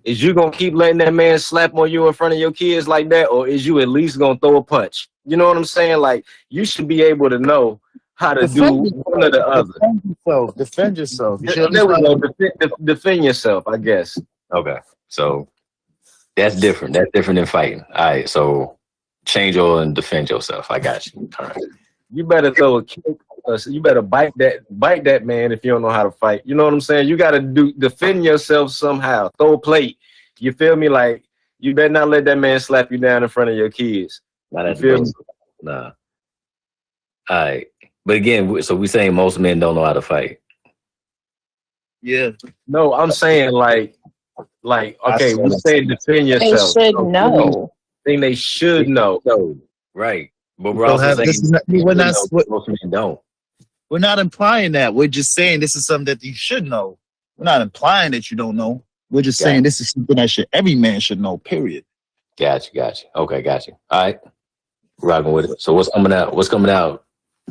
Is you gonna keep letting that man slap on you in front of your kids like that, or is you at least gonna throw a punch? You know what I'm saying? Like, you should be able to know how to do one or the other.
Defend yourself.
Defend yourself, I guess.
Okay, so that's different. That's different than fighting. All right, so change oil and defend yourself. I got you. All right.
You better throw a kick. You better bite that man if you don't know how to fight. You know what I'm saying? You got to defend yourself somehow. Throw a plate. You feel me? Like, you better not let that man slap you down in front of your kids.
You feel me? Nah. All right. But again, so we saying most men don't know how to fight.
Yeah.
No, I'm saying like okay, we say defend yourself.
They should know.
They should know.
Right. But we're also saying most men don't.
We're not implying that. We're just saying this is something that you should know. We're not implying that you don't know. We're just saying this is something that every man should know, period.
Gotcha. Okay, gotcha. All right. Rocking with it. So what's coming out?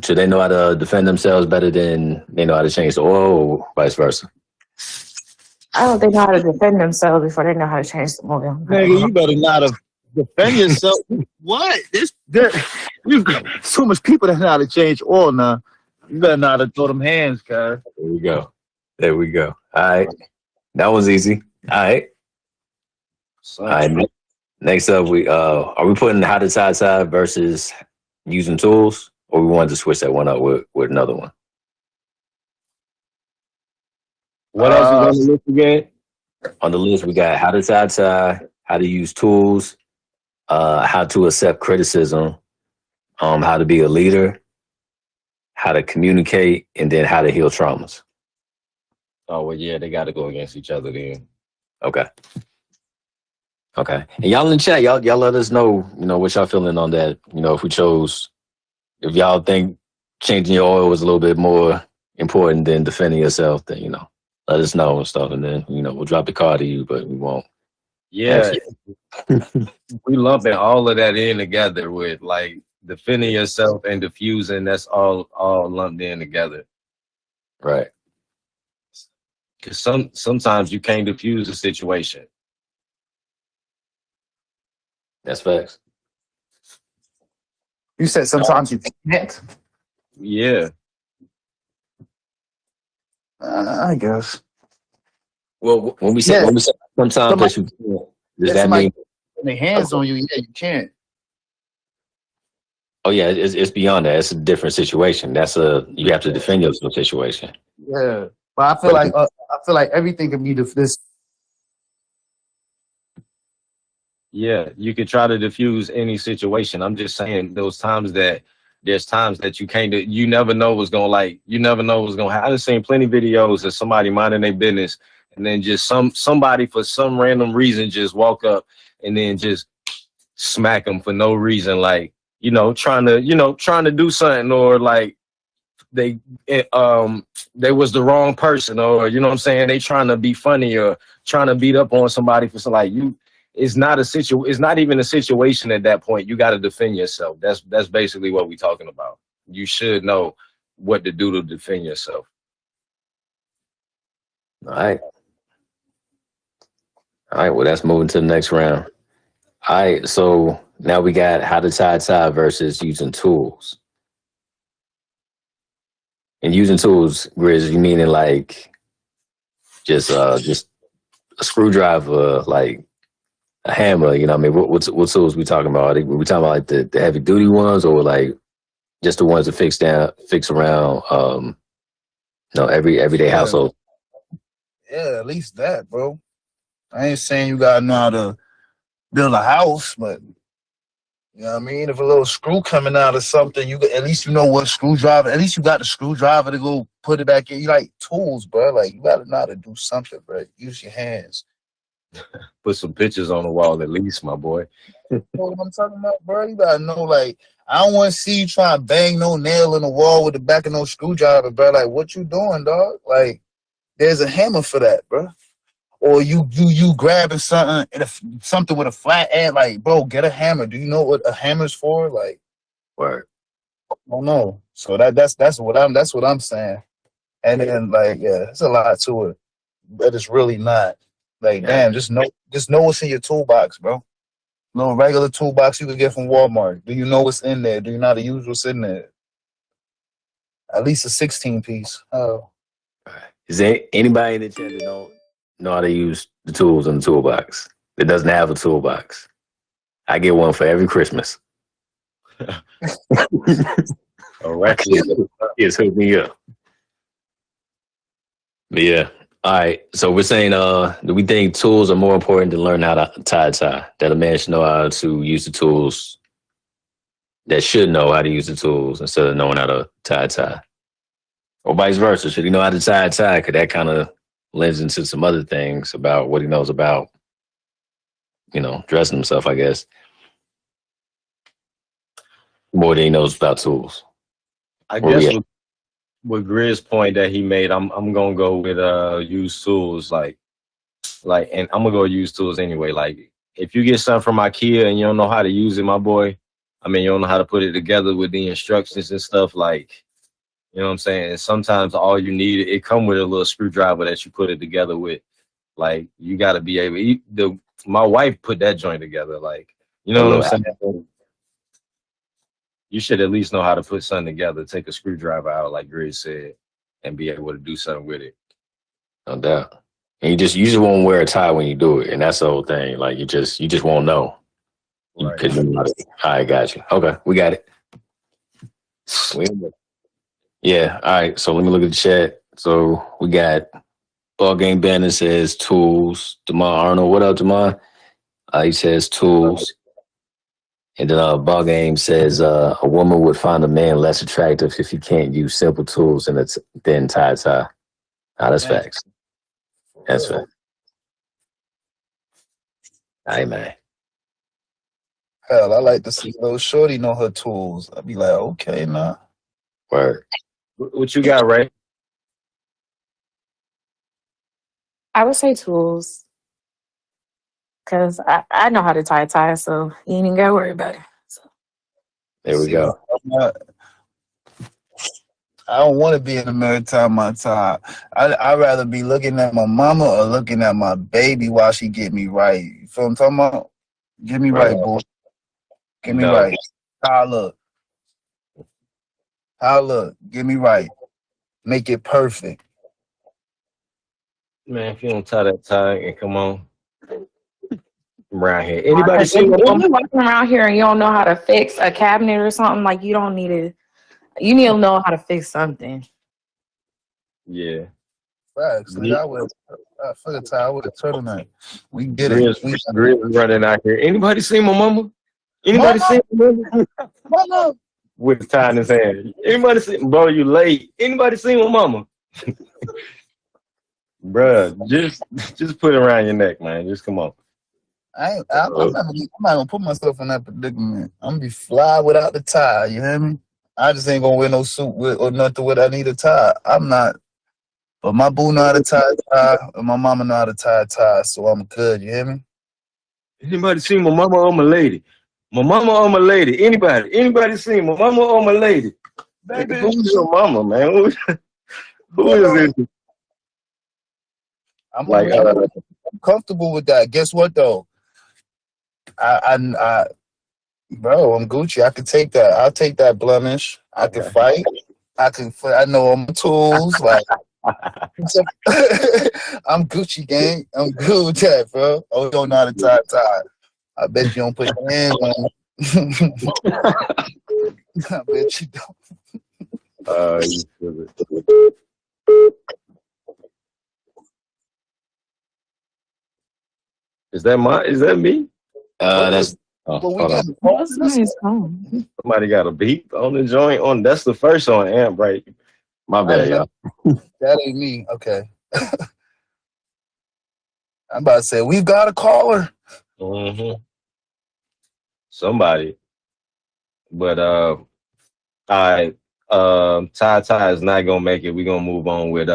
Should they know how to defend themselves better than they know how to change the oil, or vice versa?
I don't think they know how to defend themselves before they know how to change the oil.
Nigga, you better not defend yourself. What? You've got so much people that know how to change oil now. You better know how to throw them hands, guys.
There we go. All right. That was easy. All right. All right. Next up, are we putting how to side versus using tools, or we wanted to switch that one up with another one?
What else is on the list again?
On the list, we got how to side, how to use tools, how to accept criticism, how to be a leader, how to communicate, and then how to heal traumas.
Oh, well, yeah, they got to go against each other then.
Okay. And y'all in the chat, y'all let us know, what y'all feeling on that. If y'all think changing your oil was a little bit more important than defending yourself, then, let us know and stuff. And then, we'll drop the card to you, but we won't.
Yeah. We lumping all of that in together with like defending yourself and diffusing. That's all lumped in together.
Right.
Because sometimes you can't diffuse a situation.
That's facts.
You said sometimes you can't?
Yeah.
I guess.
Well, when we say sometimes that you can't, does that mean
their hands on you? Yeah, you can't.
Oh yeah, it's beyond that. It's a different situation. You have to defend yourself situation.
Yeah, but I feel like everything can be this.
Yeah, you could try to diffuse any situation. I'm just saying there's times that you can't. You never know what's gonna happen. I've seen plenty of videos of somebody minding their business, and then just somebody for some random reason just walk up and then just smack them for no reason, like trying to do something, or like they was the wrong person, or what I'm saying, they trying to be funny or trying to beat up on somebody for something like you. It's not even a situation at that point. You got to defend yourself. That's basically what we're talking about. you should know what to do to defend yourself.
All right. All right. Well, that's moving to the next round. All right. So now we got how to tie versus using tools. And using tools, Grizz, you meaning like just a screwdriver, like a hammer, you know what I mean? What tools we talking about? Are we talking about like the heavy duty ones, or like just the ones that fix around everyday household?
Yeah, at least that, bro. I ain't saying you gotta know how to build a house, but you know what I mean? If a little screw coming out of something, at least you know what screwdriver. At least you got the screwdriver to go put it back in. You like tools, bro. Like you gotta know how to do something, bro. Use your hands.
Put some pictures on the wall at least, my boy.
You know what I'm talking about, bro? You gotta know, like, I don't want to see you try to bang no nail in the wall with the back of no screwdriver, bro. Like, what you doing, dog? Like, there's a hammer for that, bro. Or you grabbing something with a flat end, like, bro, get a hammer. Do you know what a hammer's for? Like,
Word.
I don't know. So that's what I'm saying. And then like, yeah, there's a lot to it, but it's really not. Like, damn, just know what's in your toolbox, bro. Little regular toolbox you could get from Walmart. Do you know what's in there? Do you know how to use what's in there? At least a 16-piece. Oh.
Is there anybody in the chat that don't know how to use the tools in the toolbox that doesn't have a toolbox? I get one for every Christmas.
All right.
Kids hook me up. But yeah. All right. So we're saying, do we think tools are more important than learning how to tie a tie? That a man should know how to use the tools, that should know how to use the tools instead of knowing how to tie a tie? Or vice versa. Should he know how to tie a tie? Because that kind of lends into some other things about what he knows about, dressing himself, I guess, more than he knows about tools.
I guess with Grizz's point that he made, I'm gonna go with use tools, like, and I'm gonna go use tools anyway. Like, if you get something from IKEA and you don't know how to use it, my boy, I mean, you don't know how to put it together with the instructions and stuff, like, you know what I'm saying? And sometimes all you need, it come with a little screwdriver that you put it together with. Like, you got to be able. My wife put that joint together. Like, you know what I'm saying? You should at least know how to put something together. Take a screwdriver out, like Grizz said, and be able to do something with it.
No doubt. And you just won't wear a tie when you do it, and that's the whole thing. Like, you just won't know.
Right.
I got you. Okay, we got it. Yeah. All right. So let me look at the chat. So we got Ball Game Banner says tools. Demar Arnold. What up, Demar? He says tools. And then Ball Game says a woman would find a man less attractive if he can't use simple tools and then tie. That's facts. That's facts. All right, man.
Hell, I like to see little shorty know her tools. I'd be like, okay, nah.
Word.
What you got, Ray?
I would say tools. Because I know how to tie a tie, so you ain't even got to worry about it. So.
There we go.
I don't want to be in the mirror tying my tie. I'd rather be looking at my mama or looking at my baby while she get me right. You feel what I'm talking about? Get me right, boy. Get me right. How I look. Get me right. Make it perfect.
Man, if you don't tie that tie and come on around here. Anybody see what
I'm walking around here and you don't know how to fix a cabinet or something, like you need to know how to fix something.
Yeah.
Facts. Like, I would have turtleneck. We did
it. Grizz running out here. Anybody see my mama? Anybody see my mama?
Mama.
With the tie in his hand. Anybody see? Bro, you late. Anybody see my mama? Bruh, just put it around your neck, man. Just come on.
I'm not gonna put myself in that predicament. I'm gonna be fly without the tie. You hear me? I just ain't gonna wear no suit or nothing with I need a tie. I'm not. But my boo know how to tie a tie, and my mama know how to tie a tie, so I'm good. You hear me?
Anybody see my mama or my lady? My mama or my lady? Anybody see my mama or my lady?
Baby,
Who's your mama, man? Who is it?
I'm
Like,
comfortable with that. Guess what though? I bro, I'm Gucci. I can take that. I'll take that blemish. I can fight. I know all my tools. Like I'm Gucci gang. I'm good with that, bro. Oh, you don't know how to tie. I bet you don't put your hands on me. I bet you don't.
you stupid. Is that me?
That's
But
hold
we got
on.
That's nice home.
Somebody got a beep on the joint. That's the first on amp, right?
My bad, y'all.
that ain't me. Okay. I'm about to say we've got a caller.
Mm-hmm. Somebody. But all right. Ty is not gonna make it. We're gonna move on with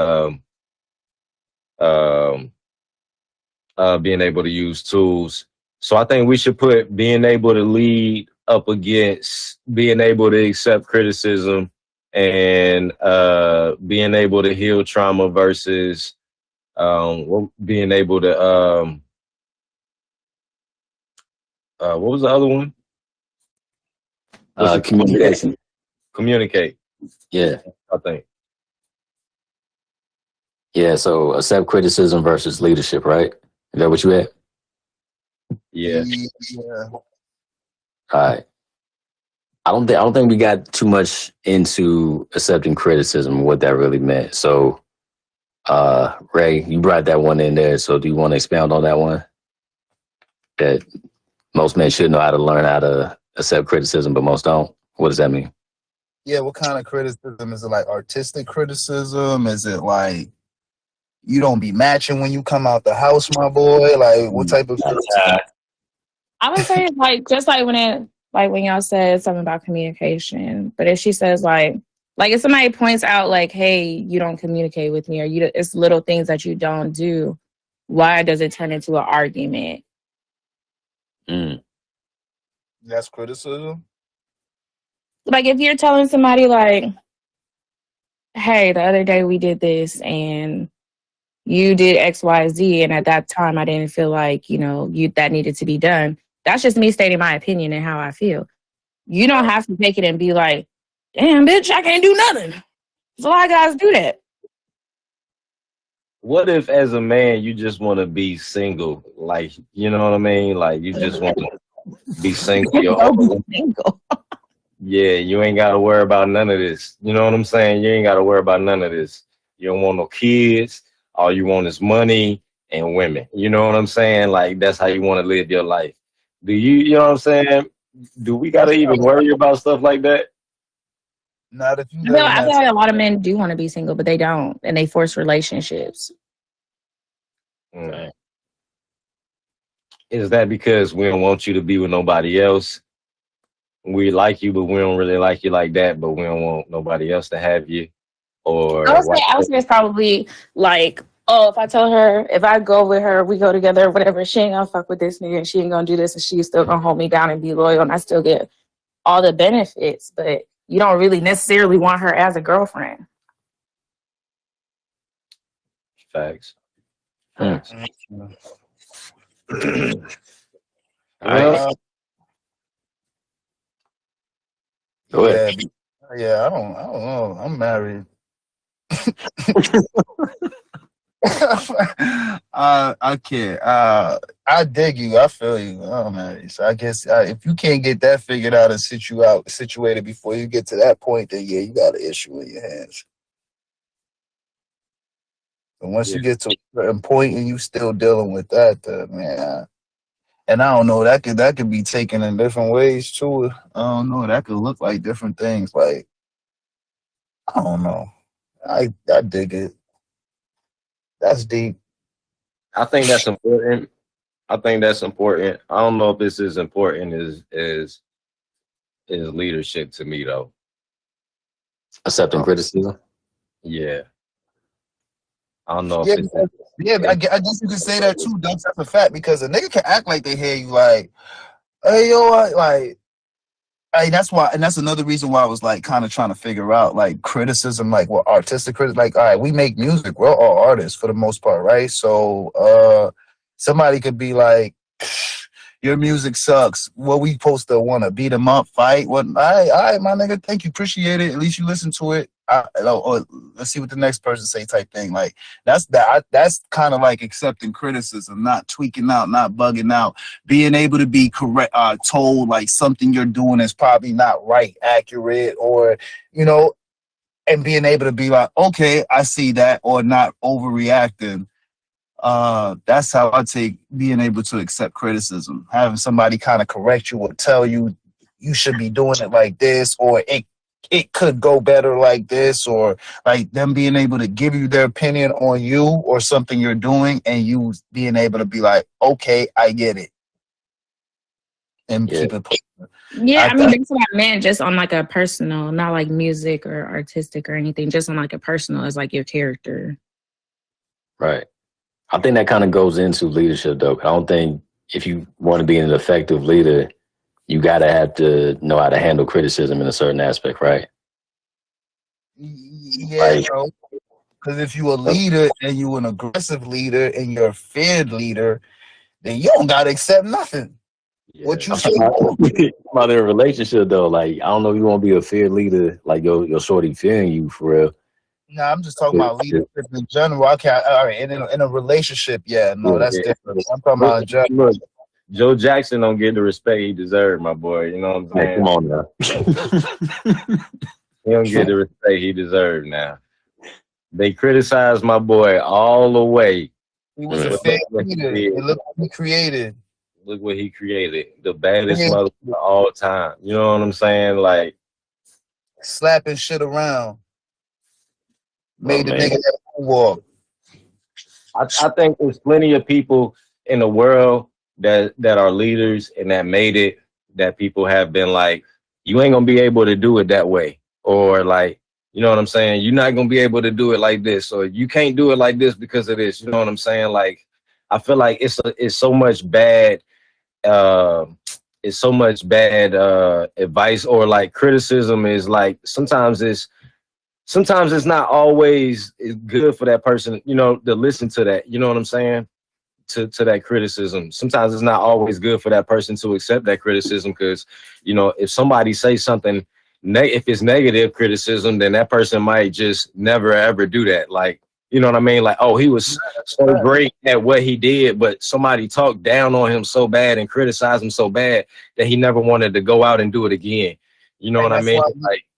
being able to use tools. So I think we should put being able to lead up against being able to accept criticism and being able to heal trauma versus being able to what was the other one?
Communication.
Communicate.
Yeah.
I think.
Yeah. So accept criticism versus leadership, right? Is that what you had?
Yeah.
All right. I don't think we got too much into accepting criticism and what that really meant. So Ray, you brought that one in there. So do you want to expound on that one? That most men should know how to learn how to accept criticism, but most don't. What does that mean?
Yeah, what kind of criticism? Is it like artistic criticism? Is it like you don't be matching when you come out the house, my boy? Like what type of criticism?
I would say like just like when y'all said something about communication, but if she says like if somebody points out like, hey, you don't communicate with me, or it's little things that you don't do, why does it turn into an argument?
That's criticism.
Like if you're telling somebody like, hey, the other day we did this and you did XYZ, and at that time I didn't feel like, that needed to be done. That's just me stating my opinion and how I feel. You don't have to take it and be like, damn, bitch, I can't do nothing. There's a lot of guys do that.
What if as a man you just want to be single? Like, you know what I mean? Like you just want to be single.
Single.
Yeah, you ain't got to worry about none of this. You know what I'm saying? You ain't got to worry about none of this. You don't want no kids. All you want is money and women. You know what I'm saying? Like, that's how you want to live your life. You know what I'm saying? Do we got to even worry about stuff like that?
Not if you
I feel like a lot of men do want to be single, but they don't. And they force relationships.
Is that because we don't want you to be with nobody else? We like you, but we don't really like you like that, but we don't want nobody else to have you? Or
I would say it's probably like, oh, if I go with her, we go together, whatever, she ain't gonna fuck with this nigga and she ain't gonna do this and she's still gonna hold me down and be loyal and I still get all the benefits, but you don't really necessarily want her as a girlfriend.
Facts.
All
Well,
Go ahead.
Yeah, I don't know. I'm married. I can't. I dig you. I feel you. I'm married. So I guess if you can't get that figured out and situated before you get to that point, then yeah, you got an issue in your hands. And once you get to a certain point and you still dealing with that, man. And I don't know, that could be taken in different ways too. I don't know. That could look like different things. Like, I don't know. I dig it. That's deep.
I think that's important. I don't know if this is important as leadership to me though.
Accepting criticism.
Yeah. I don't know
Yeah,
if it's
I guess you could say that too. That's a fact because a nigga can act like they hear you like, hey yo, that's why, and that's another reason why I was like kind of trying to figure out like criticism, like what artistic criticism. Like, all right, we make music, we're all artists for the most part, right? So, somebody could be like, your music sucks. What we supposed to want to beat them up, fight? What? All right, my nigga. Thank you, appreciate it. At least you listen to it. Or let's see what the next person say, type thing. Like that's that's kind of like accepting criticism, not tweaking out, not bugging out, being able to be correct, told like something you're doing is probably not right, accurate, or and being able to be like, okay, I see that, or not overreacting. That's how I take being able to accept criticism. Having somebody kind of correct you or tell you you should be doing it like this, or it could go better like this, or like them being able to give you their opinion on you or something you're doing, and you being able to be like, okay, I get it, and keep it.
Yeah, I mean, that's what I meant, just on like a personal, not like music or artistic or anything, just on like a personal, as like your character.
Right. I think that kind of goes into leadership, though. I don't think if you want to be an effective leader, you gotta have to know how to handle criticism in a certain aspect, right?
Yeah, right. Bro. Because if you're a leader and you're an aggressive leader and you're a feared leader, then you don't gotta accept nothing. Yeah. What you say
about in a relationship, though, like I don't know if you want to be a feared leader, like your shorty fearing you for real.
No, I'm just talking about leadership in general. I can't. All right, in a relationship, that's different. I'm talking about in general.
Look, Joe Jackson don't get the respect he deserves, my boy. You know what I'm saying?
Hey, come on now.
He don't get the respect he deserves now. They criticize my boy all the way.
He was a fake leader. And look what he created.
Look what he created. The baddest mother of all time. You know what I'm saying? Like
slapping shit around. Made the nigga walk.
I think there's plenty of people in the world that are leaders and that made it, that people have been like, you ain't gonna be able to do it that way, or like, you know what I'm saying, you're not gonna be able to do it like this, or you can't do it like this because of this. You know what I'm saying? Like, I feel like it's so much bad advice, or like criticism is like sometimes it's not always good for that person, to listen to that. You know what I'm saying? To that criticism. Sometimes it's not always good for that person to accept that criticism, because, if somebody says something, if it's negative criticism, then that person might just never ever do that. Like, you know what I mean? Like, oh, he was so great at what he did, but somebody talked down on him so bad and criticized him so bad that he never wanted to go out and do it again. You know what I mean?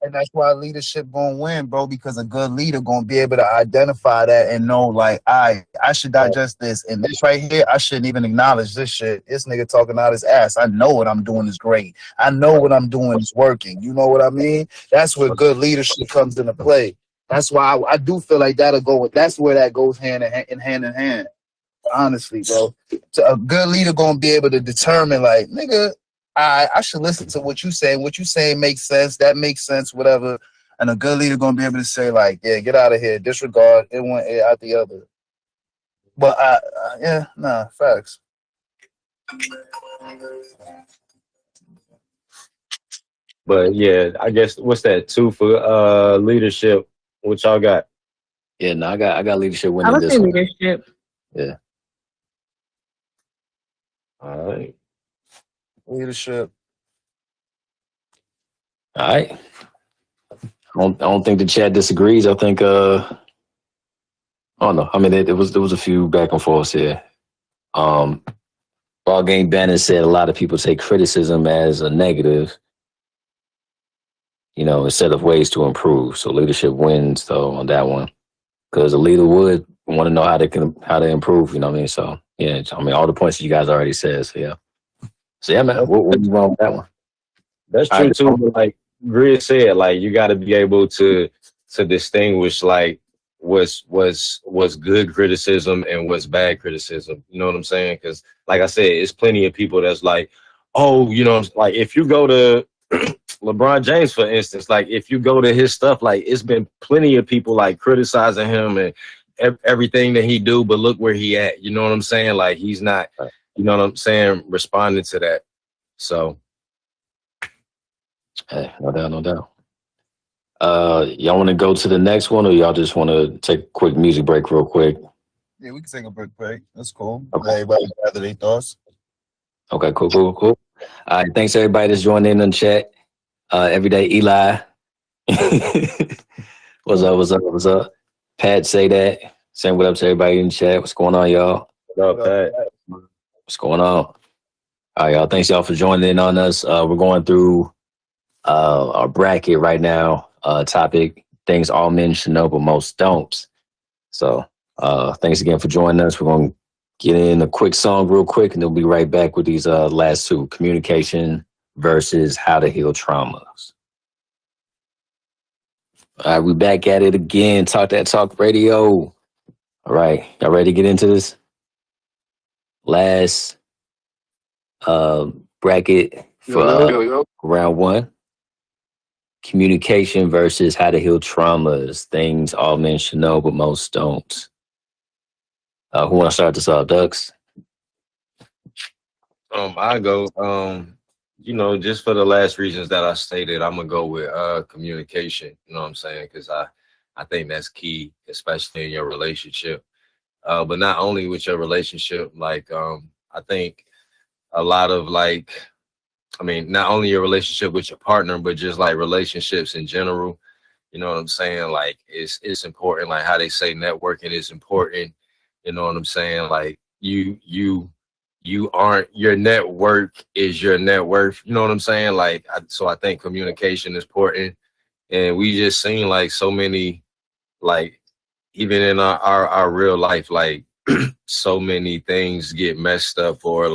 And that's why leadership gonna win, bro, because a good leader gonna be able to identify that and know, like, I should digest this, and this right here, I shouldn't even acknowledge this shit. This nigga talking out his ass. I know what I'm doing is great. I know what I'm doing is working. You know what I mean? That's where good leadership comes into play. That's why I do feel like that'll go with. That's where that goes hand in hand. Honestly, bro, so a good leader gonna be able to determine, like, nigga, I should listen to what you say. What you saying makes sense. That makes sense. Whatever. And a good leader gonna be able to say, like, yeah, get out of here. Disregard. It went out the other. But facts.
But yeah, I guess what's that 2 for leadership? What y'all got?
Yeah, no, I got leadership winning.
I would say leadership.
Yeah.
All right.
Leadership.
All right. I don't think the chat disagrees. I think I don't know. I mean, there was a few back and forths here. Ball Game Bannon said a lot of people take criticism as a negative, instead of ways to improve. So leadership wins though on that one, because a leader would want to know how to improve. You know what I mean? So yeah, I mean all the points that you guys already said. So yeah. So yeah, man, what you wrong with that one?
That's true too. But like Grid said, like you got to be able to distinguish like what's good criticism and what's bad criticism. You know what I'm saying? Because like I said, it's plenty of people that's like, oh, like if you go to LeBron James, for instance, like if you go to his stuff, like it's been plenty of people like criticizing him and everything that he do, but look where he at. You know what I'm saying? Like he's not. You know what I'm saying? Responding to that. So
No doubt, no doubt. Y'all want to go to the next one, or y'all just want to take a quick music break real quick?
Yeah, we can take a break. That's cool.
Okay.
Everybody gather their thoughts.
Okay, cool. All right, thanks everybody that's joining in the chat. Everyday Eli. What's up? Pat, say that. Saying what up to everybody in the chat. What's going on, y'all?
What up, Pat?
What's going on? All right, y'all. Thanks y'all for joining in on us. We're going through our bracket right now. Topic: things all men should know, but most don't. So, thanks again for joining us. We're going to get in a quick song real quick, and then we'll be right back with these last two: communication versus how to heal traumas. All right, we back at it again. Talk That Talk Radio. All right, y'all ready to get into this? Last bracket for round one. Communication versus how to heal traumas. Things all men should know, but most don't. Who want to start this off, Ducks?
I go. Just for the last reasons that I stated, I'm gonna go with communication. You know what I'm saying? Because I think that's key, especially in your relationship. But not only with your relationship, like I think a lot of not only your relationship with your partner, but just like relationships in general. You know what I'm saying? Like it's important. Like how they say networking is important. You know what I'm saying? Like you aren't, your network is your net worth. You know what I'm saying? Like, so I think communication is important. And we just seen like so many, like even in our real life, like so many things get messed up or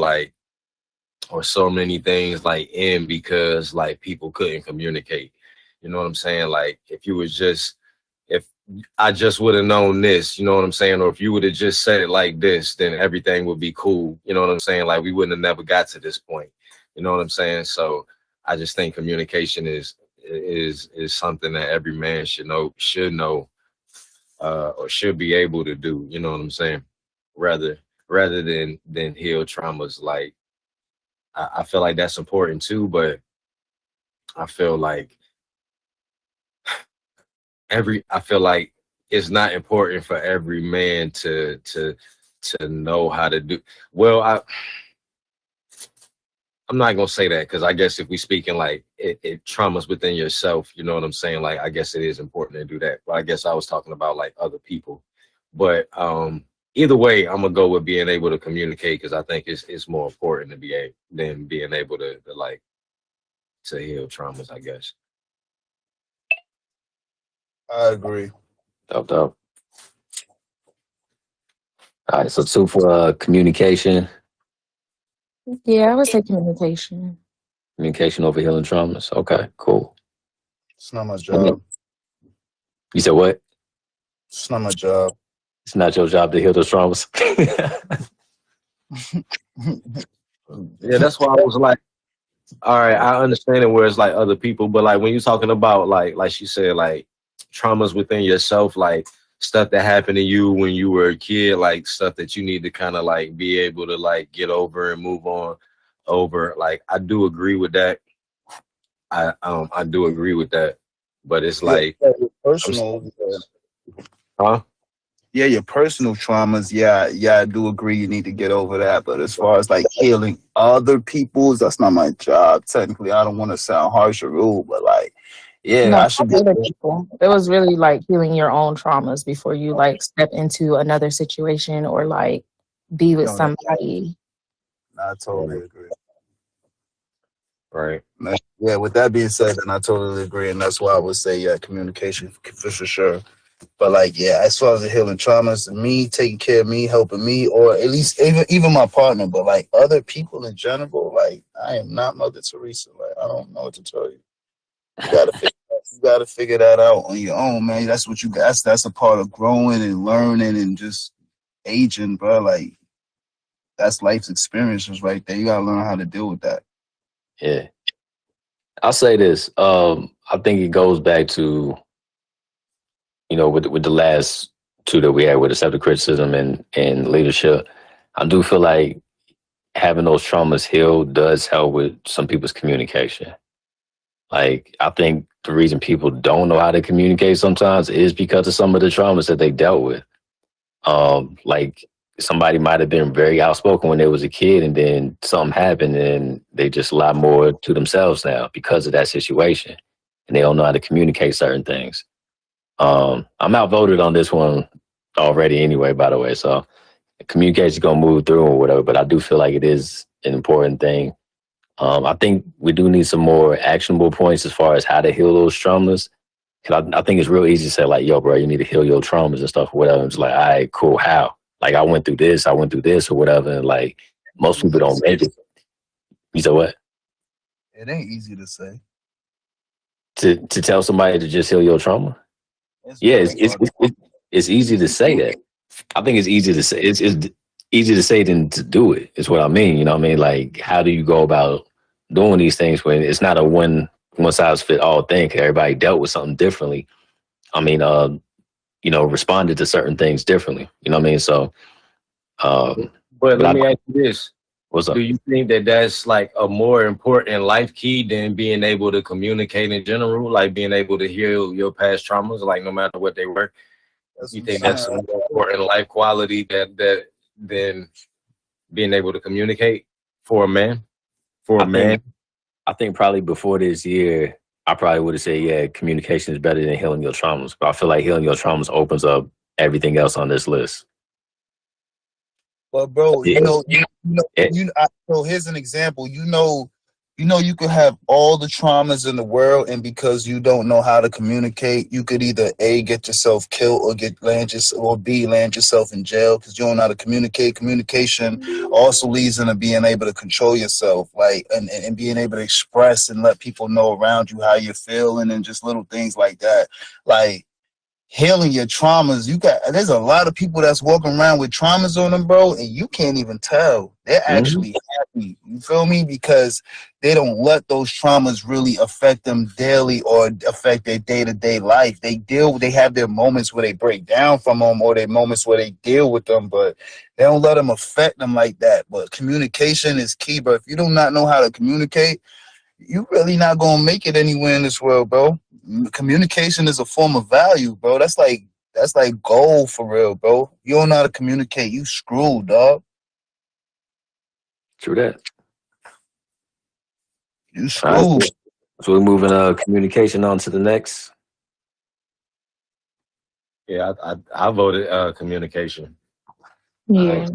so many things like end because like people couldn't communicate. You know what I'm saying? Like if I just would have known this, you know what I'm saying? Or if you would have just said it like this, then everything would be cool. You know what I'm saying? Like we wouldn't have never got to this point. You know what I'm saying? So I just think communication is something that every man should know, or should be able to do. You know what I'm saying? Rather than heal traumas. Like I feel like that's important too, but I feel like I feel like it's not important for every man to know how to do well. I'm not gonna say that because I guess if we speaking like it traumas within yourself, you know what I'm saying? Like I guess it is important to do that. But I guess I was talking about like other people. But either way, I'm gonna go with being able to communicate because I think it's more important to than being able to heal traumas, I guess.
I agree.
Dope. All right, so two for communication.
Yeah, I would say communication.
Communication over healing traumas. Okay, cool.
It's not my job.
You said what?
It's not my job.
It's not your job to heal those traumas.
Yeah, that's why I was like, all right, I understand it where it's like other people, but like when you're talking about like she said, like traumas within yourself, like stuff that happened to you when you were a kid, like stuff that you need to kind of like be able to like get over and move on over. Like I do agree with that. I do agree with that, but it's like
personal.
huh?
Yeah, your personal traumas. Yeah, I do agree. You need to get over that. But as far as like healing other people's, that's not my job. Technically, I don't want to sound harsh or rude, but like, yeah,
No,
I should be.
other people. It was really like healing your own traumas before you like step into another situation or like be with somebody.
I totally agree.
Right.
Yeah, with that being said, then I totally agree, and that's why I would say communication for sure. But like, yeah, as far as the healing traumas, me taking care of me, helping me, or at least even my partner, but like other people in general, like I am not Mother Teresa. Like I don't know what to tell you. You gotta figure that out on your own, man. That's what that's a part of growing and learning and just aging, bro. Like that's life's experiences right there. You gotta learn how to deal with that.
Yeah. I'll say this. I think it goes back to, with the last two that we had with accepted criticism and leadership. I do feel like having those traumas healed does help with some people's communication. Like, I think the reason people don't know how to communicate sometimes is because of some of the traumas that they dealt with. Like somebody might have been very outspoken when they was a kid, and then something happened, and they just a lot more to themselves now because of that situation, and they don't know how to communicate certain things. I'm outvoted on this one already anyway, by the way. So communication is gonna move through or whatever, but I do feel like it is an important thing. I think we do need some more actionable points as far as how to heal those traumas. Cause I think it's real easy to say like, yo, bro, you need to heal your traumas and stuff, or whatever. It's like, all right, cool. How? Like I went through this, or whatever. And like most people don't make it. You said what?
It ain't easy to say.
To tell somebody to just heal your trauma? Yeah, it's easy to say that. I think it's easy to say. It's easier to say than to do it. Is what I mean. You know what I mean? Like, how do you go about doing these things when it's not a one size fit all thing? 'Cause everybody dealt with something differently. I mean, responded to certain things differently. You know what I mean? So,
But let me ask you this.
What's up?
Do you think that that's like a more important life key than being able to communicate in general, like being able to heal your past traumas, like no matter what they were? You think that's a more important life quality that than being able to communicate for a man?
I think probably before this year, I probably would have said, yeah, communication is better than healing your traumas. But I feel like healing your traumas opens up everything else on this list.
But bro, so here's an example. You could have all the traumas in the world, and because you don't know how to communicate, you could either A, get yourself killed, or B, land yourself in jail because you don't know how to communicate. Communication also leads into being able to control yourself, like and being able to express and let people know around you how you're feeling and just little things like that. Like healing your traumas, there's a lot of people that's walking around with traumas on them, bro, and you can't even tell they're actually happy. You feel me? Because they don't let those traumas really affect them daily or affect their day-to-day life. They have their moments where they break down from them, or their moments where they deal with them, but they don't let them affect them like that. But communication is key, bro. If you do not know how to communicate, you really not gonna make it anywhere in this world, bro. Communication is a form of value, bro. That's like gold for real, bro. You don't know how to communicate, you screwed, dog.
True that.
You screwed.
Right, so we're moving communication on to the next.
Yeah, I voted communication.
Yeah.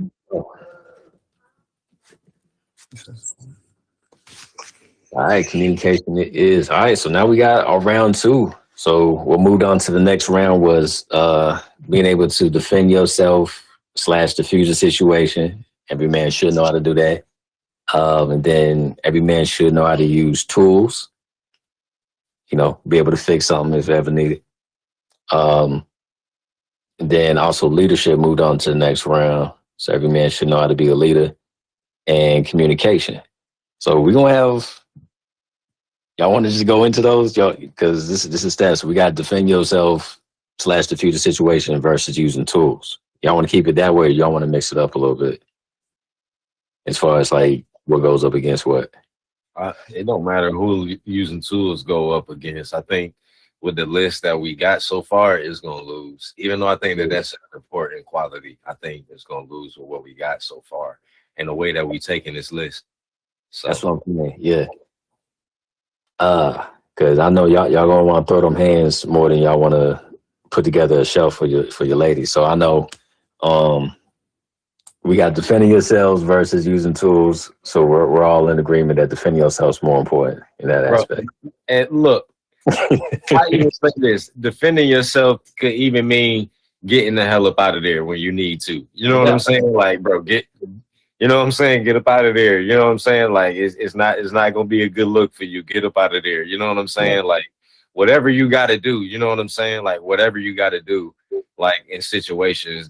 All right, communication it is. All right, so now we got our round 2. So what moved on to the next round was being able to defend yourself / diffuse a situation. Every man should know how to do that. And then every man should know how to use tools, be able to fix something if ever needed. And then also leadership moved on to the next round. So every man should know how to be a leader, and communication. So we're going to have, y'all want to just go into those? Y'all, because this is stats. We got to defend yourself / diffuse a situation versus using tools. Y'all want to keep it that way, or y'all want to mix it up a little bit? As far as like what goes up against what?
It don't matter who using tools go up against. I think with the list that we got so far, it's going to lose. Even though I think that that's an important quality, I think it's going to lose with what we got so far and the way that we taking this list. So
that's what I'm saying. Yeah. Because I know y'all gonna want to throw them hands more than y'all want to put together a shelf for your ladies. So I know we got defending yourselves versus using tools. So we're all in agreement that defending yourselves is more important in that aspect.
And look, I even say this: defending yourself could even mean getting the hell up out of there when you need to. You know what I'm saying? Like, bro, you know what I'm saying? Get up out of there. You know what I'm saying? Like, it's not gonna be a good look for you. Get up out of there. You know what I'm saying? Yeah. Like, whatever you got to do. You know what I'm saying? Like, whatever you got to do. Like in situations,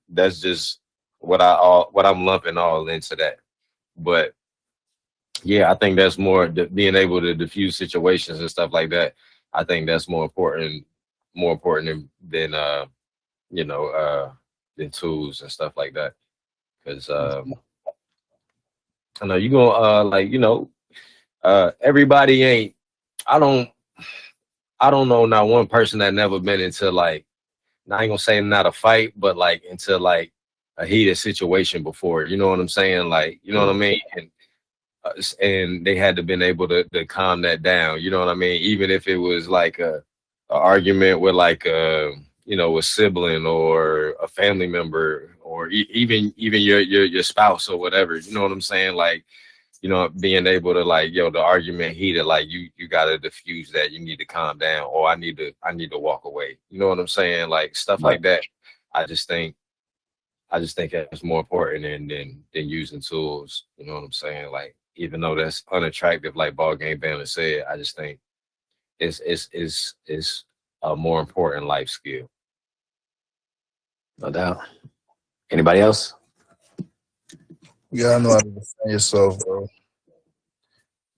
that's just what I'm lumping all into that. But yeah, I think that's more being able to diffuse situations and stuff like that. I think that's more important than than tools and stuff like that. Because I know you gonna everybody ain't I don't know not one person that never been into like, I ain't gonna say not a fight, but like into like a heated situation before. You know what I'm saying? Like, you know what I mean? And they had to been able to calm that down. You know what I mean? Even if it was like a argument with like a a sibling or a family member or even your spouse or whatever. You know what I'm saying? Like, being able to like, the argument heated, like you gotta diffuse that. You need to calm down, or I need to walk away. You know what I'm saying? Like stuff like that. I just think that's more important than using tools. You know what I'm saying? Like, even though that's unattractive, like Ball Game Bandit said, I just think it's a more important life skill.
No doubt. Anybody else?
You gotta know how to defend yourself, bro.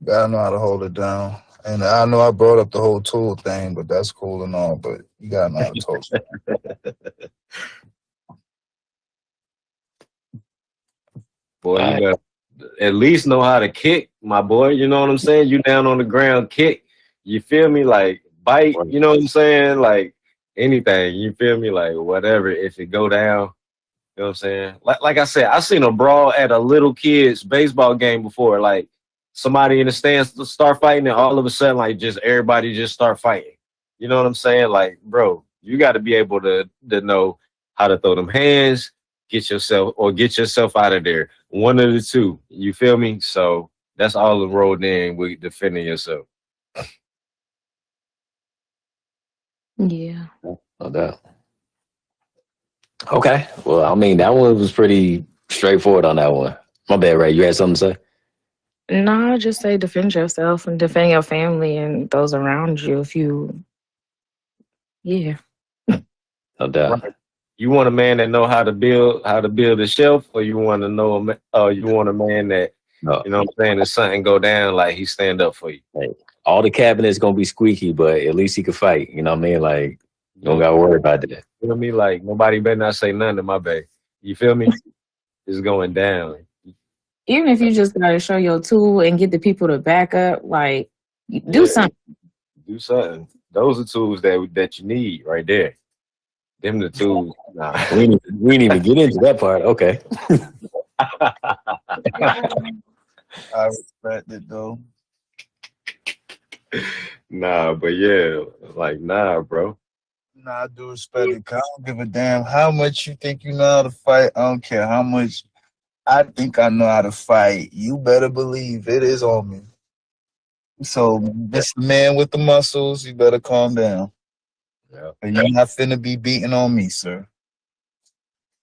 You gotta know how to hold it down. And I know I brought up the whole tool thing, but that's cool and all. But you gotta know how to hold it.
Boy, you better at least know how to kick, my boy. You know what I'm saying? You down on the ground, kick. You feel me? Like bite. You know what I'm saying? Like anything. You feel me? Like whatever. If it go down. You know what I'm saying? Like I said, I seen a brawl at a little kid's baseball game before. Like somebody in the stands start fighting, and all of a sudden, like just everybody just start fighting. You know what I'm saying? Like, bro, you got to be able to know how to throw them hands, get yourself out of there. One of the two. You feel me? So that's all enrolled in with defending yourself.
Yeah.
No doubt. Okay. Well, I mean, that one was pretty straightforward on that one. My bad, Ray. You had something to say?
No, just say defend yourself and defend your family and those around you. If you, yeah.
No doubt.
Right. You want a man that know how to build a shelf, or you want to know you want a man that you know what I'm saying, if something go down, like he stand up for you.
Hey, all the cabinets gonna be squeaky, but at least he can fight. You know what I mean? Like, you don't gotta worry about that.
You feel me? Like nobody better not say nothing to my baby. You feel me? It's going down.
Even if you just gotta show your tool and get the people to back up, like do something.
Do something. Those are tools that you need right there. Them the tools. Nah.
We didn't even get into that part. Okay.
I respect it though.
Nah, but yeah, like bro.
Nah, I do respect it. 'Cause I don't give a damn how much you think you know how to fight. I don't care how much I think I know how to fight. You better believe it is on me. So, this man with the muscles, you better calm down.
Yeah.
And you're not finna be beating on me, sir.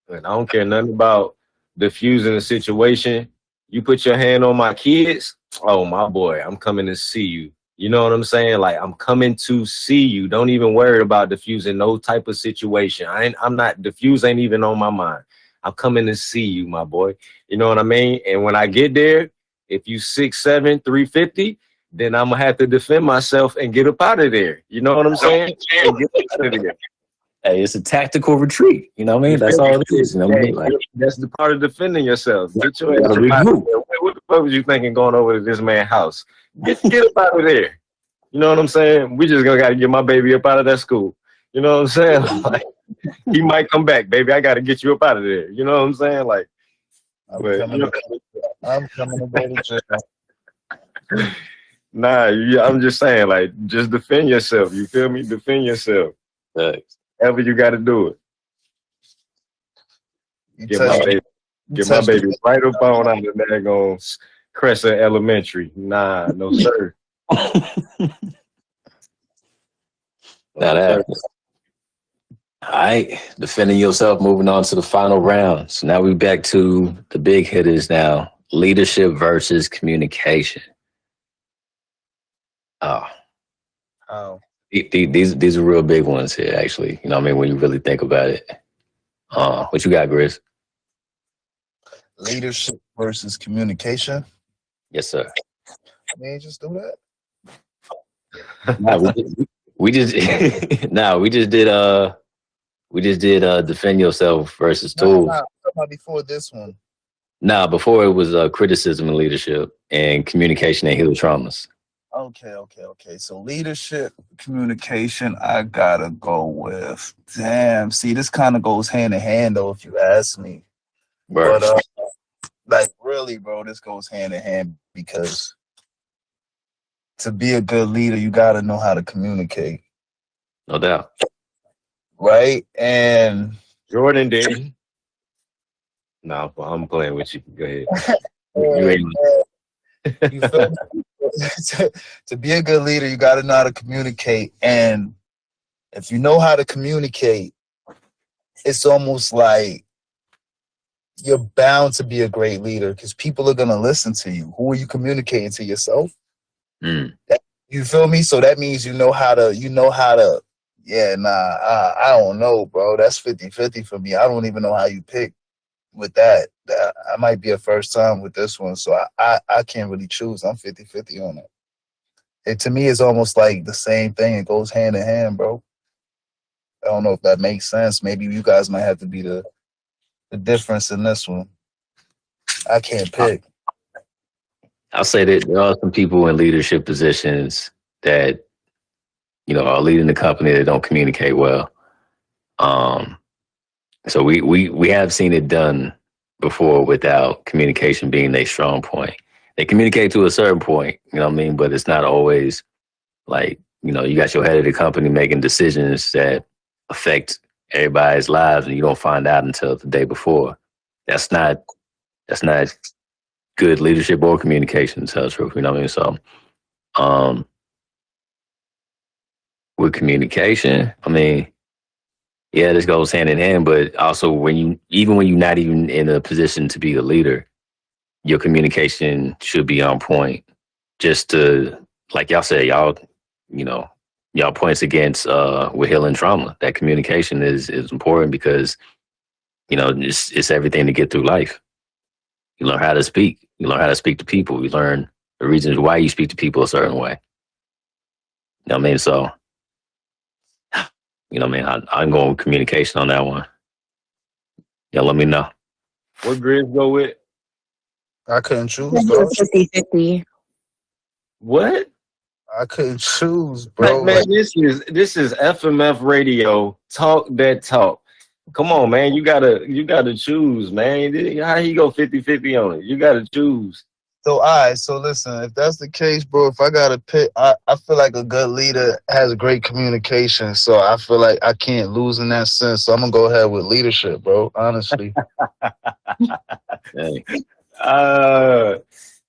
And I don't care nothing about diffusing the situation. You put your hand on my kids, oh my boy, I'm coming to see you. You know what I'm saying? Like, I'm coming to see you. Don't even worry about diffusing no type of situation. Diffuse ain't even on my mind. I'm coming to see you, my boy. You know what I mean? And when I get there, if you 6'7", 350, then I'm gonna have to defend myself and get up out of there. You know what I'm saying? And get up out of there.
Hey, it's a tactical retreat. You know what I mean? That's all it is. You know what I mean? Like,
that's the part of defending yourself. Get your ass up out of there. What the fuck was you thinking going over to this man's house? Get up out of there. You know what I'm saying? We just gotta get my baby up out of that school. You know what I'm saying? Like, he might come back, baby. I gotta get you up out of there. You know what I'm saying? Like,
I'm coming to go to jail.
Nah, I'm just saying, like, just defend yourself. You feel me? Defend yourself. However you got to do it. Get my baby right up on out of there, going Crescent Elementary. Nah, no sir.
Now that. All right, defending yourself. Moving on to the final round. So now we're back to the big hitters now: leadership versus communication. These are real big ones here, actually. You know what I mean? When you really think about it. What you got, Grizz?
Leadership versus communication.
Yes, sir.
May you just do that?
we just did defend yourself versus tools.
No, before this one.
Before it was criticism and leadership and communication and heal traumas.
Okay. So leadership, communication, I gotta go with. Damn, see, this kind of goes hand in hand, though, if you ask me.
Word.
But like, really, bro, this goes hand in hand because to be a good leader, you gotta know how to communicate,
No doubt.
right? And
Jordan didn't. No, I'm playing with you. Go ahead.
You ain't.
you feel me? To be a good leader, you gotta know how to communicate, and if you know how to communicate, it's almost like you're bound to be a great leader because people are gonna listen to you. Who are you communicating to? Yourself?
Mm.
You feel me? So that means you know how to. Yeah, nah, I don't know, bro. That's 50-50 for me. I don't even know how you pick with that. I might be a first time with this one, so I can't really choose. I'm 50-50 on it. It to me is almost like the same thing. It goes hand in hand, bro. I don't know if that makes sense. Maybe you guys might have to be the difference in this one. I can't pick.
I'll say that there are some people in leadership positions that, are leading the company that don't communicate well. So we have seen it done before without communication being a strong point. They communicate to a certain point, you know what I mean? But it's not always like, you got your head of the company making decisions that affect everybody's lives and you don't find out until the day before. That's not good leadership or communication, to tell the truth, you know what I mean? So with communication, I mean, yeah, this goes hand in hand, but also when you're not even in a position to be the leader, your communication should be on point. Just to, like y'all said, y'all points against with healing trauma. That communication is important because it's everything to get through life. You learn how to speak. You learn how to speak to people. You learn the reasons why you speak to people a certain way. You know what I mean? So, I'm going with communication on that one. Yeah, let me know.
What Grizz go with?
I couldn't choose, bro.
50-50.
What?
I couldn't choose, bro.
Man,
Like,
this is FMF radio. Talk that talk. Come on, man. You gotta choose, man. How he go 50-50 on it? You gotta choose.
so, all right. So, listen, if that's the case, bro, if I got to pick, I feel like a good leader has great communication. So, I feel like I can't lose in that sense. So, I'm going to go ahead with leadership, bro, honestly.
Hey.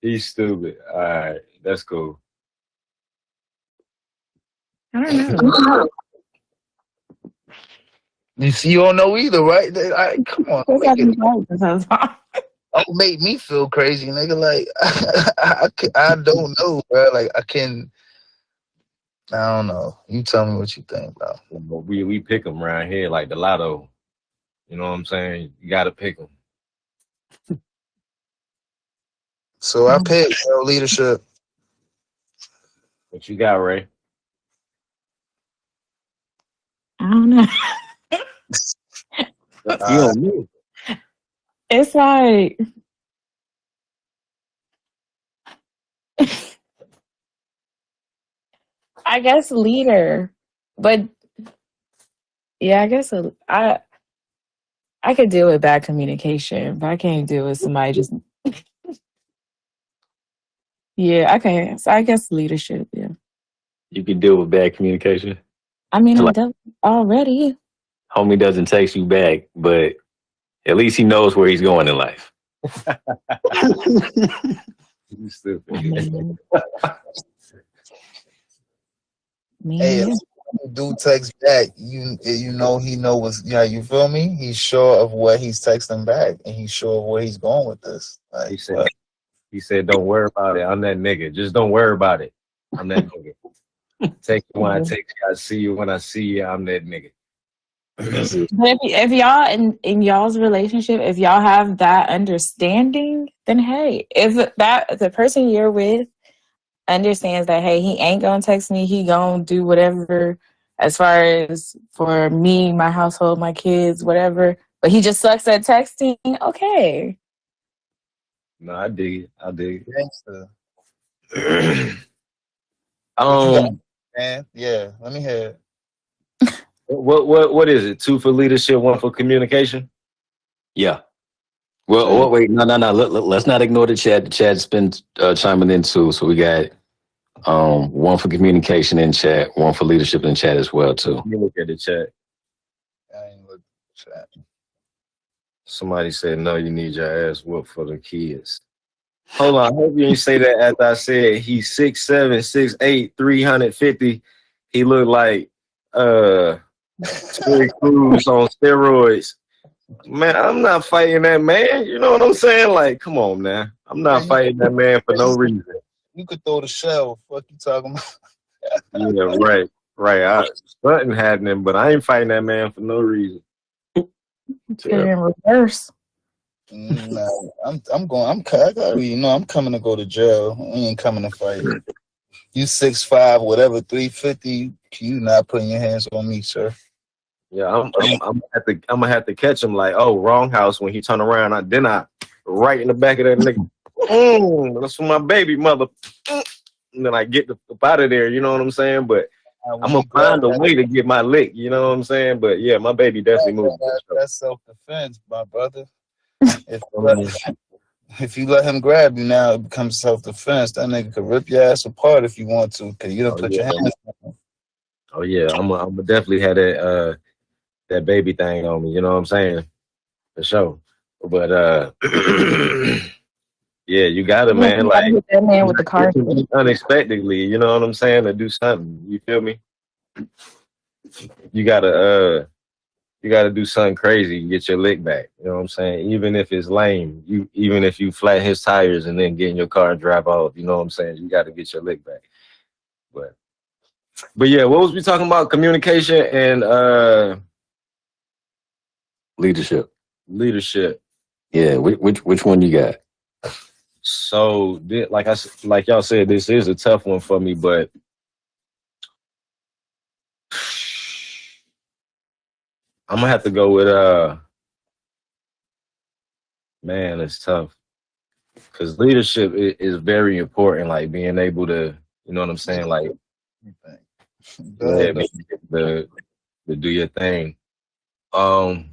He's stupid. All right, that's cool.
I don't know.
You see, you don't know either, right? Come on. Don't make me feel crazy, nigga. Like, I don't know, bro. Like, I don't know. You tell me what you think, bro.
We pick them around here like the lotto. You know what I'm saying? You gotta pick them.
So I picked leadership.
What you got, Ray?
I don't know.
You don't know.
It's like I guess leader, but yeah, I guess I could deal with bad communication, but I can't deal with somebody just. Yeah, okay. So I guess leadership. Yeah.
You can deal with bad communication.
I mean,
So,
I
like,
dealt already.
homie doesn't text you back, but at least he knows where he's going in life.
You stupid.
Man.
Hey, if you do text back, you know he know what's you feel me? He's sure of what he's texting back, and he's sure of where he's going with this. Like,
He said, "Don't worry about it. I'm that nigga. Just don't worry about it. I'm that nigga. Take you when I take you. I see you when I see you. I'm that nigga."
But if y'all in y'all's relationship, if y'all have that understanding, then hey, if the person you're with understands that, hey, he ain't gonna text me, he gonna do whatever as far as for me, my household, my kids, whatever, but he just sucks at texting, okay.
No, I dig it.
gangster. Man, yeah, let me hear it.
What is it? 2 for leadership, 1 for communication.
Yeah. Well,
So,
wait, no. Let's not ignore the chat. The chat's been chiming in too. So we got 1 for communication in chat, 1 for leadership in chat as well too.
let me look at the chat.
I ain't look chat.
Somebody said no, you need your ass whooped for the kids. Hold on, I hope you didn't say that after I said he's 6'7", 6'8", 350. He looked like Terry Crews on steroids. Man, I'm not fighting that man. You know what I'm saying? Like, come on, man. I'm not fighting that man for no reason.
You could throw the shell. Fuck you talking about?
Yeah, right. Something happening, but I ain't fighting that man for no reason.
Get in reverse.
Nah, I'm going. I'm coming to go to jail. We ain't coming to fight. You 6'5", whatever, 350. You not putting your hands on me, sir.
Yeah, I'm gonna have to catch him like, oh, wrong house when he turn around. I right in the back of that nigga. That's for my baby mother. And then I get up out of there, you know what I'm saying? But I'm gonna find a way to get my lick, you know what I'm saying? But yeah, my baby definitely moved.
That's self-defense, my brother. If you let him grab you now, it becomes self-defense. That nigga could rip your ass apart if you want to, because you don't put your hands on him.
Oh yeah, I'm gonna definitely have that baby thing on me, you know what I'm saying? For sure. But yeah, you gotta, man, like
Hit that man with the car.
unexpectedly, you know what I'm saying, to do something. You feel me? You gotta do something crazy to get your lick back. You know what I'm saying? Even if it's lame, even if you flat his tires and then get in your car and drive off, you know what I'm saying? You gotta get your lick back. But yeah, what was we talking about? Communication and
Leadership.
Yeah,
which one you got?
So like y'all said, this is a tough one for me, but I'm gonna have to go with man, it's tough. Because leadership is very important, like being able to, you know what I'm saying, like being able to do your thing. I'm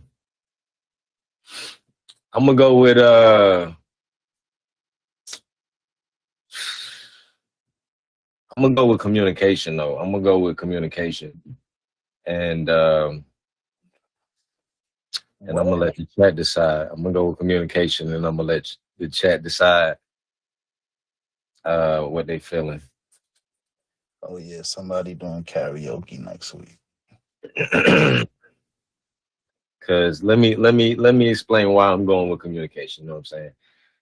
gonna go with communication though. I'm gonna go with communication. And I'm gonna let the chat decide. I'm gonna go with communication, and I'm gonna let the chat decide what they feeling.
Oh yeah, somebody doing karaoke next week.
Cause let me explain why I'm going with communication. You know what I'm saying?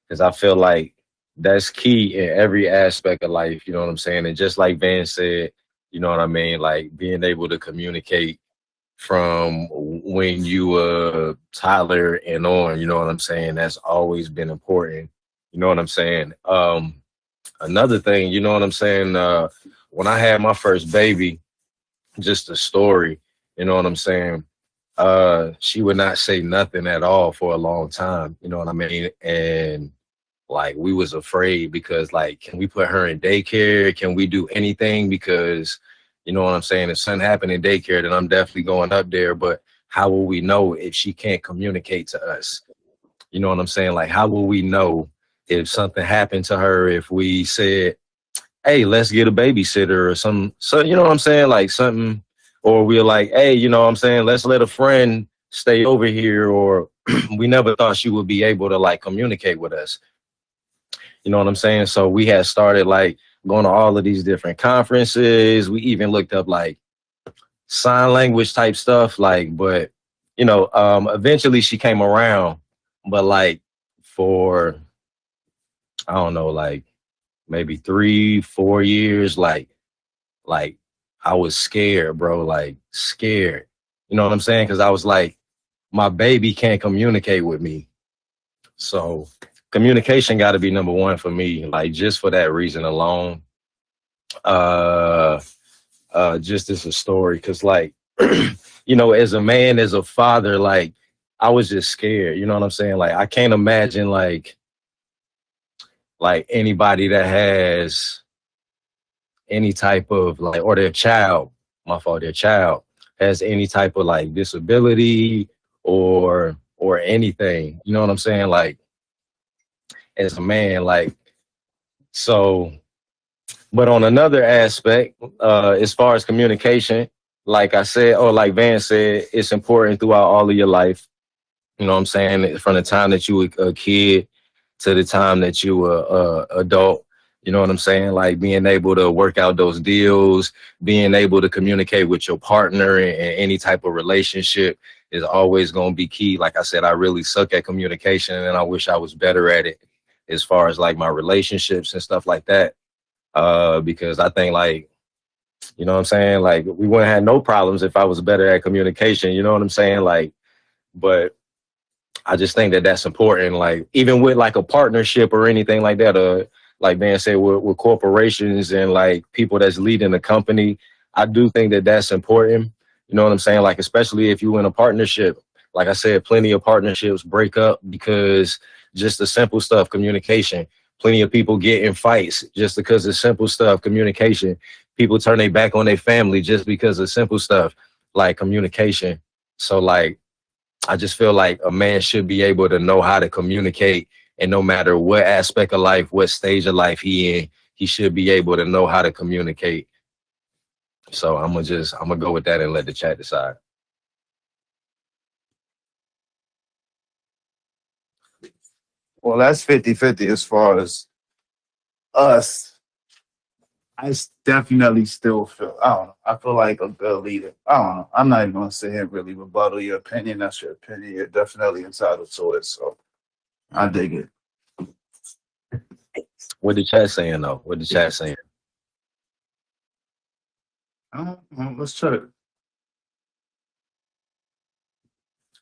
Because I feel like that's key in every aspect of life. You know what I'm saying? And just like Van said, you know what I mean? Like being able to communicate from when you were toddler and on, you know what I'm saying? That's always been important. You know what I'm saying? Another thing, you know what I'm saying? When I had my first baby, just a story, you know what I'm saying? She would not say nothing at all for a long time, you know what I mean? And like we was afraid because like, can we put her in daycare? Can we do anything? Because you know what I'm saying? If something happened in daycare, then I'm definitely going up there. But how will we know if she can't communicate to us? You know what I'm saying? Like, how will we know if something happened to her if we said, hey, let's get a babysitter or something? So, you know what I'm saying? Like something, or we're like, hey, you know what I'm saying? Let's let a friend stay over here. Or we never thought she would be able to like communicate with us. You know what I'm saying? So we had started like going to all of these different conferences. We even looked up like sign language type stuff. Like, but you know, eventually she came around, but like for, I don't know, like maybe 3-4 years, like I was scared, bro, like scared. You know what I'm saying? Cause I was like, my baby can't communicate with me. So communication got to be number one for me, like just for that reason alone. Just as a story, because like, you know, as a man, as a father, like I was just scared. You know what I'm saying? Like I can't imagine like anybody that has any type of like, or their child, their child has any type of like disability or anything. You know what I'm saying? Like as a man, like so. But on another aspect, as far as communication, like I said, or like Van said, it's important throughout all of your life. You know what I'm saying? From the time that you were a kid to the time that you were adult. You know what I'm saying? Like being able to work out those deals, being able to communicate with your partner in any type of relationship is always going to be key. Like I said, I really suck at communication and I wish I was better at it as far as like my relationships and stuff like that. Because I think like, you know what I'm saying? Like we wouldn't have no problems if I was better at communication. You know what I'm saying? Like, but I just think that that's important. Like even with like a partnership or anything like that, like Ben said, with corporations and like people that's leading the company, I do think that that's important. You know what I'm saying? Like, especially if you in a partnership, like I said, plenty of partnerships break up because just the simple stuff, communication. Plenty of people get in fights just because of simple stuff, communication. People turn their back on their family just because of simple stuff like communication. So like, I just feel like a man should be able to know how to communicate, and no matter what aspect of life, what stage of life he in, he should be able to know how to communicate. So I'm gonna go with that and let the chat decide.
Well, that's 50-50 as far as us. I definitely still feel, I don't know, I feel like a good leader. I don't know. I'm not even going to sit here and really rebuttal your opinion. That's your opinion. You're definitely entitled to it. So I dig it.
What the chat saying though? What the chat saying?
Let's check.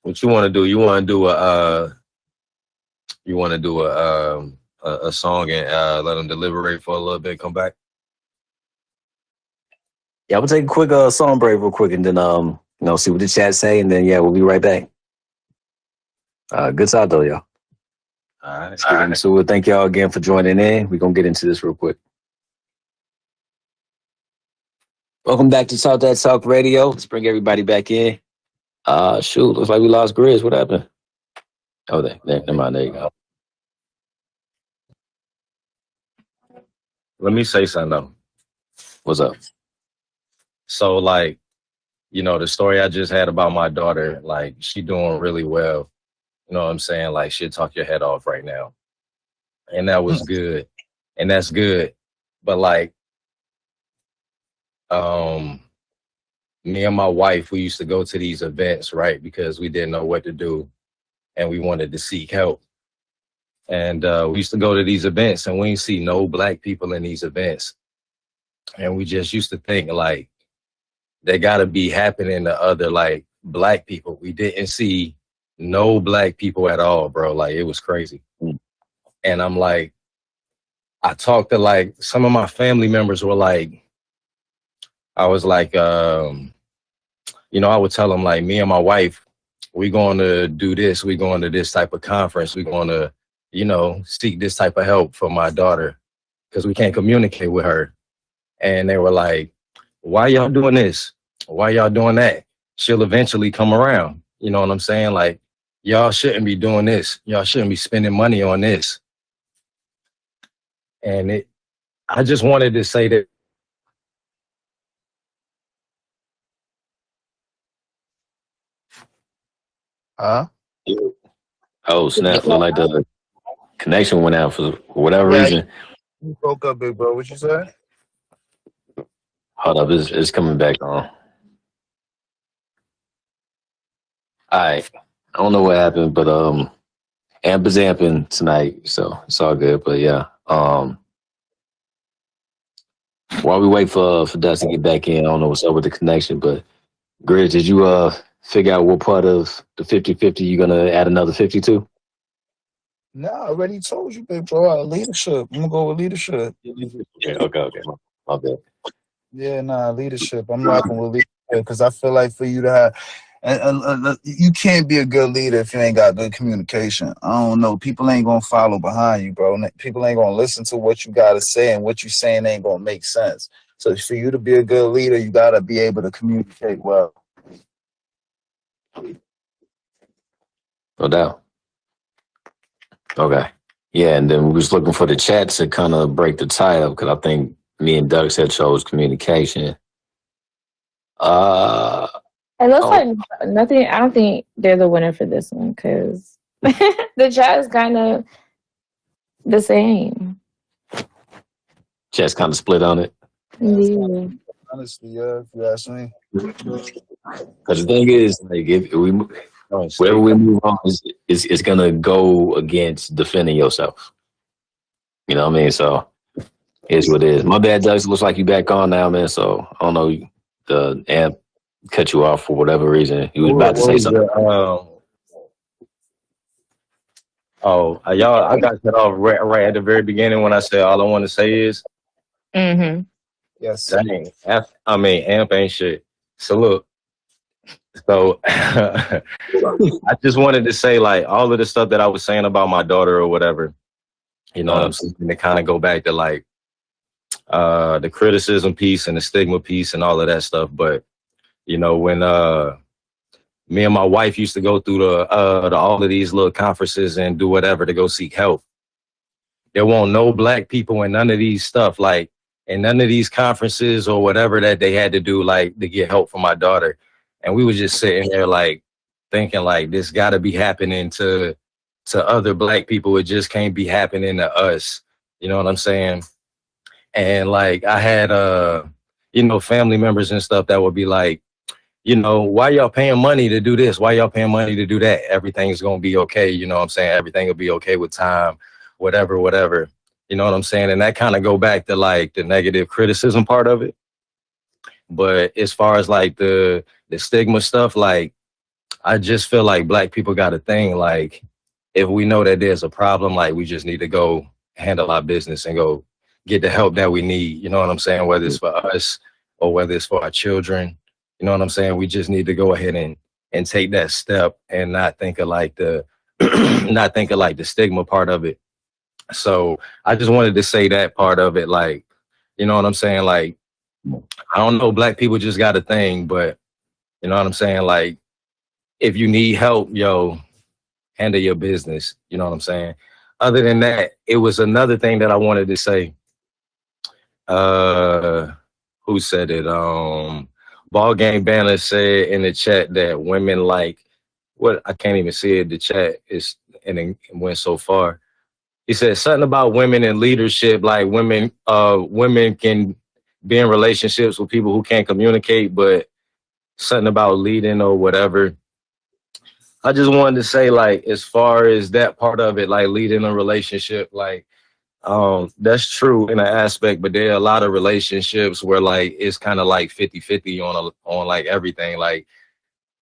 What you want to do? You want to do a song and let them deliberate for a little bit, come back?
Yeah, we'll take a quick song break real quick and then see what the chat say, and then we'll be right back. Good talk though, y'all.
All right.
Let's get into it. Thank y'all again for joining in. We're gonna get into this real quick. Welcome back to Talk That Talk Radio. Let's bring everybody back in. Shoot, looks like we lost Grizz. What happened? Oh, there, never mind. There you go.
Let me say something though.
What's up?
So like, the story I just had about my daughter, like she doing really well. You know what I'm saying? Like she'll talk your head off right now. And that was good. And that's good. But like, me and my wife, we used to go to these events, right? Because we didn't know what to do and we wanted to seek help. And we used to go to these events and we didn't see no black people in these events. And we just used to think like, they gotta be happening to other like black people. We didn't see no black people at all, bro. Like it was crazy. And I'm like, I talked to like some of my family members were like, I was like, I would tell them like, me and my wife, we going to do this. We going to this type of conference. We going to, seek this type of help for my daughter because we can't communicate with her. And they were like, why y'all doing this? Why y'all doing that? She'll eventually come around. You know what I'm saying? Like, y'all shouldn't be doing this. Y'all shouldn't be spending money on this. And I just wanted to say that.
Huh?
Oh, snap. Look like the connection went out for whatever reason.
You broke up, big bro. What you say?
Hold up. It's coming back on. All right. I don't know what happened, but Amber's amping tonight, so it's all good. But yeah. While we wait for Dust to get back in, I don't know what's up with the connection, but Grizz, did you figure out what part of the 50-50 you're gonna add another 52?
No, I already told you, big bro. Leadership. I'm gonna go with leadership.
Yeah, okay. My bad.
Yeah, leadership. I'm rocking with leadership because I feel like for you to have, you can't be a good leader if you ain't got good communication. I don't know. People ain't gonna follow behind you, bro. People ain't gonna listen to what you gotta say, and what you saying ain't gonna make sense. So for you to be a good leader, you gotta be able to communicate well.
No doubt. Okay. Yeah, and then we was looking for the chat to kind of break the tie up because I think me and Doug had chose communication.
It looks like nothing. I don't think they're the winner for this one because the chat is kind of the same.
Chat's kind of split on it.
Yeah.
Honestly, yeah, if you ask me.
Because the thing is, like, if we wherever we move on, is gonna go against defending yourself. You know what I mean? So here's what it is. My bad, Doug. Looks like you back on now, man. So I don't know, the amp cut you off for whatever reason. You was about to say something.
Y'all, I got cut off right at the very beginning when I said all I want to say is,
Yes.
dang, amp ain't shit. So look, so I just wanted to say, like, all of the stuff that I was saying about my daughter or whatever, you know what I'm saying, to kind of go back to like the criticism piece and the stigma piece and all of that stuff. But you know, when me and my wife used to go through the all of these little conferences and do whatever to go seek help, there won't no black people in none of these stuff, like in none of these conferences or whatever that they had to do, like to get help for my daughter. And we was just sitting there like thinking like this got to be happening to other black people. It just can't be happening to us. You know what I'm saying? And like I had you know, family members and stuff that would be like, you know, why y'all paying money to do this? Why y'all paying money to do that? Everything's going to be okay. You know what I'm saying? Everything will be okay with time, whatever. You know what I'm saying? And that kind of go back to like the negative criticism part of it. But as far as like the stigma stuff, like I just feel like black people got a thing. Like if we know that there's a problem, like we just need to go handle our business and go get the help that we need. You know what I'm saying? Whether it's for us or whether it's for our children. You know what I'm saying? We just need to go ahead and take that step and not think of like the not think of like the stigma part of it. So I just wanted to say that part of it, like, you know what I'm saying? Like, I don't know, black people just got a thing, but you know what I'm saying? Like, if you need help, yo, handle your business. You know what I'm saying? Other than that, it was another thing that I wanted to say. Who said it? Ball Game Banner said in the chat that women like what I can't even see it. The chat is and it went so far. He said something about women in leadership, like women can be in relationships with people who can't communicate, but something about leading or whatever. I just wanted to say, like, as far as that part of it, like leading a relationship, like that's true in an aspect, but there are a lot of relationships where like it's kind of like 50-50 on like everything. Like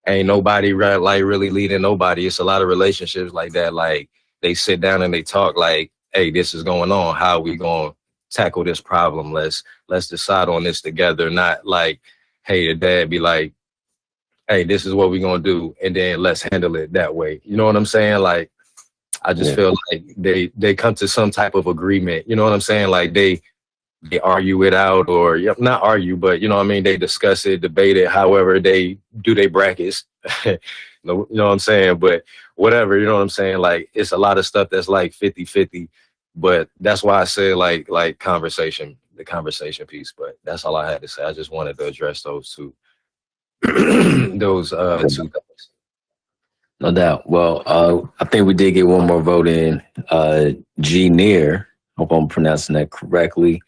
ain't nobody like really leading nobody. It's a lot of relationships like that. Like they sit down and they talk like, hey, this is going on. How are we going to tackle this problem? Let's decide on this together. Not like, hey, the dad be like, hey, this is what we're going to do. And then let's handle it that way. You know what I'm saying? Like, I just feel like they come to some type of agreement. You know what I'm saying? Like they argue it out, or not argue, but you know what I mean? They discuss it, debate it, however they do their brackets. You know what I'm saying? But whatever, you know what I'm saying? Like it's a lot of stuff that's like 50-50, but that's why I say like the conversation piece. But that's all I had to say. I just wanted to address those two two things.
No doubt. Well, I think we did get one more vote in. G Near, hope I'm pronouncing that correctly.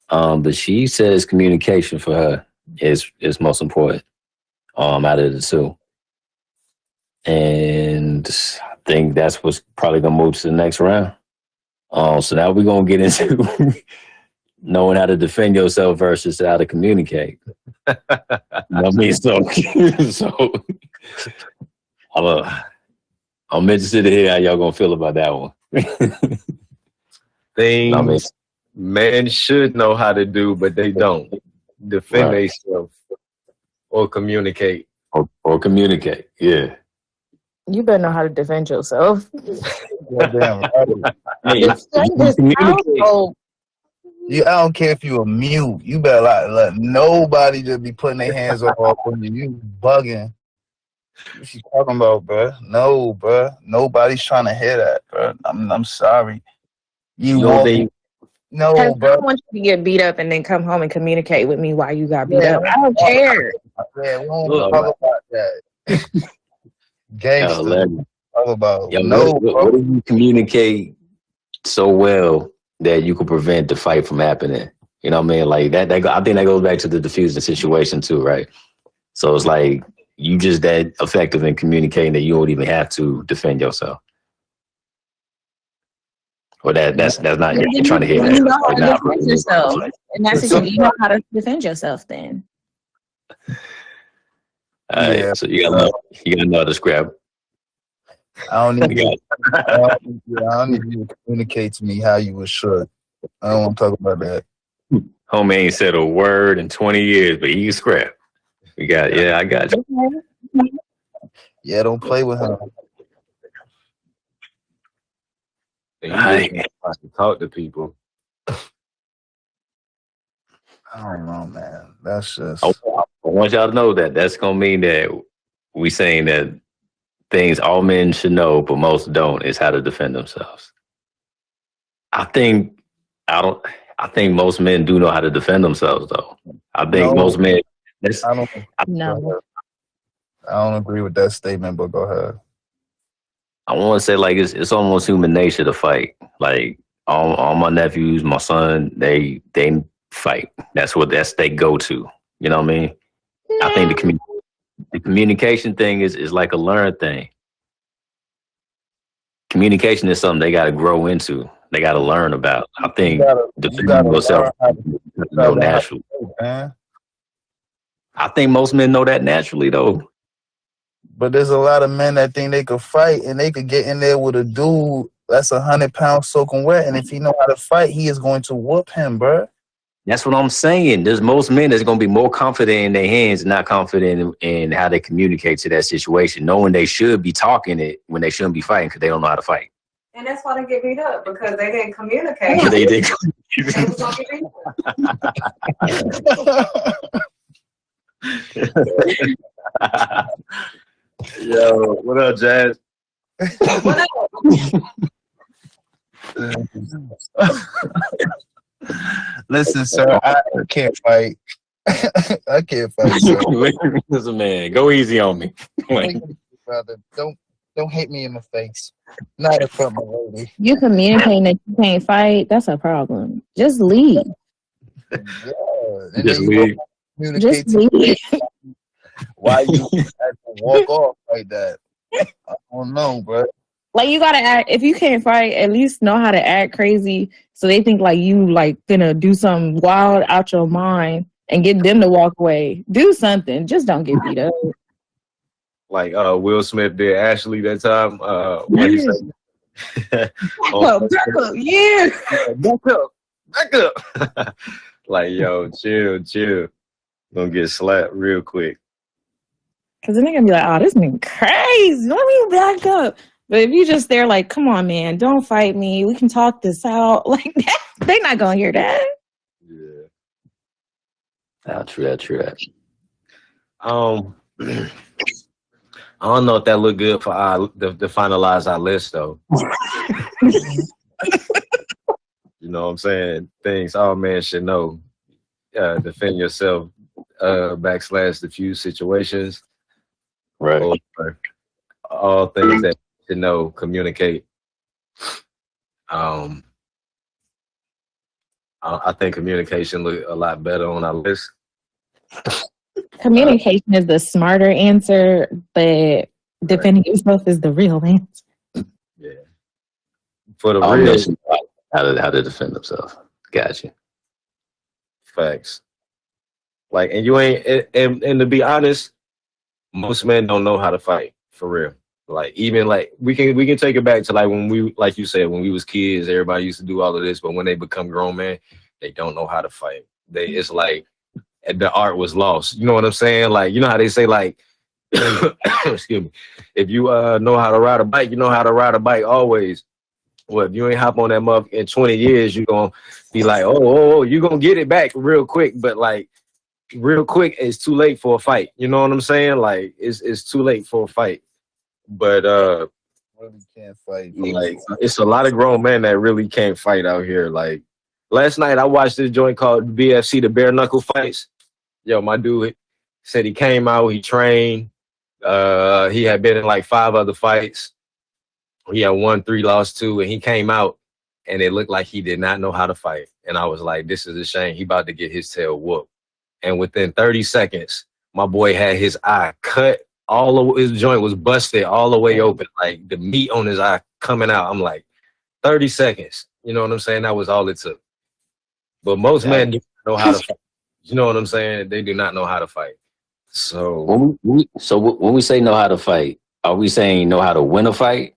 But she says communication for her is most important out of the two. And I think that's what's probably gonna move to the next round. So now we're gonna get into knowing how to defend yourself versus how to communicate. You know what I mean? So I'm interested to hear how y'all gonna feel about that one.
Things men should know how to do, but they don't. Defend themselves or communicate.
Or communicate, yeah.
You better know how to defend yourself.
Goddamn right.
Hey,
Defend this household.
I don't care if you a mute. You better let nobody just be putting their hands off on you. You bugging. What you talking about, bro? No, bro. Nobody's trying to hear that, bro. I'm sorry. You
don't
walk.
think
No,
I
bro.
don't want you to get beat up and then come home and communicate with me why you got beat
Yeah,
up. I don't care.
Yeah, we don't
Look,
talk about that. Gangster.
hilarious.
Talk about
Yo,
no,
what
bro.
do you communicate so well that you could prevent the fight from happening? You know what I mean? Like that I think that goes back to the diffusing situation too, right? So it's like you just that effective in communicating that you don't even have to defend yourself. Or that's not you're trying to hear
You know how
that.
to
Like,
defend yourself. And that's what you know how to defend yourself then.
all right,
Yeah.
so you gotta know how to scrap.
I don't need
You
you. I don't need you to communicate to me how you was shook. I don't want to talk about that.
Homie ain't said a word in 20 years, but he can scrap. I got you.
Yeah, don't play with him.
And
All
you just
right.
have to talk to people.
I don't know, man. That's just.
I want y'all to know that that's gonna mean that we saying that things all men should know, but most don't, is how to defend themselves. I think most men do know how to defend themselves, though. I think
No.
most men.
I don't.
No.
I don't agree with that statement, but go ahead.
I want to say like it's almost human nature to fight. Like all my nephews, my son, they fight. That's they go to. You know what I mean? I think the communication thing is like a learned thing. Communication is something they got to grow into. They got to learn about. I think defending yourself know naturally.
Man.
I think most men know that naturally, though.
But there's a lot of men that think they could fight and they could get in there with a dude that's 100 pounds soaking wet, and if he know how to fight, he is going to whoop him, bro.
That's what I'm saying. There's most men that's going to be more confident in their hands, not confident in how they communicate to that situation, knowing they should be talking it when they shouldn't be fighting because they don't know how to fight.
And that's why they get beat up, because they didn't communicate.
They did.
They was gonna get beat up.
Yo, what up, Jazz?
What up?
Listen, sir, I can't fight. I can't fight, sir.
Listen, man, go easy on me.
Brother, don't hit me in the face. Not in front of my lady.
You communicating that you can't fight, that's a problem. Just leave.
Yeah. And
Just
then you
leave.
communicate
Just leave.
why you had to walk off like that. I don't know, bro.
Like you gotta act, if you can't fight, at least know how to act crazy so they think like you like gonna do something wild out your mind and get them to walk away. Do something. Just don't get beat up.
Like Will Smith did Ashley that time. What he said?
Back up, yeah.
Back up. Like, yo, chill. Gonna get slapped real quick.
Cause then they're gonna be like, oh, this nigga crazy. Let me back up. But if you just there like, come on, man, don't fight me. We can talk this out. Like that, they're not gonna hear that.
Yeah.
True that.
I don't know if that look good for to finalize our list though. You know what I'm saying? Things all men should know. Defend yourself, / diffuse situations.
Right.
Or all things that you should know, communicate. I think communication look a lot better on our list.
Communication is the smarter answer, but defending yourself is the real answer.
Yeah. For the
I'll
real
mention how to defend themselves. Gotcha.
facts. Like, and you ain't, and to be honest, most men don't know how to fight for real. Like, even like we can take it back to like when we, like you said, when we was kids, everybody used to do all of this, but when they become grown men, they don't know how to fight. It's like the art was lost. You know what I'm saying? Like, you know how they say like, excuse me, if you know how to ride a bike, you know how to ride a bike always. What, you ain't hop on that muff in 20 years, you gonna be like, oh, you gonna get it back real quick. But like real quick, it's too late for a fight. You know what I'm saying? Like it's too late for a fight. But
Really can't fight.
like it's a lot of grown men that really can't fight out here. Like last night I watched this joint called BFC, the bare knuckle fights. Yo, my dude said he came out, he trained, he had been in like 5 other fights. He had won 3, lost 2, and he came out and it looked like he did not know how to fight. And I was like, this is a shame. He about to get his tail whooped. And within 30 seconds, my boy had his eye cut. All of his joint was busted all the way open, like the meat on his eye coming out. I'm like, 30 seconds. You know what I'm saying? That was all it took. But most men do not know how to fight. You know what I'm saying? They do not know how to fight. So
when we say know how to fight, are we saying know how to win a fight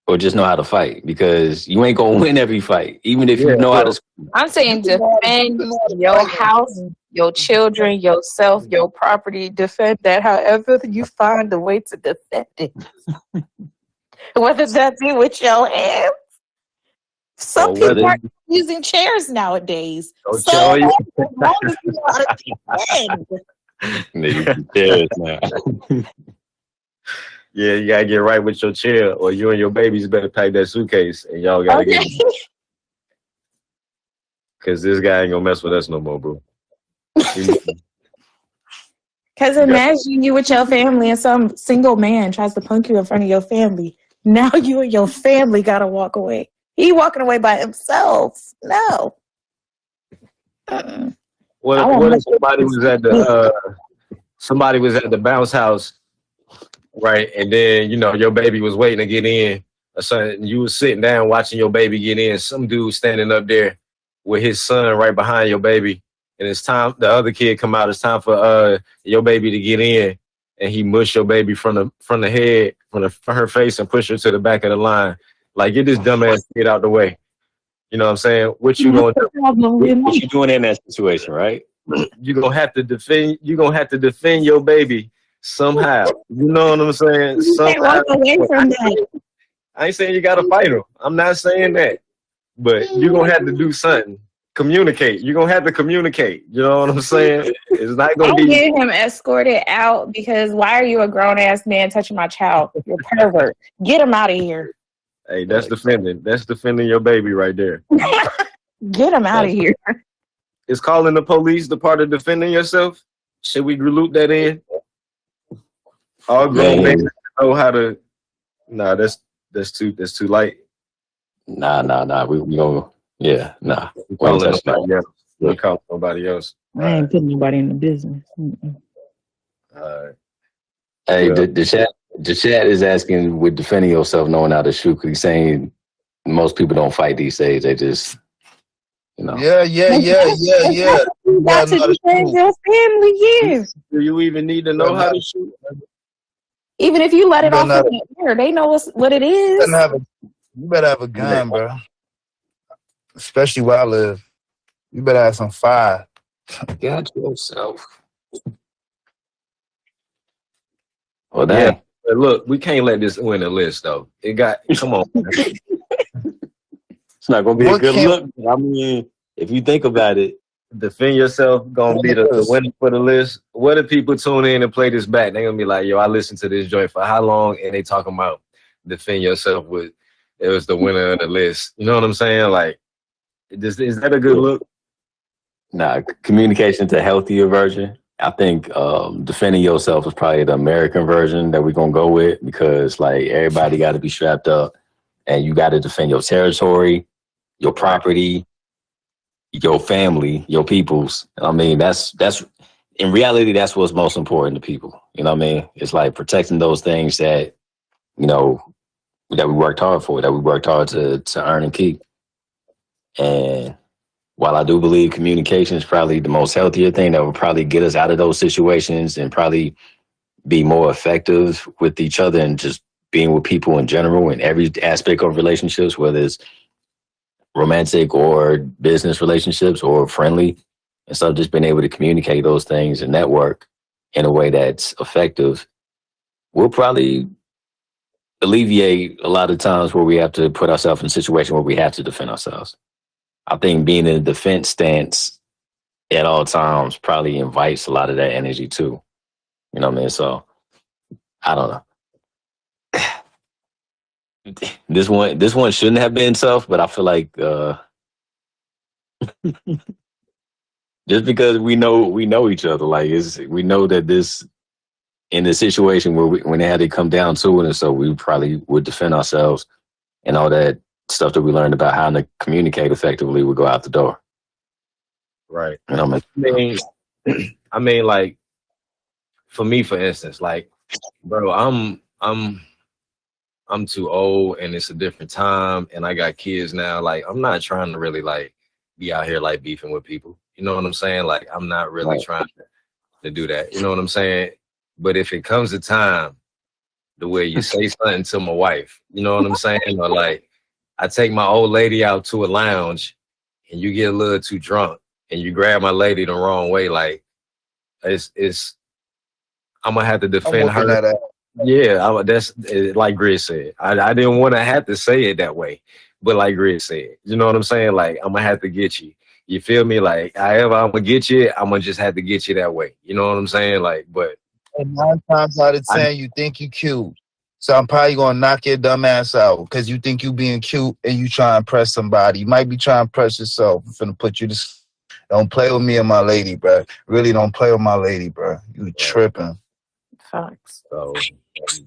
or just know how to fight? Because you ain't gonna win every fight, even if you know how to.
I'm saying defend your house, your children, yourself, your property. Defend that however you find a way to defend it. Whether that be with your hands. Some people are using chairs nowadays. So as long as you know how to defend.
Yeah, you gotta get right with your chair, or you and your babies better pack that suitcase, and y'all gotta get. Because this guy ain't gonna mess with us no more, bro.
Because imagine you with your family and some single man tries to punk you in front of your family. Now you and your family gotta walk away. He walking away by himself. No.
What if somebody was at the bounce house, right? And then your baby was waiting to get in, or something. You was sitting down watching your baby get in. Some dude standing up there with his son right behind your baby, and it's time. The other kid come out. It's time for your baby to get in, and he mush your baby from the head, from her face, and push her to the back of the line. Like, get this dumbass kid out the way. You know what I'm saying? What you gonna do?
What you doing in that situation, right?
You're gonna have to defend your baby somehow. You know what I'm saying? Somehow. I ain't saying you gotta fight him. I'm not saying that. But you're gonna have to do something. Communicate. You're gonna have to communicate. You know what I'm saying? It's not gonna be.
Get him escorted out, because why are you a grown ass man touching my child? You're a pervert. Get him out of here.
Hey, that's defending. That's defending your baby right there.
Get him out of here.
Is calling the police the part of defending yourself? Should we loop that in? All grown men know how to. Nah, that's too light.
Nah. We gonna nah.
We calling nobody else. We calling nobody else.
I ain't putting nobody in the business.
Hey, the chat is asking, with defending yourself, knowing how to shoot. Cause he's saying most people don't fight these days. They just,
Yeah.
You got to defend your family, yeah.
Do you even need to know how to shoot?
Even if you let it off in the air, they know what it is.
You better have a gun, bro. Especially where I live. You better have some fire.
Got yourself. Well, dang.
Yeah. But look, we can't let this win the list, though. Come on.
It's not gonna be a good look. I mean, if you think about it,
defend yourself gonna be the winner for the list. What if people tune in and play this back? They're gonna be like, yo, I listened to this joint for how long? And they talking about defend yourself with it was the winner of the list. You know what I'm saying? Like, is that a good look?
Nah, communication's a healthier version. I think defending yourself is probably the American version that we're gonna go with, because like everybody got to be strapped up, and you got to defend your territory, your property, your family, your peoples. I mean, that's in reality, that's what's most important to people. You know what I mean? It's like protecting those things that that we worked hard for, that we worked hard to earn and keep. And while I do believe communication is probably the most healthier thing that will probably get us out of those situations and probably be more effective with each other and just being with people in general in every aspect of relationships, whether it's romantic or business relationships or friendly and stuff, just being able to communicate those things and network in a way that's effective will probably alleviate a lot of times where we have to put ourselves in a situation where we have to defend ourselves. I think being in a defense stance at all times probably invites a lot of that energy too. You know what I mean? So I don't know. This one shouldn't have been tough, but I feel like just because we know each other, like we know that this in the situation where when they had to come down to it, and so we probably would defend ourselves and all that stuff that we learned about how to communicate effectively would go out the door.
Right.
You know what I mean?
I mean, like for me, for instance, like, bro, I'm too old and it's a different time and I got kids now. Like, I'm not trying to really like be out here like beefing with people. You know what I'm saying? Like, I'm not really
Right.
trying to do that. You know what I'm saying? But if it comes to time, the way you say something to my wife, you know what I'm saying? Or like, I take my old lady out to a lounge and you get a little too drunk and you grab my lady the wrong way, like, it's I'm gonna have to
I'm
defend
whooping
her.
that ass.
Yeah, that's like Grid said. I didn't want to have to say it that way, but like Grid said, you know what I'm saying? Like, I'm gonna have to get you. You feel me? Like, however I'm gonna get you, I'm gonna just have to get you that way. You know what I'm saying? Like, but
And 9 times out of 10, you think you cute. So I'm probably gonna knock your dumb ass out because you think you being cute and you try and impress somebody. You might be trying to impress yourself. I'm finna put you to. Don't play with me and my lady, bro. Really, don't play with my lady, bro. You tripping.
Facts.
so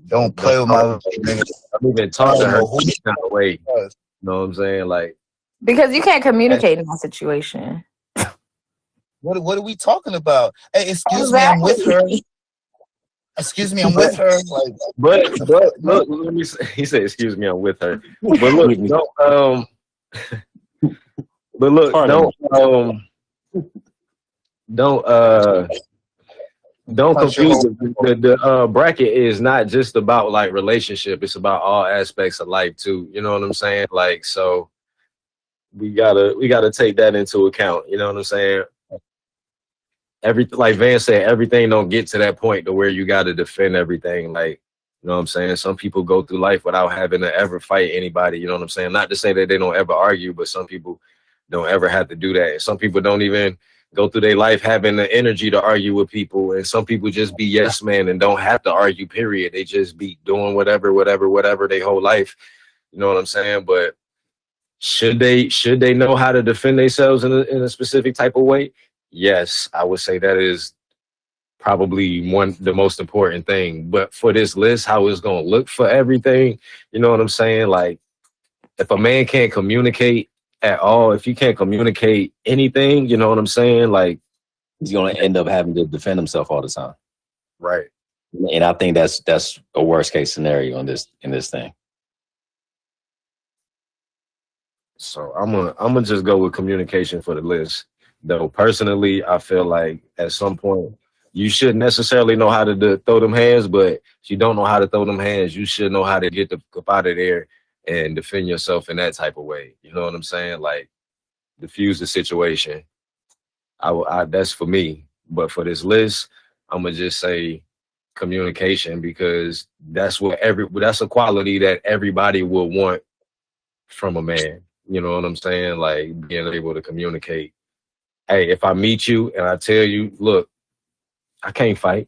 Don't play with my lady, nigga.
I'm even talking to her this kind of way. You know what I'm saying? Like,
Because you can't communicate in that situation.
What are we talking about? Hey, excuse me, I'm with her. Excuse me, I'm with her. Like,
but look, let me say, he said, "Excuse me, I'm with her." But look, don't but look, don't confuse it. The bracket is not just about like relationship. It's about all aspects of life too. You know what I'm saying? Like, so we gotta take that into account. You know what I'm saying? Like Van said, everything don't get to that point to where you gotta defend everything. Like, you know what I'm saying? Some people go through life without having to ever fight anybody. You know what I'm saying? Not to say that they don't ever argue, but some people don't ever have to do that. Some people don't even go through their life having the energy to argue with people. And some people just be yes men and don't have to argue, period. They just be doing whatever their whole life. You know what I'm saying? But should they know how to defend themselves in a specific type of way? Yes, I would say that is probably the most important thing. But for this list, how it's gonna look for everything, you know what I'm saying? Like, if a man can't communicate at all, if he can't communicate anything, you know what I'm saying? Like,
He's gonna end up having to defend himself all the time.
right.
And I think that's a worst case scenario in this thing.
So I'm gonna just go with communication for the list. Though personally, I feel like at some point you shouldn't necessarily know how to throw them hands, but if you don't know how to throw them hands, you should know how to get the fuck out of there and defend yourself in that type of way. You know what I'm saying? Like, diffuse the situation. That's for me. But for this list, I'm gonna just say communication, because that's a quality that everybody will want from a man. You know what I'm saying? Like, being able to communicate. Hey, if I meet you and I tell you, look, I can't fight,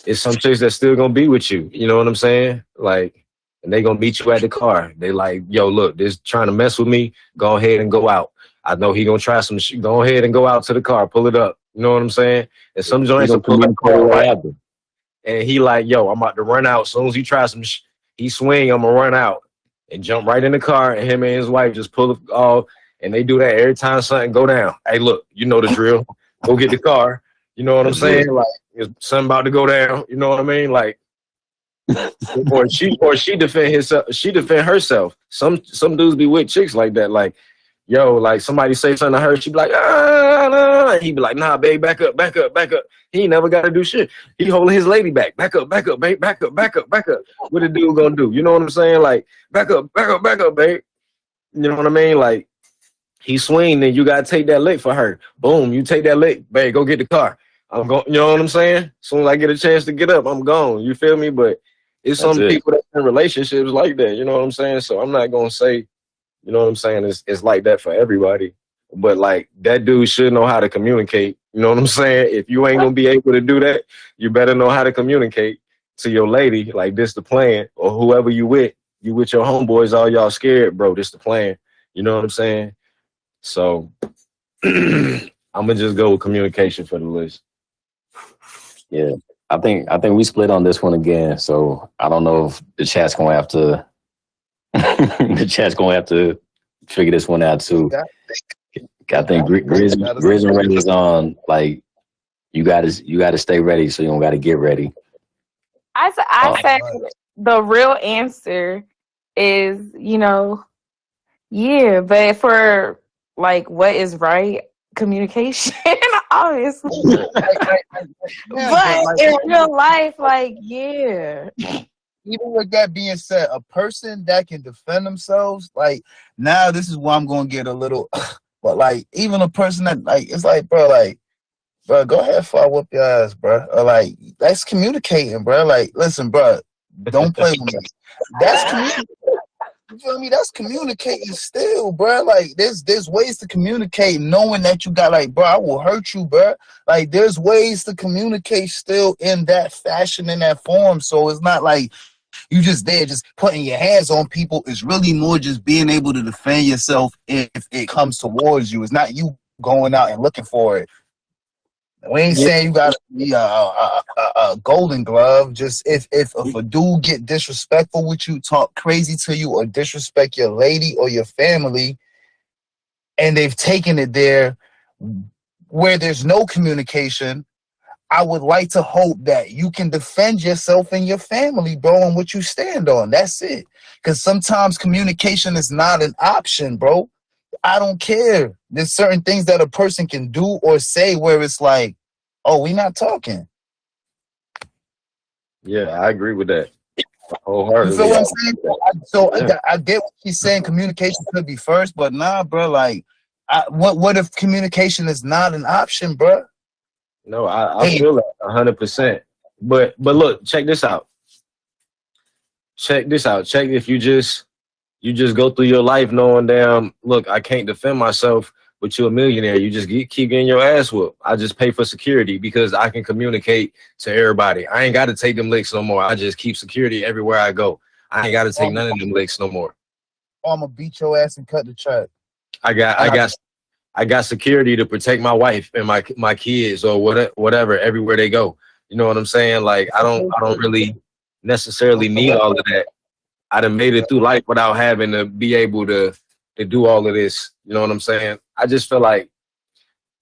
it's some chicks that's still gonna be with you. You know what I'm saying? Like, and they gonna meet you at the car. They like, yo, look, this trying to mess with me. Go ahead and go out. I know he gonna try some shit. Go ahead and go out to the car, pull it up. You know what I'm saying? And some joints will pull up right after. And he like, yo, I'm about to run out. As soon as he tries he swing, I'm gonna run out and jump right in the car. And him and his wife just pull it off. And they do that every time something go down. Hey, look, you know the drill. Go get the car. You know what I'm saying? Like, is something about to go down? You know what I mean? Like, or she defend herself. She defend herself. Some dudes be with chicks like that. Like, yo, like somebody say something to her, she be like, nah. And he be like, nah, babe, back up. He ain't never got to do shit. He holding his lady back. Back up, babe, back up. What the dude gonna do? You know what I'm saying? Like, back up, babe. You know what I mean? Like, he swing, then you gotta take that lick for her. Boom, you take that lick, babe, go get the car. I'm going, you know what I'm saying? As soon as I get a chance to get up, I'm gone. You feel me? But It's
That's
some
it.
people that's in relationships like that. You know what I'm saying? So I'm not gonna say, you know what I'm saying, it's like that for everybody. But like that dude should know how to communicate. You know what I'm saying? If you ain't gonna be able to do that, you better know how to communicate to your lady. Like this the plan, or whoever you with your homeboys, all y'all scared, bro. This the plan. You know what I'm saying? So I'm gonna just go with communication for the list.
Yeah. I think we split on this one again. So I don't know if the chat's gonna have to the chat's gonna have to figure this one out too. I think Grizz and Ray is on. Like you gotta stay ready, so you don't gotta get ready.
I said the real answer is, yeah, but for like what is right, communication, obviously. But in real life, like, yeah.
Even with that being said, a person that can defend themselves, like now this is where I'm gonna get a little but like even a person that like it's like bro, go ahead before I whoop your ass, bro. Or like that's communicating, bro. Like, listen, bro, don't play with me. That's communicating. You feel me? That's communicating still, bro. Like, there's ways to communicate, knowing that you got like, bro, I will hurt you, bro. Like, there's ways to communicate still in that fashion, in that form. So it's not like you just there, just putting your hands on people. It's really more just being able to defend yourself if it comes towards you. It's not you going out and looking for it. We ain't saying you gotta be a golden glove. Just if a dude get disrespectful with you, talk crazy to you, or disrespect your lady or your family, and they've taken it there where there's no communication, I would like to hope that you can defend yourself and your family, bro, and what you stand on. That's it. Because sometimes communication is not an option, bro. I don't care. There's certain things that a person can do or say where it's like, oh, we not talking.
Yeah, I agree with that.
You
Wholeheartedly.
feel what I'm saying? I get what she's saying. Communication could be first, but nah, bro. Like, what if communication is not an option, bro?
No, I feel that 100%. But look, check this out. Check if you just go through your life knowing, damn, look, I can't defend myself, but you're a millionaire. You just keep getting your ass whooped. I just pay for security because I can communicate to everybody. I ain't got to take them licks no more. I just keep security everywhere I go. I ain't got to take none of them licks no more.
I'm gonna beat your ass and cut the track.
I got security to protect my wife and my kids or whatever everywhere they go. You know what I'm saying? Like I don't really necessarily need all of that. I done made it through life without having to be able to do all of this. You know what I'm saying? I just feel like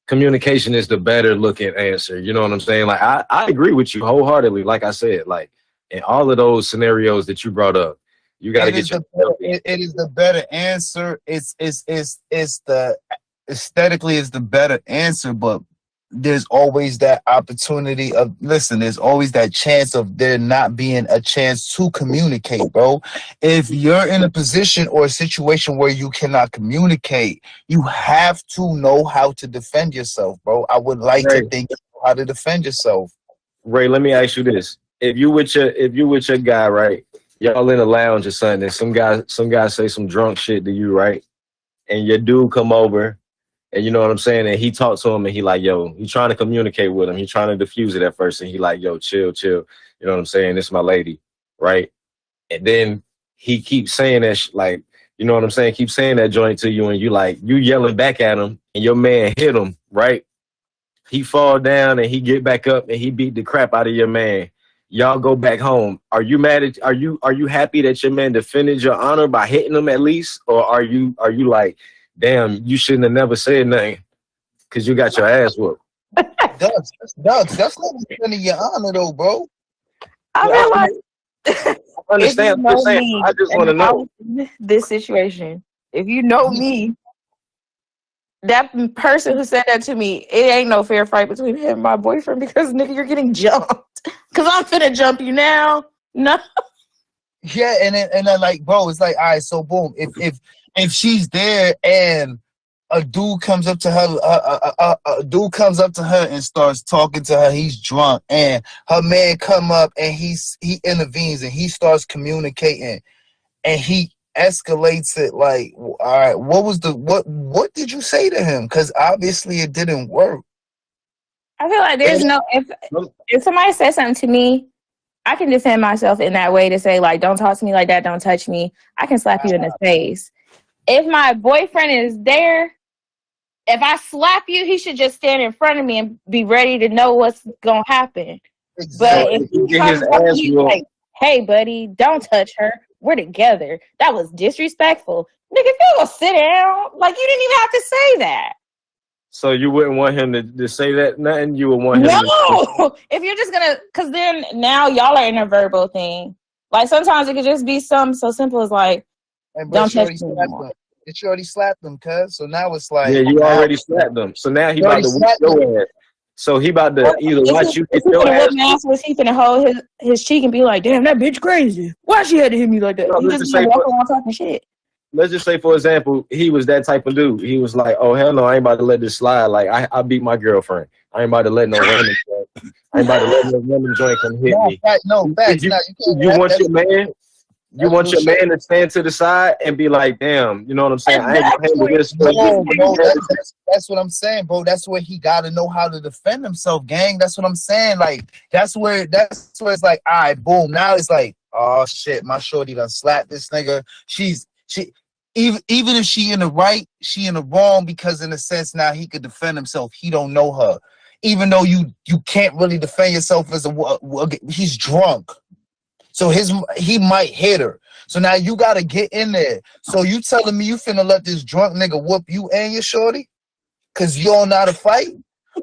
communication is the better looking answer. You know what I'm saying? Like I agree with you wholeheartedly. Like I said, like in all of those scenarios that you brought up, you got to get your.
It is the better answer. It's the aesthetically is the better answer, but there's always that opportunity of there's always that chance of there not being a chance to communicate, bro. If you're in a position or a situation where you cannot communicate, you have to know how to defend yourself, bro. I would like to think you know how to defend yourself.
Ray, let me ask you this. If you with your guy, right? Y'all in a lounge or something, and some guy say some drunk shit to you, right? And your dude come over. And you know what I'm saying? And he talked to him and he like, yo, he trying to communicate with him. He trying to diffuse it at first. And he like, yo, chill. You know what I'm saying? This is my lady. Right. And then he keeps saying that, like, you know what I'm saying? Keep saying that joint to you. And you like, you yelling back at him and your man hit him. Right. He fall down and he get back up and he beat the crap out of your man. Y'all go back home. Are you mad at, are you happy that your man defended your honor by hitting him at least? Or are you like, damn, you shouldn't have never said nothing because you got your ass whooped?
Ducks, that's not defending your honor though, bro.
I feel like
I understand.
if you know me,
I just want to know
this situation. If you know me, that person who said that to me, it ain't no fair fight between him and my boyfriend because nigga, you're getting jumped. Cause I'm finna jump you now. No.
Yeah, and then like, bro, it's like, all right, so boom, if she's there and a dude comes up to her. A dude comes up to her and starts talking to her. He's drunk, and her man come up and he intervenes and he starts communicating, and he escalates it like, all right, what did you say to him? Because obviously it didn't work.
I feel like there's no if somebody says something to me, I can defend myself in that way to say like, don't talk to me like that, don't touch me. I can slap you in the face. If my boyfriend is there, if I slap you, he should just stand in front of me and be ready to know what's gonna happen.
Exactly.
But if he comes up to me like, hey buddy, don't touch her. We're together. That was disrespectful. Nigga, if you gonna sit down, like you didn't even have to say that.
So you wouldn't want him to say that nothing? You would want him
No! If you're just gonna, because then now y'all are in a verbal thing. Like sometimes it could just be something so simple as like, don't touch me anymore.
You already slapped him, cuz. So now it's like,
yeah, you already slapped him. So now he about to whip your ass. So he about to either watch you get your ass.
Was he finna hold his cheek and be like, damn, that bitch crazy. Why she had to hit me like that?
No,
He just walk around talking shit.
Let's just say, for example, he was that type of dude. He was like, oh, hell no, I ain't about to let this slide. Like, I beat my girlfriend. I ain't about to let no random joint. I ain't about to let no random joint come hit me. You want your man? You want your man to stand to the side and be like, damn, you know what I'm saying? I ain't gonna handle this.
That's what I'm saying, bro. That's where he got to know how to defend himself, gang. That's what I'm saying. Like, that's where it's like, all right, boom. Now it's like, oh shit, my shorty done slapped this nigga. Even if she in the right, she in the wrong, because in a sense now he could defend himself. He don't know her. Even though you can't really defend yourself as he's drunk. So he might hit her. So now you gotta get in there. So you telling me you finna let this drunk nigga whoop you and your shorty? Cause you don't know how to fight?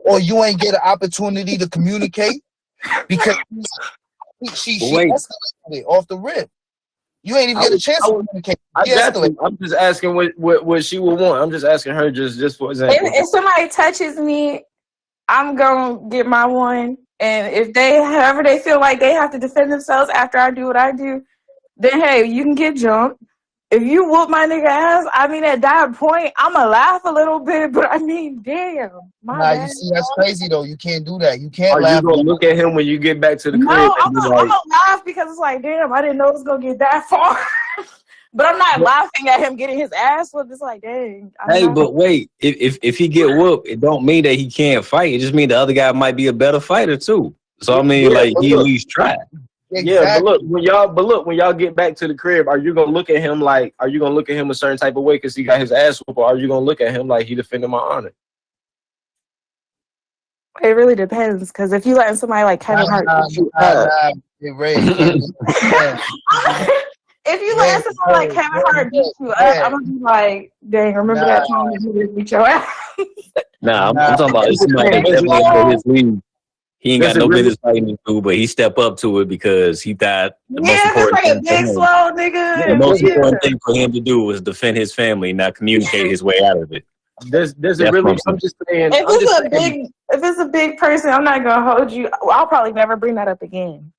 Or you ain't get an opportunity to communicate? Because she escalated it off the rip. You ain't even get a chance to communicate.
I'm just asking what she would want. I'm just asking her just for example.
If somebody touches me, I'm gonna get my one. And if however they feel like they have to defend themselves after I do what I do, then hey, you can get jumped. If you whoop my nigga ass, I mean, at that point, I'ma laugh a little bit, but I mean, damn.
You see, that's crazy though. You can't do that. You can't
laugh. Are you gonna look at him when you get back to the crib?
No, I'm gonna laugh because it's like, damn, I didn't know it was gonna get that far. But I'm not laughing at him getting his ass whooped. It's like, dang.
But wait, if he get whooped, it don't mean that he can't fight. It just means the other guy might be a better fighter too. So I mean, he at least tried.
Exactly. Yeah, but look, when y'all get back to the crib, are you gonna look at him a certain type of way because he got his ass whooped, or are you gonna look at him like he defended my honor?
It really depends, because if you letting somebody like Kevin Hart if you let someone like Kevin Hart beat you up, I'm gonna be like, dang, remember that time that you did beat your ass?
I'm talking about somebody that definitely know his league. He ain't got no business fighting too, but he stepped up to it because he thought the most important thing
slow nigga.
The most important thing for him to do was defend his family, not communicate his way out of it.
There's a really. I'm just saying.
If it's a big person, I'm not gonna hold you. I'll probably never bring that up again.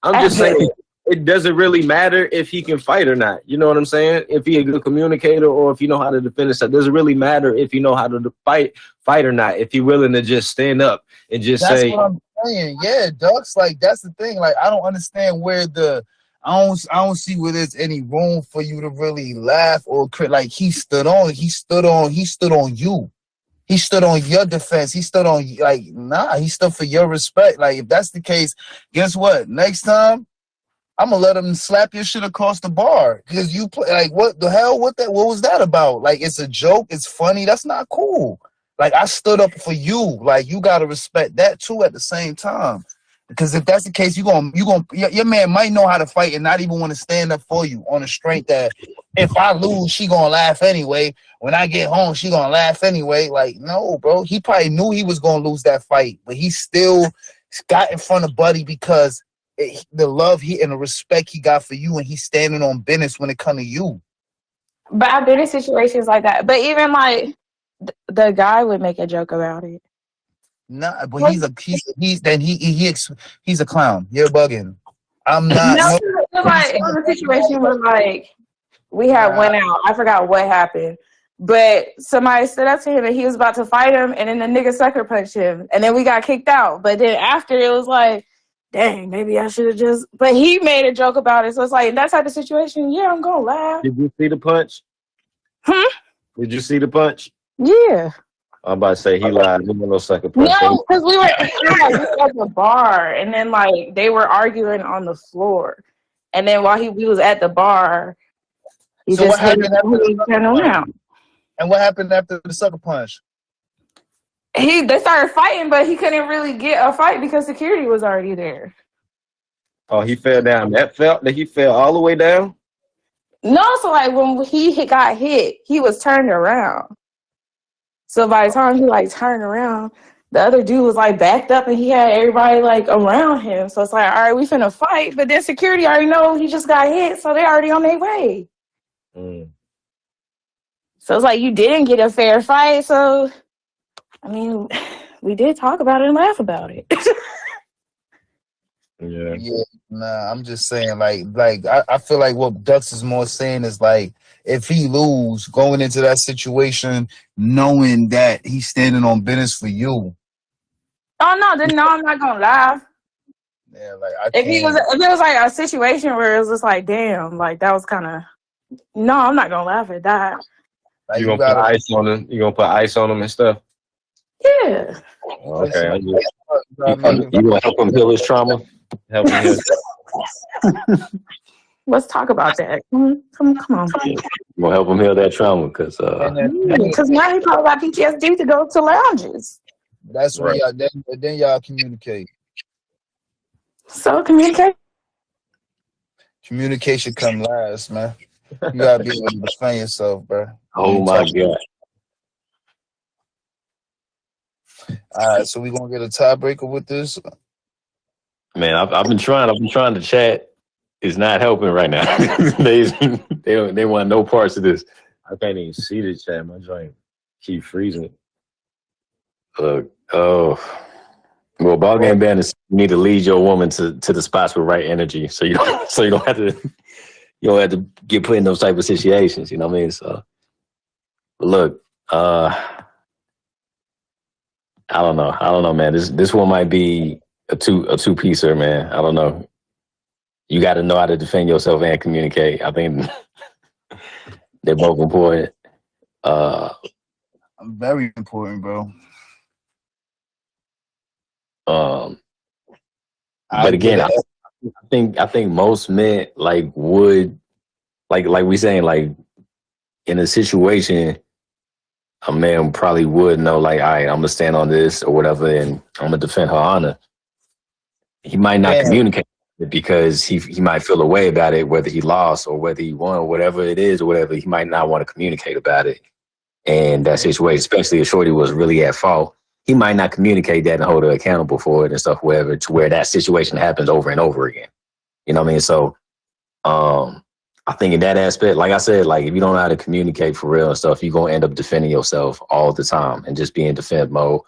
I'm just saying. It doesn't really matter if he can fight or not. You know what I'm saying? If he a good communicator or if you know how to defend himself, it doesn't really matter if you know how to fight or not. If you're willing to just stand up and just say.
That's what I'm saying. Yeah, Ducks. Like that's the thing. Like I don't understand where I don't see where there's any room for you to really laugh or like he stood on you. He stood on your defense. He stood on he stood for your respect. Like if that's the case, guess what? Next time. I'm gonna let him slap your shit across the bar because you play like what the hell? What was that about? Like it's a joke, it's funny. That's not cool. Like I stood up for you. Like you gotta respect that too at the same time. Because if that's the case, your man might know how to fight and not even want to stand up for you on the strength that if I lose, she gonna laugh anyway. When I get home, she gonna laugh anyway. Like no, bro. He probably knew he was gonna lose that fight, but he still got in front of Buddy because. The love and the respect he got for you, and he's standing on business when it comes to you.
But I've been in situations like that. But even like the guy would make a joke about it.
Nah, but he's a clown. You're bugging. I'm not.
No, it was a situation where like we had went out. I forgot what happened, But somebody stood up to him and he was about to fight him, and then the nigga sucker punched him, and then we got kicked out. But then after it was like, dang, maybe I should have just. But he made a joke about it, so it's like in that type of situation, yeah, I'm gonna laugh.
Did you see the punch? Did you see the punch?
Yeah.
I'm about to say he lied. He was no sucker punch.
No, because we were at the bar, and then like they were arguing on the floor, and then while we was at the bar, he
So
just
what happened after the
turned around.
And what happened after the sucker punch?
They started fighting, but he couldn't really get a fight because security was already there.
Oh, he fell down. That he fell all the way down?
No, so like when he got hit, he was turned around. So by the time he like turned around, the other dude was like backed up and he had everybody like around him. So it's like, all right, we finna fight. But then security already know he just got hit, so they already on their way. So it's like you didn't get a fair fight. So, I mean, we did talk about it and laugh about it.
Yeah.
Nah, I'm just saying, I feel like what Dux is more saying is like, if he lose going into that situation, knowing that he's standing on business for you.
Oh no, then no, I'm not gonna laugh.
Yeah, like
if it was like a situation where it was just like, damn, like that was kind of. No, I'm not gonna laugh at that.
Like,
you gonna put ice on him? You gonna put ice on him and stuff?
Yeah.
Okay.
You gonna help him heal his trauma?
Help him heal.
Let's talk about that. Come on.
You gonna help him heal that trauma? Because
now he probably got PTSD to go to lounges.
That's
right.
Y'all then y'all communicate.
So communicate.
Communication come last, man. You gotta be able to defend yourself, bro.
oh my god.
All right, so we gonna get a tiebreaker with this.
Man, I've been trying to chat. It's not helping right now. they want no parts of this.
I can't even see the chat. My joint keep freezing.
Well, ball game ban is you need to lead your woman to the spots with right energy, so you don't have to get put in those type of situations. You know what I mean? So, look, I don't know, man. This one might be a two-piecer, man. I don't know. You got to know how to defend yourself and communicate. I think they're both important.
Very important, bro.
But again, I think most men would we saying, like, in a situation, a man probably would know, like, all right, I'm gonna stand on this or whatever, and I'm gonna defend her honor. He might not communicate it because he might feel a way about it, whether he lost or whether he won or whatever it is or whatever. He might not want to communicate about it. And that situation, especially if Shorty was really at fault, he might not communicate that and hold her accountable for it and stuff, whatever, to where that situation happens over and over again. You know what I mean? So I think in that aspect, like I said, like, if you don't know how to communicate for real and stuff, you're going to end up defending yourself all the time and just be in defense mode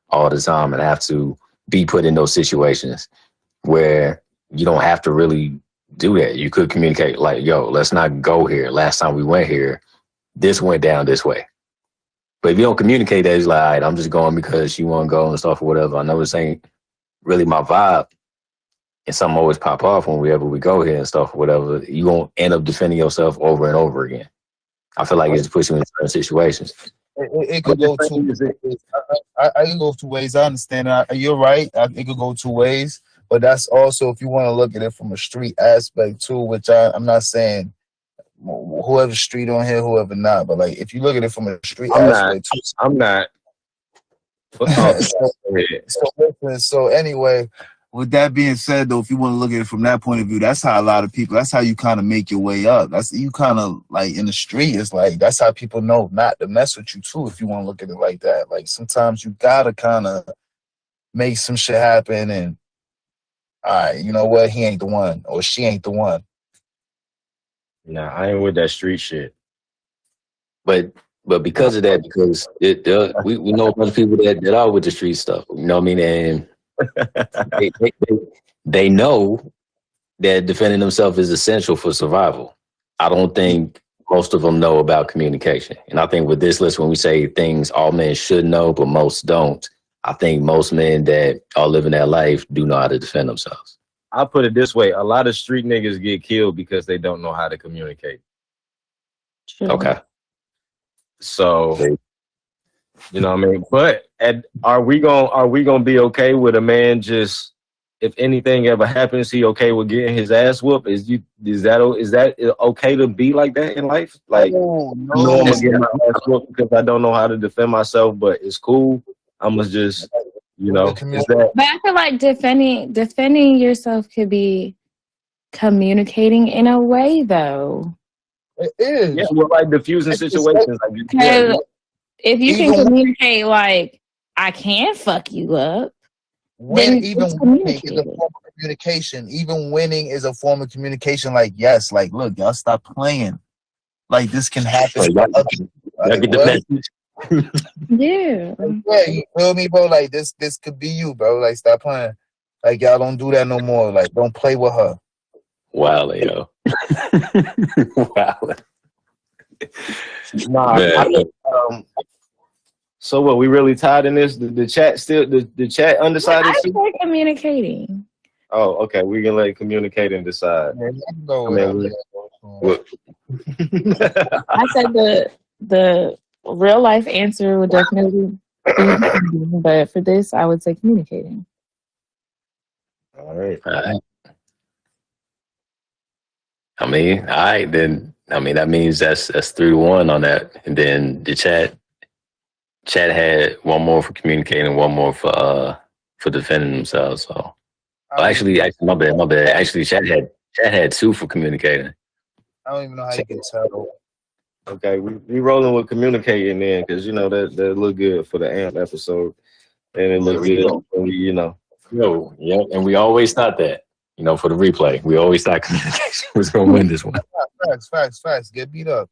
all the time and have to be put in those situations where you don't have to really do that. You could communicate like, yo, let's not go here. Last time we went here, this went down this way. But if you don't communicate that, it's like, all right, I'm just going because you want to go and stuff or whatever. I know this ain't really my vibe. And something always pop off whenever we go here and stuff or whatever. You won't end up defending yourself over and over again. I feel like it's pushing you in certain situations.
It could go two ways. I can go two ways. I understand that. You're right. It could go two ways. But that's also if you want to look at it from a street aspect too, which I'm not saying whoever street on here, whoever not. But like if you look at it from a street aspect too.
I'm not.
So anyway, with that being said, though, if you want to look at it from that point of view, that's how a lot of people, that's how you kind of make your way up. That's you kind of like in the street. It's like that's how people know not to mess with you too. If you want to look at it like that, like sometimes you gotta kind of make some shit happen, and all right, you know what? He ain't the one, or she ain't the one.
Nah, I ain't with that street shit.
But because of that, because we know a bunch of people that are with the street stuff. You know what I mean? And they know that defending themselves is essential for survival. I don't think most of them know about communication. And I think with this list, when we say things all men should know, but most don't, I think most men that are living their life do know how to defend themselves.
I'll put it this way. A lot of street niggas get killed because they don't know how to communicate.
True.
Okay.
So, you know what I mean? But are we gonna be okay with a man just, if anything ever happens, he okay with getting his ass whooped? Is that okay to be like that in life? Like,
No,
I'm gonna get my ass whooped because I don't know how to defend myself, but it's cool. I'm gonna just, you know, is that
But I feel like defending yourself could be communicating in a way, though.
It is.
yeah, well, like diffusing situations. Like, yeah,
Because if you can
Even-
communicate, like, I can fuck you up,
When
then
even
it's
winning is a
communicated.
form of communication. Even winning is a form of communication. Like, yes, like, look, y'all stop playing. Like, this can happen.
So y'all
Like,
get the
what?
message.
Yeah.
Yeah, you feel me, bro? Like, this could be you, bro. Like, stop playing. Like, y'all don't do that no more. Like, don't play with her.
Wow, yo. Wow.
nah. So what? We really tied in this? The chat still the chat undecided.
I
too?
say communicating.
Oh, okay. We can let it communicate and decide.
Yeah, you can go
I mean,
with
I said the real life answer would definitely be communicating, but for this, I would say communicating.
All right.
All right. I mean, all right, then. I mean, that means that's 3-1 on that. And then the chat had one more for communicating, one more for defending themselves. So actually, my bad. Actually, chat had 2 for communicating.
I don't even know how you can tell.
Okay, we rolling with communicating then, because you know that look good for the AMP episode, and it look
There we
good
go.
when we, you know.
Yeah, and we always thought that, for the replay, we always thought communication was going to win this one.
Facts. Get beat up.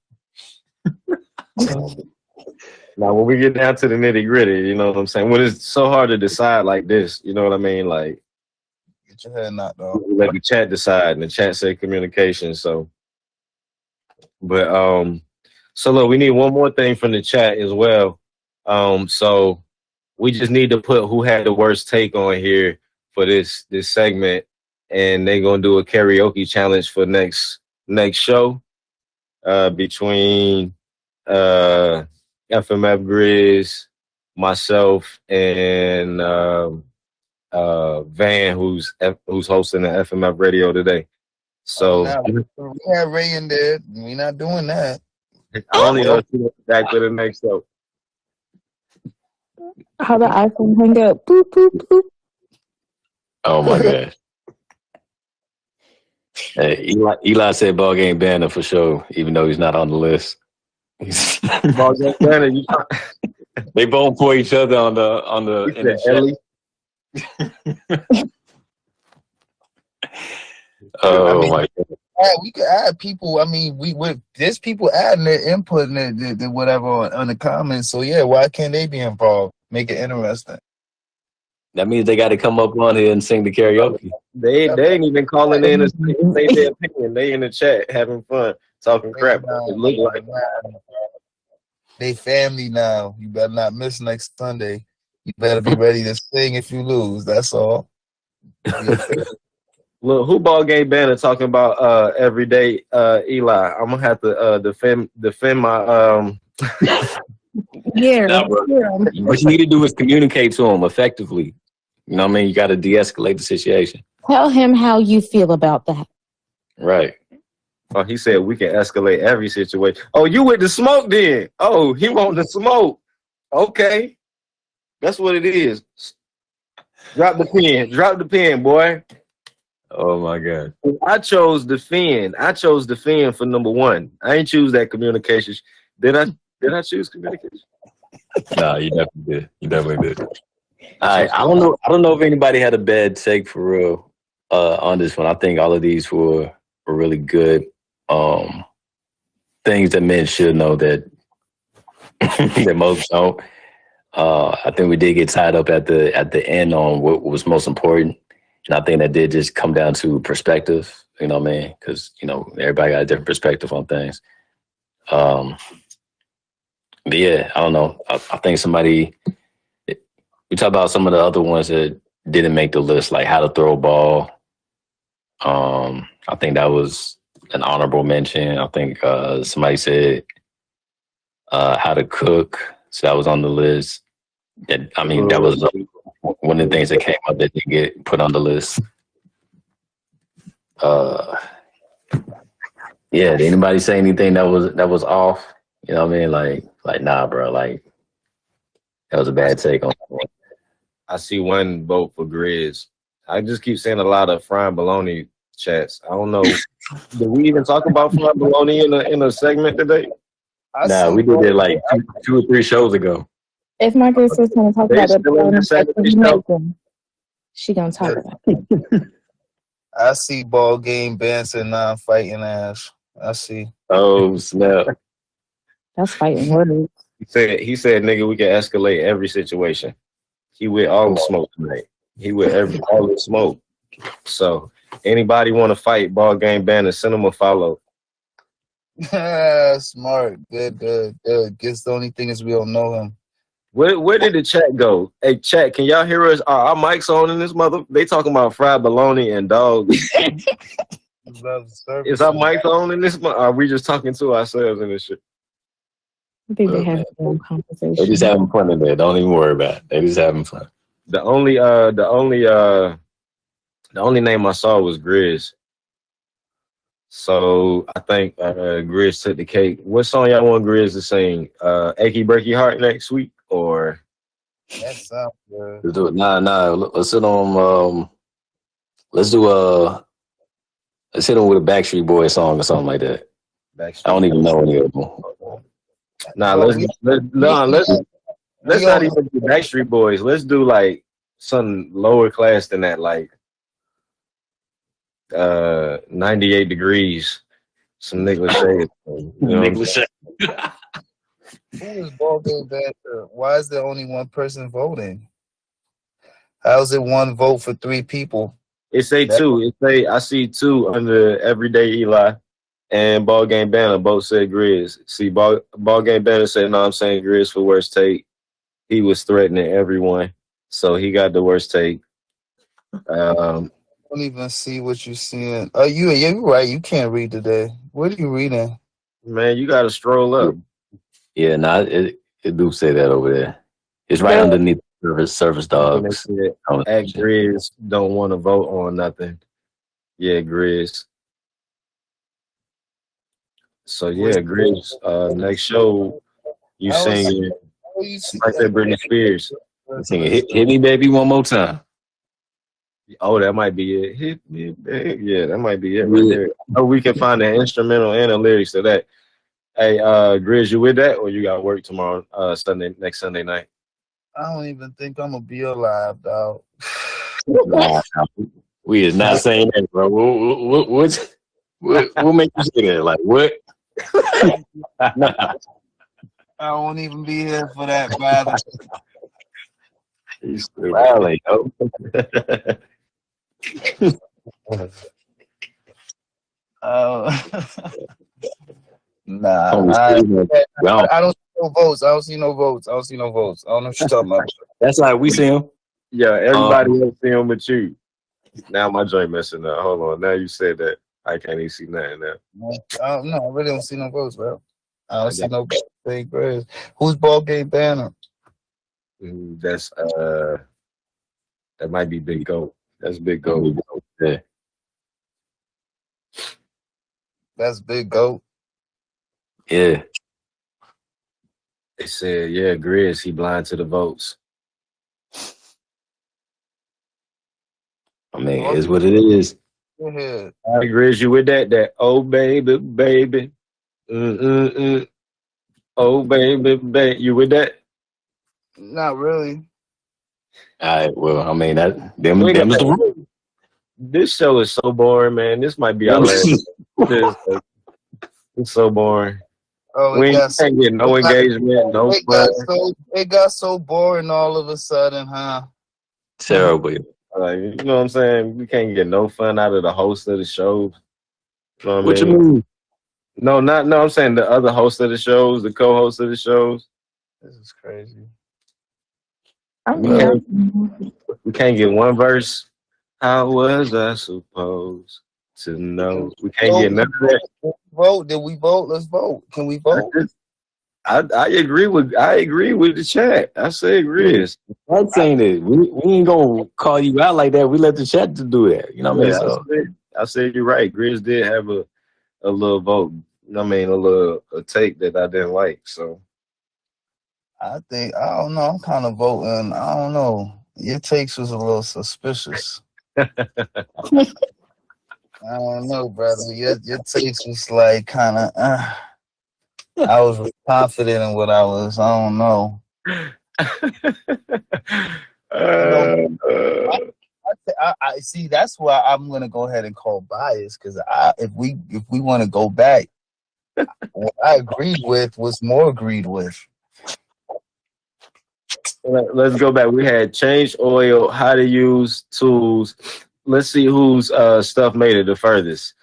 Now, when we get down to the nitty gritty, you know what I'm saying? When it's so hard to decide like this, you know what I mean? Like,
Get your head knocked off.
we let the chat decide, and the chat said communication. So, but so look, we need one more thing from the chat as well. So we just need to put who had the worst take on here for this segment, and they're gonna do a karaoke challenge for next show between FMF Grizz, myself, and Van, who's hosting the FMF radio today. So
we have Ray in there. We not doing that.
I only know two back to the next show.
How the iPhone hang up? Boop boop boop.
Oh my god. Hey, Eli said ball game banner for sure, even though he's not on the list.
Ball game banner, you
They vote for each other on the in the chat. Oh my god.
We could add people. I mean, there's people adding their input and their whatever on the comments. So yeah, why can't they be involved? Make it interesting.
That means they got to come up on here and sing the karaoke.
They ain't even calling in to say their opinion. They in the chat having fun, talking crap. It look like
they family now. You better not miss next Sunday. You better be ready to sing if you lose. That's all.
look, who ball game banner talking about every day? Eli, I'm gonna have to defend my
Yeah.
Nah, bro. What you need to do is communicate to him effectively. You know what I mean? You got to de-escalate the situation.
Tell him how you feel about that.
Right.
Oh, he said we can escalate every situation. Oh, you with the smoke then? Oh, he want the smoke. Okay, that's what it is. Drop the pen, boy.
Oh my god.
I chose defend for number one. I ain't choose that communication. Did I choose communication?
Nah, you definitely did. All right. I don't know if anybody had a bad take for real on this one. I think all of these were really good things that men should know that that most don't. I think we did get tied up at the end on what was most important, and I think that did just come down to perspective. You know what I mean? Because everybody got a different perspective on things. But yeah, I don't know. I think somebody. We talk about some of the other ones that didn't make the list, like how to throw a ball. I think that was an honorable mention. I think somebody said how to cook, so that was on the list. That that was one of the things that came up that didn't get put on the list. Yeah, did anybody say anything that was off? You know what I mean? Like nah, bro. Like that was a bad take on.
I see one vote for Grizz. I just keep seeing a lot of frying bologna chats. I don't know. Did we even talk about frying bologna in a segment today?
Nah, we did it like two or three shows ago.
If my girl was going to talk
They
about the
still in the Saturday show?
she gonna talk about it.
I see ball game Benson fighting ass. I see.
Oh snap!
That's fighting words.
He said, nigga, we can escalate every situation. He with all the smoke tonight. He with all the smoke. So anybody want to fight ball game banner, send him a follow.
Smart. Good. Guess the only thing is we don't know him.
Where did the chat go? Hey, chat, can y'all hear us? Are our mics on in this mother? They talking about fried bologna and dogs. Is our mics on in this? Are we just talking to ourselves in this shit?
I think they have their own conversation.
They just having fun in there. Don't even worry about it. They just having fun.
The only name I saw was Grizz. So I think Grizz took the cake. What song y'all want Grizz to sing? Achy Breaky Heart next week or?
That sounds good.
Let's do it. Nah. Let's hit on. Let's hit on with a Backstreet Boys song or something like that. I don't even know any of them.
Nah, let's not even do Backstreet Boys. Let's do like something lower class than that, like 98 Degrees, some Nicholas Shade.
Nicholas Shade.
Who is ball game banter? Why is there only one person voting? How is it one vote for three people?
It say two. I see two under Everyday Eli and Ball Game Banner. Both said Grizz. See, Ball Game Banner said, no, I'm saying Grizz for worst take. He was threatening everyone, so he got the worst take.
I don't even see what you're seeing. Oh, you're right. You can't read today. What are you reading?
Man, you got to stroll up.
Yeah, it do say that over there. It's right underneath service dogs.
At Grizz don't want to vote on nothing. Yeah, Grizz. So yeah, Grizz. Next show, you singing like that Britney Spears.
Singing hit me baby one more time.
Oh, that might be it. Hit me, baby. Yeah, that might be it right there. Oh, we can find the instrumental and the lyrics to that. Hey, Grizz, you with that, or you got work tomorrow, next Sunday night?
I don't even think I'm gonna be alive, dog.
We is not saying that, bro. What make you say that? Like what?
I won't even be here for that, brother.
He's rally, yo.
Nah, I don't see no votes. I don't see no votes. I don't know what you're talking about.
That's like we see him.
Yeah, everybody else see him but you. Now my joint messing up. Hold on. Now you said that. I can't even see nothing now.
No, I really don't see no votes, bro. I don't see no big birds. Who's ball game banner?
That's that might be Big Goat. That's Big Goat.
Yeah.
That's Big Goat.
Yeah.
They said, yeah, Grizz, he blind to the votes.
I mean, it is what it is.
Go ahead.
I agree with you with that. That oh baby. Oh baby. You with that?
Not really.
All right. Well, I mean them is the rule.
This show is so boring, man. This might be our last. It's so boring.
Oh,
we can't get no engagement, no fun.
It got so boring all of a sudden, huh?
Terrible.
You know what I'm saying? We can't get no fun out of the host of the show. You know what
you mean?
No, not no. I'm saying the other host of the shows, the co-host of the shows.
This is crazy.
I'm
We
here.
can't we can't get one verse. How was I supposed to know? We can't get none of that.
Vote? Did we vote? Let's vote. Can we vote?
I agree with the chat. I say Grizz.
That's saying it. We ain't gonna call you out like that. We let the chat to do that. You know what I mean?
Yeah,
So
I said you're right. Grizz did have a little vote. I mean, a take that I didn't like. So
I don't know. I'm kind of voting. I don't know. Your takes was a little suspicious. I don't know, brother. Your takes was like kind of. I was confident in what I was. I don't know. I see. That's why I'm gonna go ahead and call bias because if we want to go back, what I agreed with was more agreed with.
Let's go back. We had change oil, how to use tools. Let's see whose stuff made it the furthest.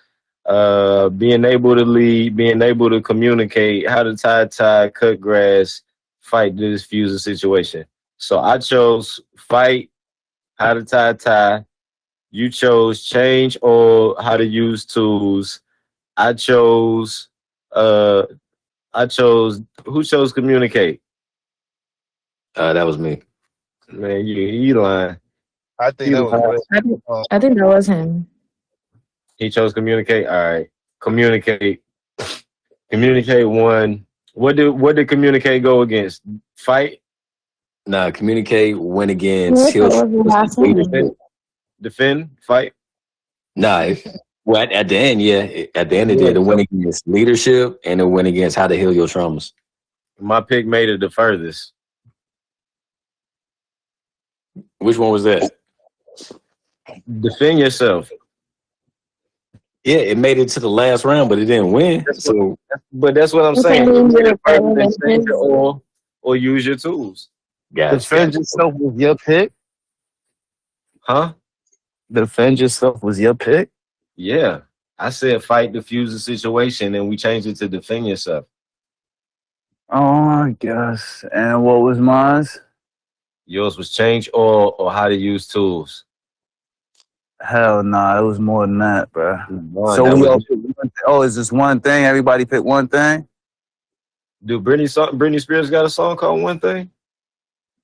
Being able to lead, being able to communicate, how to tie, cut grass, fight to diffuse a situation. So I chose fight, how to tie. You chose change oil, how to use tools. I chose who chose communicate?
that was me.
Man, you lying.
I think that was.
I think that was him.
He chose communicate. All right, communicate. Communicate won. What did communicate go against? Fight,
Nah, communicate, win against,
Which
heal.
one was the last one?
defend, fight.
Nah, well, at the end, yeah. At the end, it did. It went against leadership and it went against how to heal your traumas.
My pick made it the furthest.
Which one was that?
Defend yourself.
Yeah, it made it to the last round, but it didn't win. So,
But that's what I'm saying. You made it further than change your oil or use your tools.
Defend yourself was your pick.
Huh?
Defend yourself was your pick.
Yeah. I said fight, diffuse the situation, and we changed it to defend yourself.
Oh, I guess. And what was mine?
Yours was change oil or how to use tools.
Hell nah, it was more than that, bro.
One,
So
that
we
was-
all picked one thing. Oh, is this one thing? Everybody picked one thing?
Dude, Britney Spears got a song called One Thing?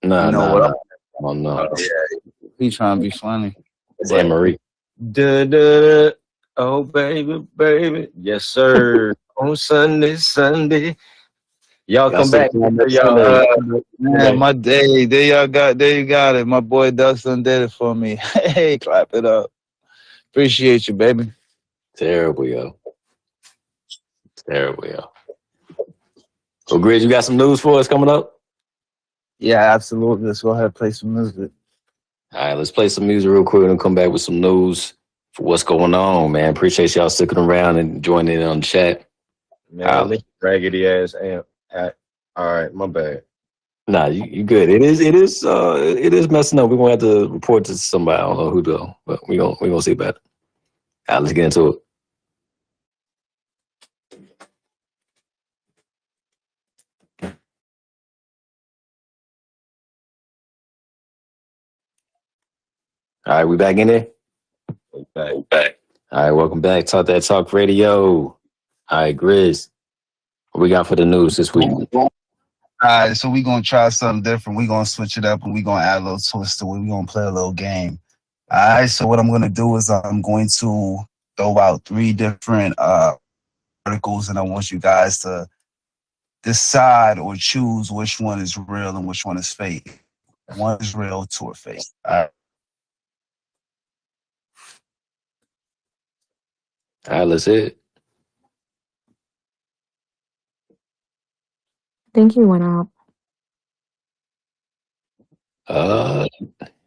nah,
You know
nah,
what?
nah. Oh, no.
He trying to be funny.
It's Anne Marie.
Da, da, da. Oh, baby. Yes, sir. On Sunday. Y'all come back. Y'all,
Man, my day. There you got it. My boy Dustin did it for me. Hey, clap it up. Appreciate you, baby.
Terrible, yo. Terrible, yo. So, Grizz, you got some news for us coming up?
Yeah, absolutely. Let's go ahead and play some music.
All right, let's play some music real quick and come back with some news for what's going on, man. Appreciate y'all sticking around and joining in on the chat.
man, leave raggedy ass amp. All right, my bad.
Nah, you good. It is messing up. We're gonna have to report to somebody. I don't know who though, but we gonna see about it. All right, let's get into it. All right, we back in there?
Back.
All right, welcome back. Talk That Talk Radio. All right, Grizz, what we got for the news this week?
All right, so we're going to try something different. We're going to switch it up and we're going to add a little twist to it. We're going to play a little game. All right, so what I'm going to do is I'm going to throw out 3 different articles, and I want you guys to decide or choose which one is real and which one is fake. One is real, 2 are fake. All right.
All right, let's hit it.
I think he went out.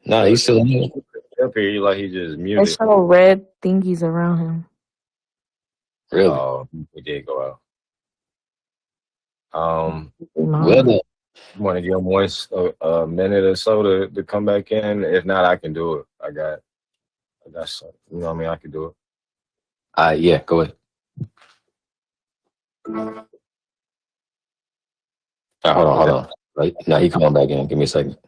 No, he's still in here.
Up here, you like he just
I
muted.
saw red thingies around him.
Really?
Oh, he did go out.
Well,
Want to give him a minute or so to come back in? If not, I can do it. I got some. You know what I mean? I can do it.
yeah, go ahead. Hold on. Right now, he coming back in. Give me a second.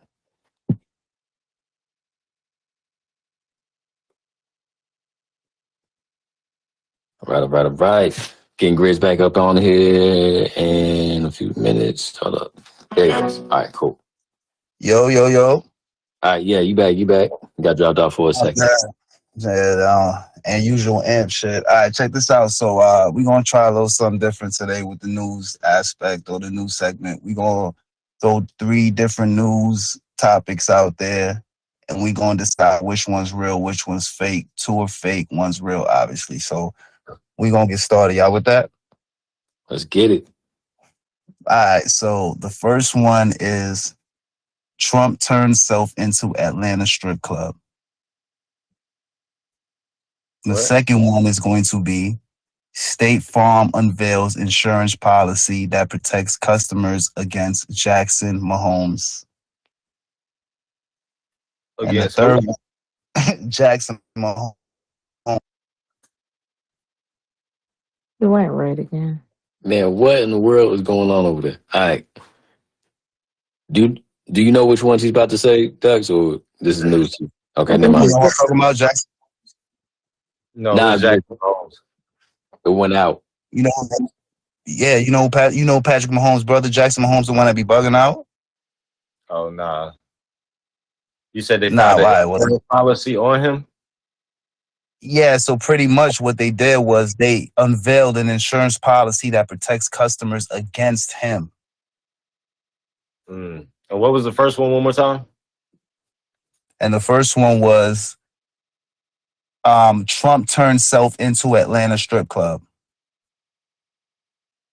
All right. Getting Grizz back up on here in a few minutes. Hold up. There it is. All right, cool.
Yo.
All right, yeah, you back. You got dropped off for a second.
And usual amp shit. All right, check this out. So we're gonna try a little something different today with the news aspect or the news segment. We're gonna throw 3 different news topics out there, and we're gonna decide which one's real, which one's fake. 2 are fake, one's real, obviously. So we're gonna get started. Y'all with that?
Let's get it.
All right, so the first one is Trump turns self into Atlanta strip club. The
What?
second one is going to be State Farm unveils insurance policy that protects customers against Jackson Mahomes.
Against
and
who?
the third, Jackson Mahomes.
You went right again.
Man, what in the world is going on over there? All right. Do you know which ones he's about to say, Dux, or this is news to you? Okay,
I
never
think
mind.
You know what I'm talking about, Jackson?
No,
Nah,
who's Jackson Mahomes?
it went out.
You know, yeah, you know Patrick Mahomes' brother, Jackson Mahomes, the one that be bugging out.
Oh, nah. You said they
Nah,
found an
why? Well,
insurance policy on him?
yeah, so pretty much what they did was they unveiled an insurance policy that protects customers against him.
Mm. And what was the first one more time?
And the first one was Trump turned self into Atlanta strip club.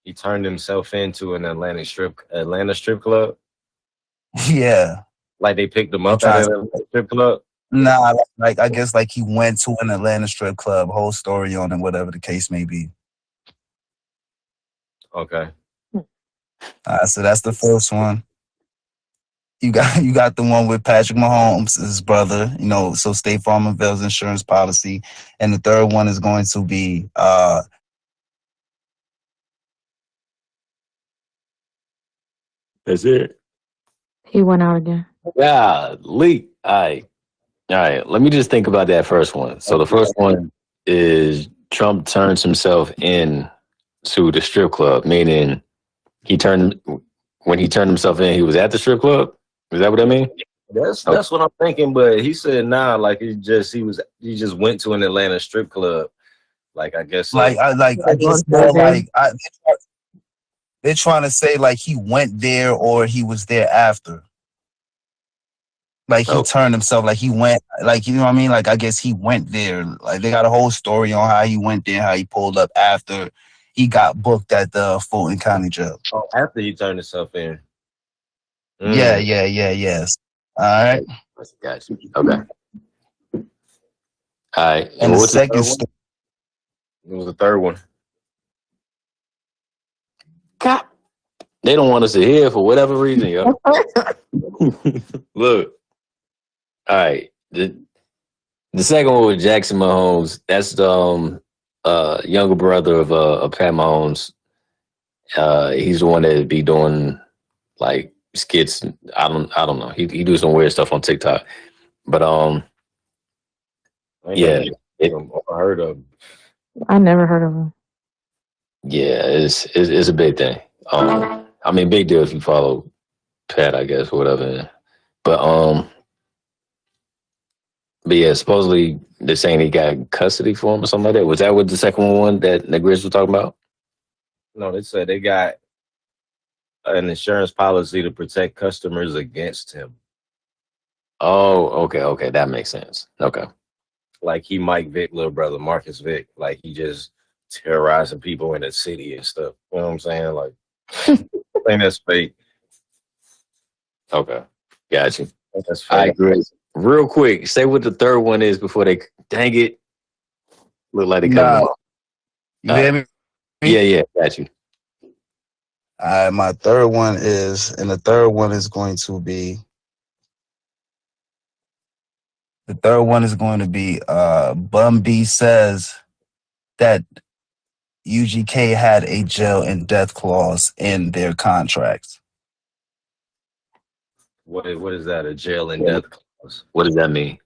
He turned himself into an Atlanta strip club.
Yeah.
Like they picked him
I'm
up at
trying
an Atlanta strip club.
Nah, like I guess like he went to an Atlanta strip club, whole story on it, whatever the case may be.
Okay.
So that's the first one. You got the one with Patrick Mahomes, his brother, you know, so State Farm unveils insurance policy. And the third one is going to be
That's it.
He went out again.
Yeah, leak. All right. Let me just think about that first one. So the first one is Trump turns himself in to the strip club, meaning when he turned himself in, he was at the strip club. Is that what I mean?
That's what I'm thinking. But he said like he just went to an Atlanta strip club. Like I guess
I guess more they're trying to say like he went there or he was there after. Like he turned himself, like he went, like, you know what I mean? Like, I guess he went there. Like, they got a whole story on how he went there, how he pulled up after he got booked at the Fulton County Jail.
Oh, after he turned himself in.
Yes. All right.
Got you. Okay. All right.
And the
what's
second
third one?
It was the third one.
God, they don't want us to hear for whatever reason, yo. Look. All right. The second one with Jackson Mahomes, that's the younger brother of Pat Mahomes. He's the one that be doing like skits. I don't know. He do some weird stuff on TikTok. But yeah.
I heard of him.
I never heard of him.
Yeah, it's a big thing. I mean, big deal if you follow Pat, I guess, or whatever. But yeah, supposedly they're saying he got custody for him or something like that. Was that what the second one that Grizz was talking about?
No, they said they got an insurance policy to protect customers against him.
Oh, okay, that makes sense. Okay.
Like he Mike Vick, little brother, Marcus Vick. Like he just terrorizing people in the city and stuff. You know what I'm saying? Like, I think that's fake.
Okay, got you.
That's fake.
I agree. Real quick, say what the third one is before they dang it. Look like they coming.
You hear me?
Yeah, got you.
All right, my third one is, and the third one is going to be Bum B says that UGK had a jail and death clause in their contracts.
What is that? A jail and death clause?
What does that mean?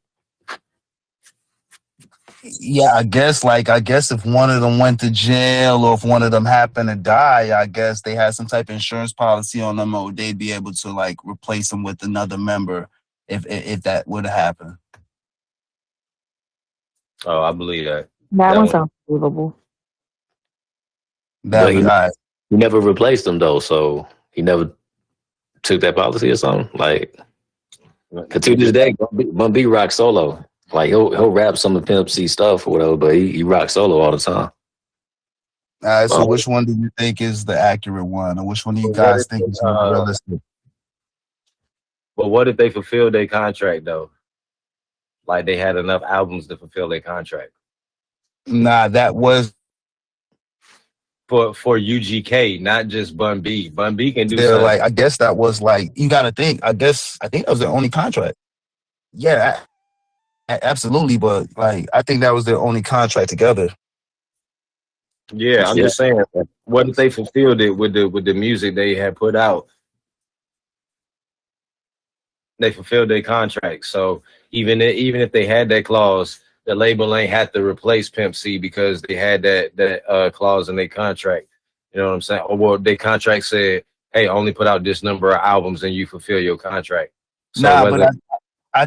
Yeah, I guess if one of them went to jail or if one of them happened to die, I guess they had some type of insurance policy on them, or they'd be able to like replace them with another member if that would happen.
Oh, I believe that.
That one
one.
sounds believable.
That
But
would
he never replaced them though, so he never took that policy or something. Like, 'cause to this day, Bun B rock solo. Like he'll rap some of Pimp C stuff or whatever, but he rock solo all the time.
so which one do you think is the accurate one, or which one do you
But
guys think is more
uh,
realistic?
But what if they fulfilled their contract though? Like they had enough albums to fulfill their contract.
Nah, that was
For UGK, not just Bun B. Bun B can do
they're
something.
like, I guess that was like, you got to think. I think that was their only contract. Yeah, absolutely. But like, I think that was their only contract together.
Yeah, I'm
Yeah.
just saying. What if they fulfilled it with the music they had put out? They fulfilled their contract. So even if they had that clause, the label ain't had to replace Pimp C because they had that clause in their contract. You know what I'm saying? Or well, their contract said, "Hey, only put out this number of albums and you fulfill your contract." So
But I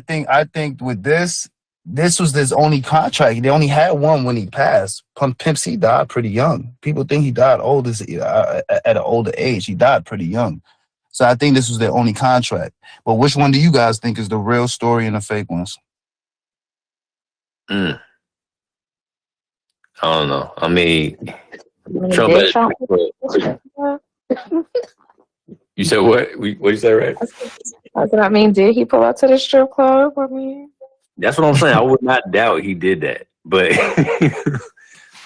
think with this was his only contract. They only had one when he passed. Pimp C died pretty young. People think he died old at an older age. He died pretty young. So I think this was their only contract. But which one do you guys think is the real story and the fake ones?
I don't know. I mean,
Trump.
you said what? What you say, right?
I mean, did he pull out to the strip club? I mean,
That's what I'm saying. I would not doubt he did that, but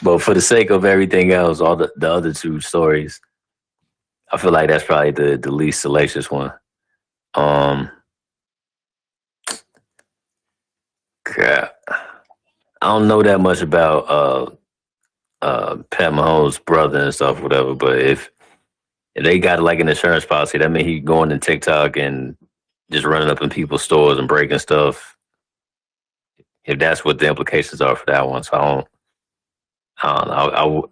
but for the sake of everything else, all the other two stories, I feel like that's probably the least salacious one. Crap. I don't know that much about Pat Mahomes' brother and stuff, whatever. But if they got like an insurance policy, that means he going to TikTok and just running up in people's stores and breaking stuff. If that's what the implications are for that one, so I don't know.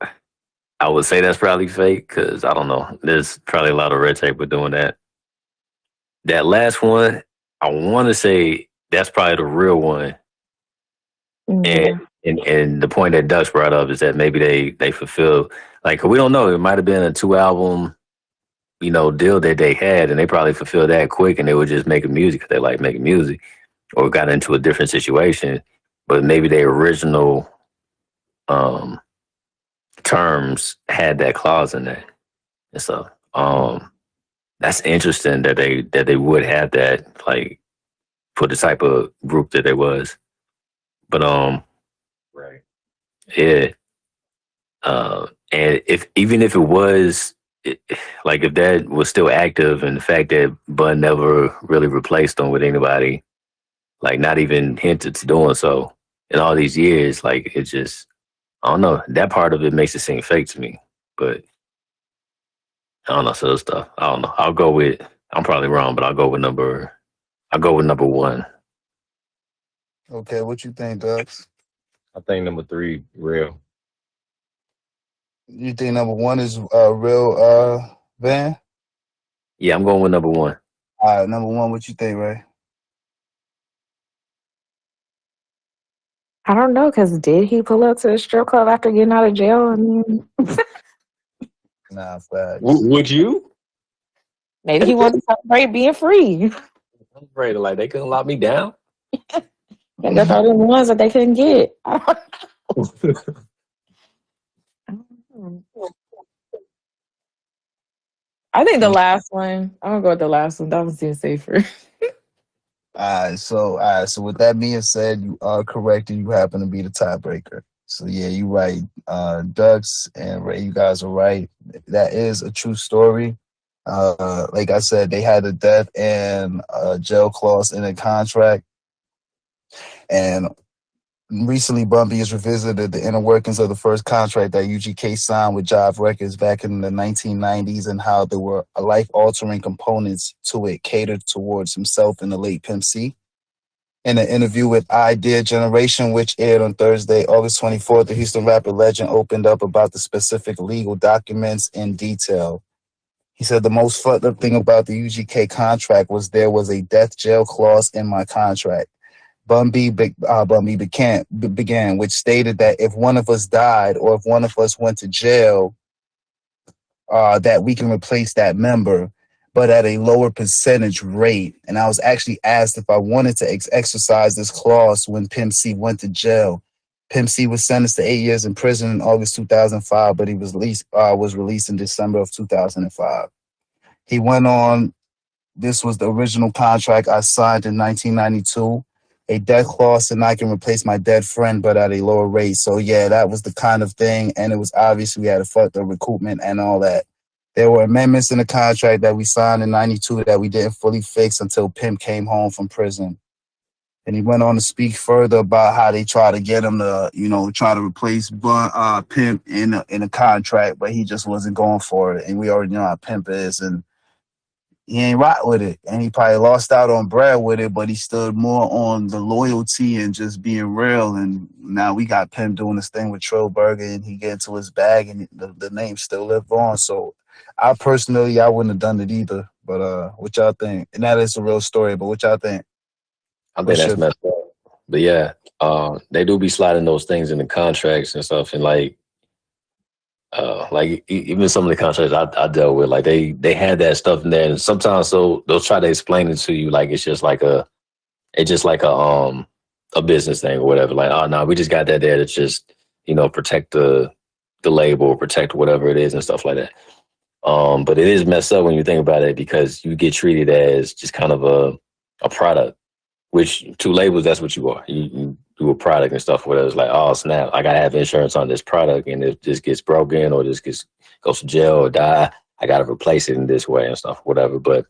I would say that's probably fake because I don't know. There's probably a lot of red tape with doing that. That last one, I want to say that's probably the real one.
yeah.
And the point that Dux brought up is that maybe they fulfill, like, we don't know. It might have been a 2-album, deal that they had, and they probably fulfilled that quick, and they were just making music because they like making music, or got into a different situation. But maybe their original terms had that clause in there, and so that's interesting that they would have that, like, for the type of group that they was. But
right.
Yeah. And even if it was, like, if that was still active, and the fact that Bun never really replaced them with anybody, like, not even hinted to doing so in all these years, like, it just, I don't know. That part of it makes it seem fake to me. But I don't know, so stuff. I don't know. I'm probably wrong, but I'll go with number one.
Okay, what you think, Dux?
I think number 3 real.
You think number one is real, Van?
Yeah, I'm going with number one.
All right, number one, what you think, Ray?
I don't know, because did he pull up to the strip club after getting out of jail? I mean,
Nah, facts.
Would you?
maybe he wanted to celebrate being free.
I'm afraid like they couldn't lock me down.
They got all the ones that they couldn't get. I don't know. I think the last one. I'm gonna go with the last one. That one seems safer.
All right, so with that being said, you are correct, and you happen to be the tiebreaker. So yeah, you're right. Dux and Ray, you guys are right. That is a true story. Like I said, they had a death and jail clause in the contract, and recently Bun B has revisited the inner workings of the first contract that UGK signed with Jive Records back in the 1990s and how there were life-altering components to it catered towards himself and the late Pimp C. In an interview with Idea Generation, which aired on Thursday, August 24th, the Houston rapper legend opened up about the specific legal documents in detail. He said the most fucked up thing about the UGK contract was there was a death jail clause in my contract. Bun B began, which stated that if one of us died or if one of us went to jail, that we can replace that member, but at a lower percentage rate. And I was actually asked if I wanted to exercise this clause when Pimp C went to jail. Pimp C was sentenced to 8 years in prison in August 2005, but he was released in December of 2005. He went on, this was the original contract I signed in 1992. A death clause and I can replace my dead friend, but at a lower rate. So yeah, that was the kind of thing. And it was obvious we had to fuck the recoupment and all that. There were amendments in the contract that we signed in 92 that we didn't fully fix until Pimp came home from prison. And he went on to speak further about how they try to get him to, try to replace Pimp in a contract, but he just wasn't going for it. And we already know how Pimp is, and he ain't rock with it. And he probably lost out on bread with it, but he stood more on the loyalty and just being real. And now we got Pimp doing this thing with Trillberger, and he get into his bag, and the name still live on. So I personally wouldn't have done it either. But what y'all think? And that is a real story, but what y'all think?
I think that's messed up. But yeah, they do be sliding those things in the contracts and stuff, and like even some of the contracts I dealt with, like they had that stuff in there, and sometimes they'll try to explain it to you like it's just like a business thing or whatever. Like, oh no, we just got that there to just protect the label or protect whatever it is and stuff like that. But it is messed up when you think about it, because you get treated as just kind of a product, which to labels, that's what you are. You do a product and stuff, whatever. It's like, oh snap, I gotta have insurance on this product, and if this gets broken or this goes to jail or die, I gotta replace it in this way and stuff, whatever. But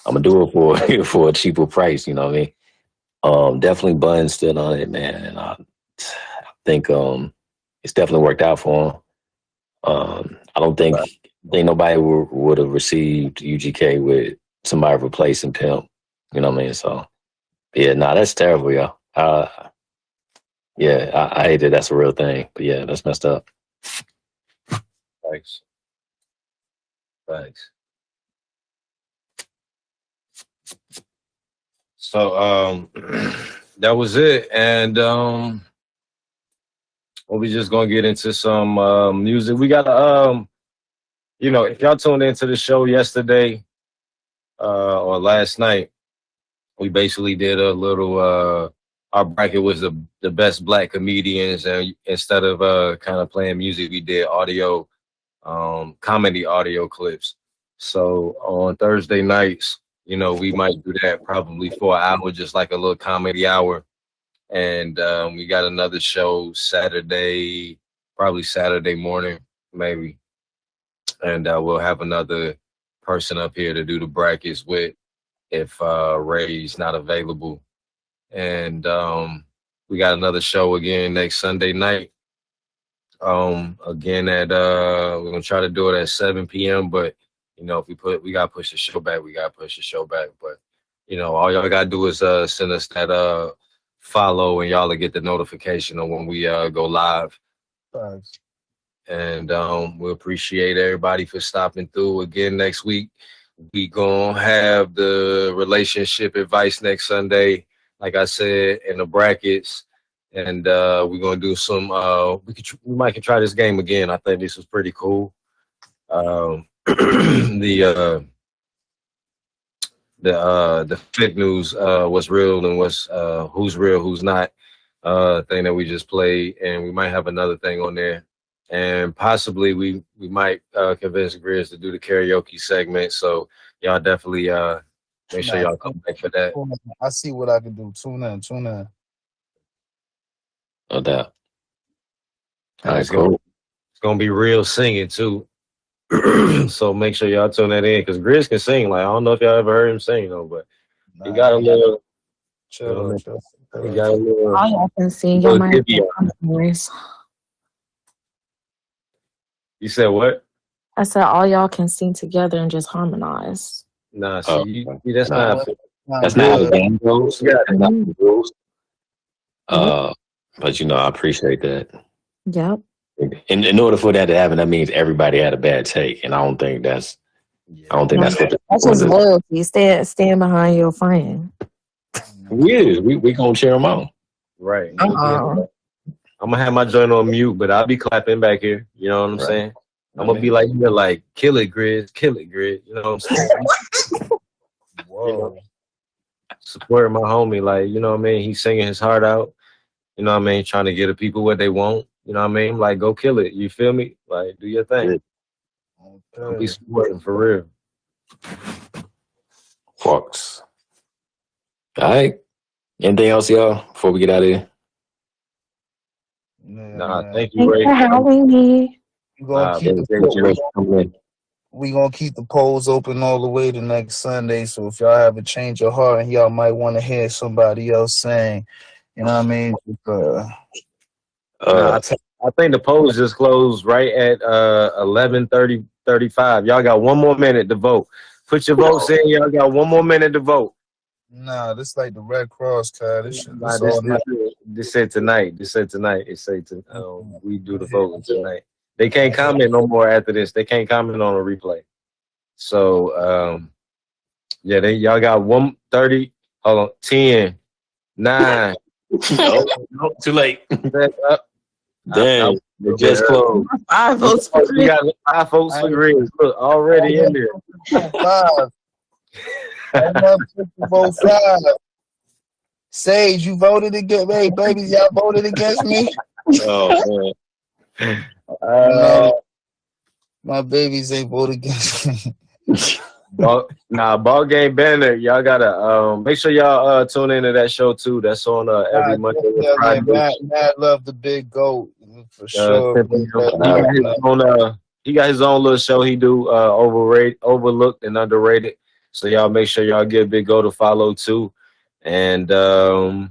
I'm gonna do it for a cheaper price, you know what I mean? Definitely Bun stood on it, man, and I think it's definitely worked out for him. I don't think nobody would have received UGK with somebody replacing Pimp, you know what I mean? So yeah, that's terrible, yo. Yeah, I hate it. That's a real thing. But yeah, that's messed up.
Thanks. So that was it. And we just gonna get into some music. We got if y'all tuned into the show yesterday or last night, we basically did a little our bracket was the best black comedians, and instead of kind of playing music, we did audio comedy audio clips. So on Thursday nights, we might do that probably for an hour, just like a little comedy hour. And we got another show Saturday, probably Saturday morning, maybe. And we'll have another person up here to do the brackets with, if Ray's not available. And we got another show again next Sunday night. Again at we're gonna try to do it at 7 p.m. But if we gotta push the show back, But all y'all gotta do is send us that follow, and y'all will get the notification of when we go live.
Thanks.
And we appreciate everybody for stopping through again next week. We gonna have the relationship advice next Sunday, like I said, in the brackets. And we're gonna do some we might try this game again. I think this was pretty cool. The fake news, what's real and who's real, who's not, thing that we just played, and we might have another thing on there. And possibly we might convince Grizz to do the karaoke segment. So y'all definitely make sure y'all come back for that.
I see what I can do. Tune in.
No doubt.
All right, cool. It's gonna be real singing too. So make sure y'all tune that in, because Grizz can sing. Like, I don't know if y'all ever heard him sing though, but he got a little
chill.
He got a little,
All y'all can sing.
little
Y'all might have
divvy
to
on.
harmonize.
You said what?
I said all y'all can sing together and just harmonize.
Nah,
Oh,
that's
nah.
not.
That's not how the game goes.
Yeah,
That's not the rules.
Yep.
But I appreciate that.
Yep.
In order for that to happen, that means everybody had a bad take, and I don't think that's what
That's just loyalty. Stand behind your friend.
we gonna cheer them on.
Right.
Uh-uh.
I'm gonna have my joint on mute, but I'll be clapping back here. You know what I'm saying? I'm gonna be like, kill it, Grizz, kill it, Grizz. You know what I'm saying?
Whoa.
You know, support my homie, like, you know what I mean? He's singing his heart out. You know what I mean? Trying to get the people what they want. You know what I mean? Like, go kill it. You feel me? Like, do your thing. I'll be supporting for real.
Fox. All right. Anything else, y'all, before we get out of here?
Nah, thank you,
Thanks
Ray.
for having me.
We gonna keep we gonna keep the polls open all the way to next Sunday. So if y'all have a change of heart and y'all might want to hear somebody else saying, you know what I mean?
Nah, I think the polls just closed right at 11:35. Y'all got 1 more minute to vote. Put your votes in. Y'all got 1 more minute to vote.
Nah, this like the Red Cross card. This shit.
Nah, this said tonight. This said tonight. It said we do the voting tonight. They can't comment no more after this. They can't comment on a replay. So yeah, y'all got 1:30. Hold on, 10, 9.
No, too late.
Up.
Damn, they just closed.
5 votes for
You got 5 votes for Grizz. Look, already in there.
5. Vote 5. Sage, you voted against me, babies. Y'all voted against me.
Oh man.
My babies ain't voted against me.
Ball game banner. Y'all gotta make sure y'all tune into that show too. That's on every Monday and Friday.
Mad love the big goat for sure.
He got his own little show he do, overlooked and underrated. So y'all make sure y'all give Big Goat a follow too. And I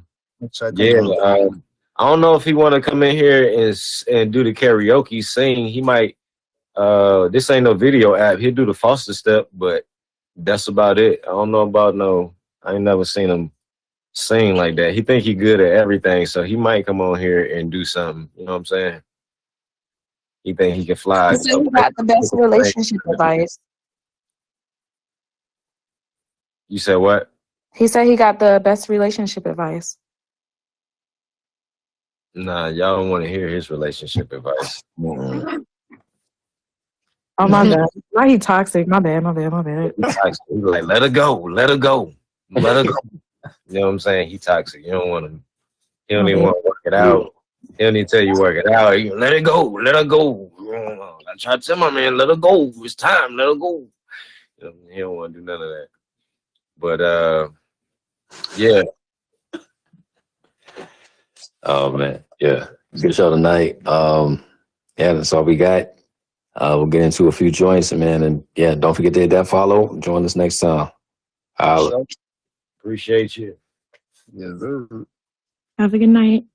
don't know if he want to come in here and do the karaoke, sing. He might. This ain't no video app. He'll do the Foster step, but that's about it. I don't know about I ain't never seen him sing like that. He think he good at everything, so he might come on here and do something. You know what I'm saying? He think he can fly.
So you got the best relationship advice.
You said what?
He said he got the best relationship advice.
Nah, y'all don't want to hear his relationship advice.
Oh my God. Why he toxic? My bad.
He's like, let her go. Let her go. Let her go. You know what I'm saying? He toxic. You don't want him. He don't even want to work it out. He don't even tell you work it out. He, let it go. Let her go. I try to tell my man, let her go. It's time. Let her go. You know, he don't want to do none of that. But yeah.
Oh man, yeah. Good show tonight. Yeah, that's all we got. We'll get into a few joints, man, and yeah, don't forget to hit that follow. Join us next time.
Appreciate you.
Yes, sir.
Have a good night.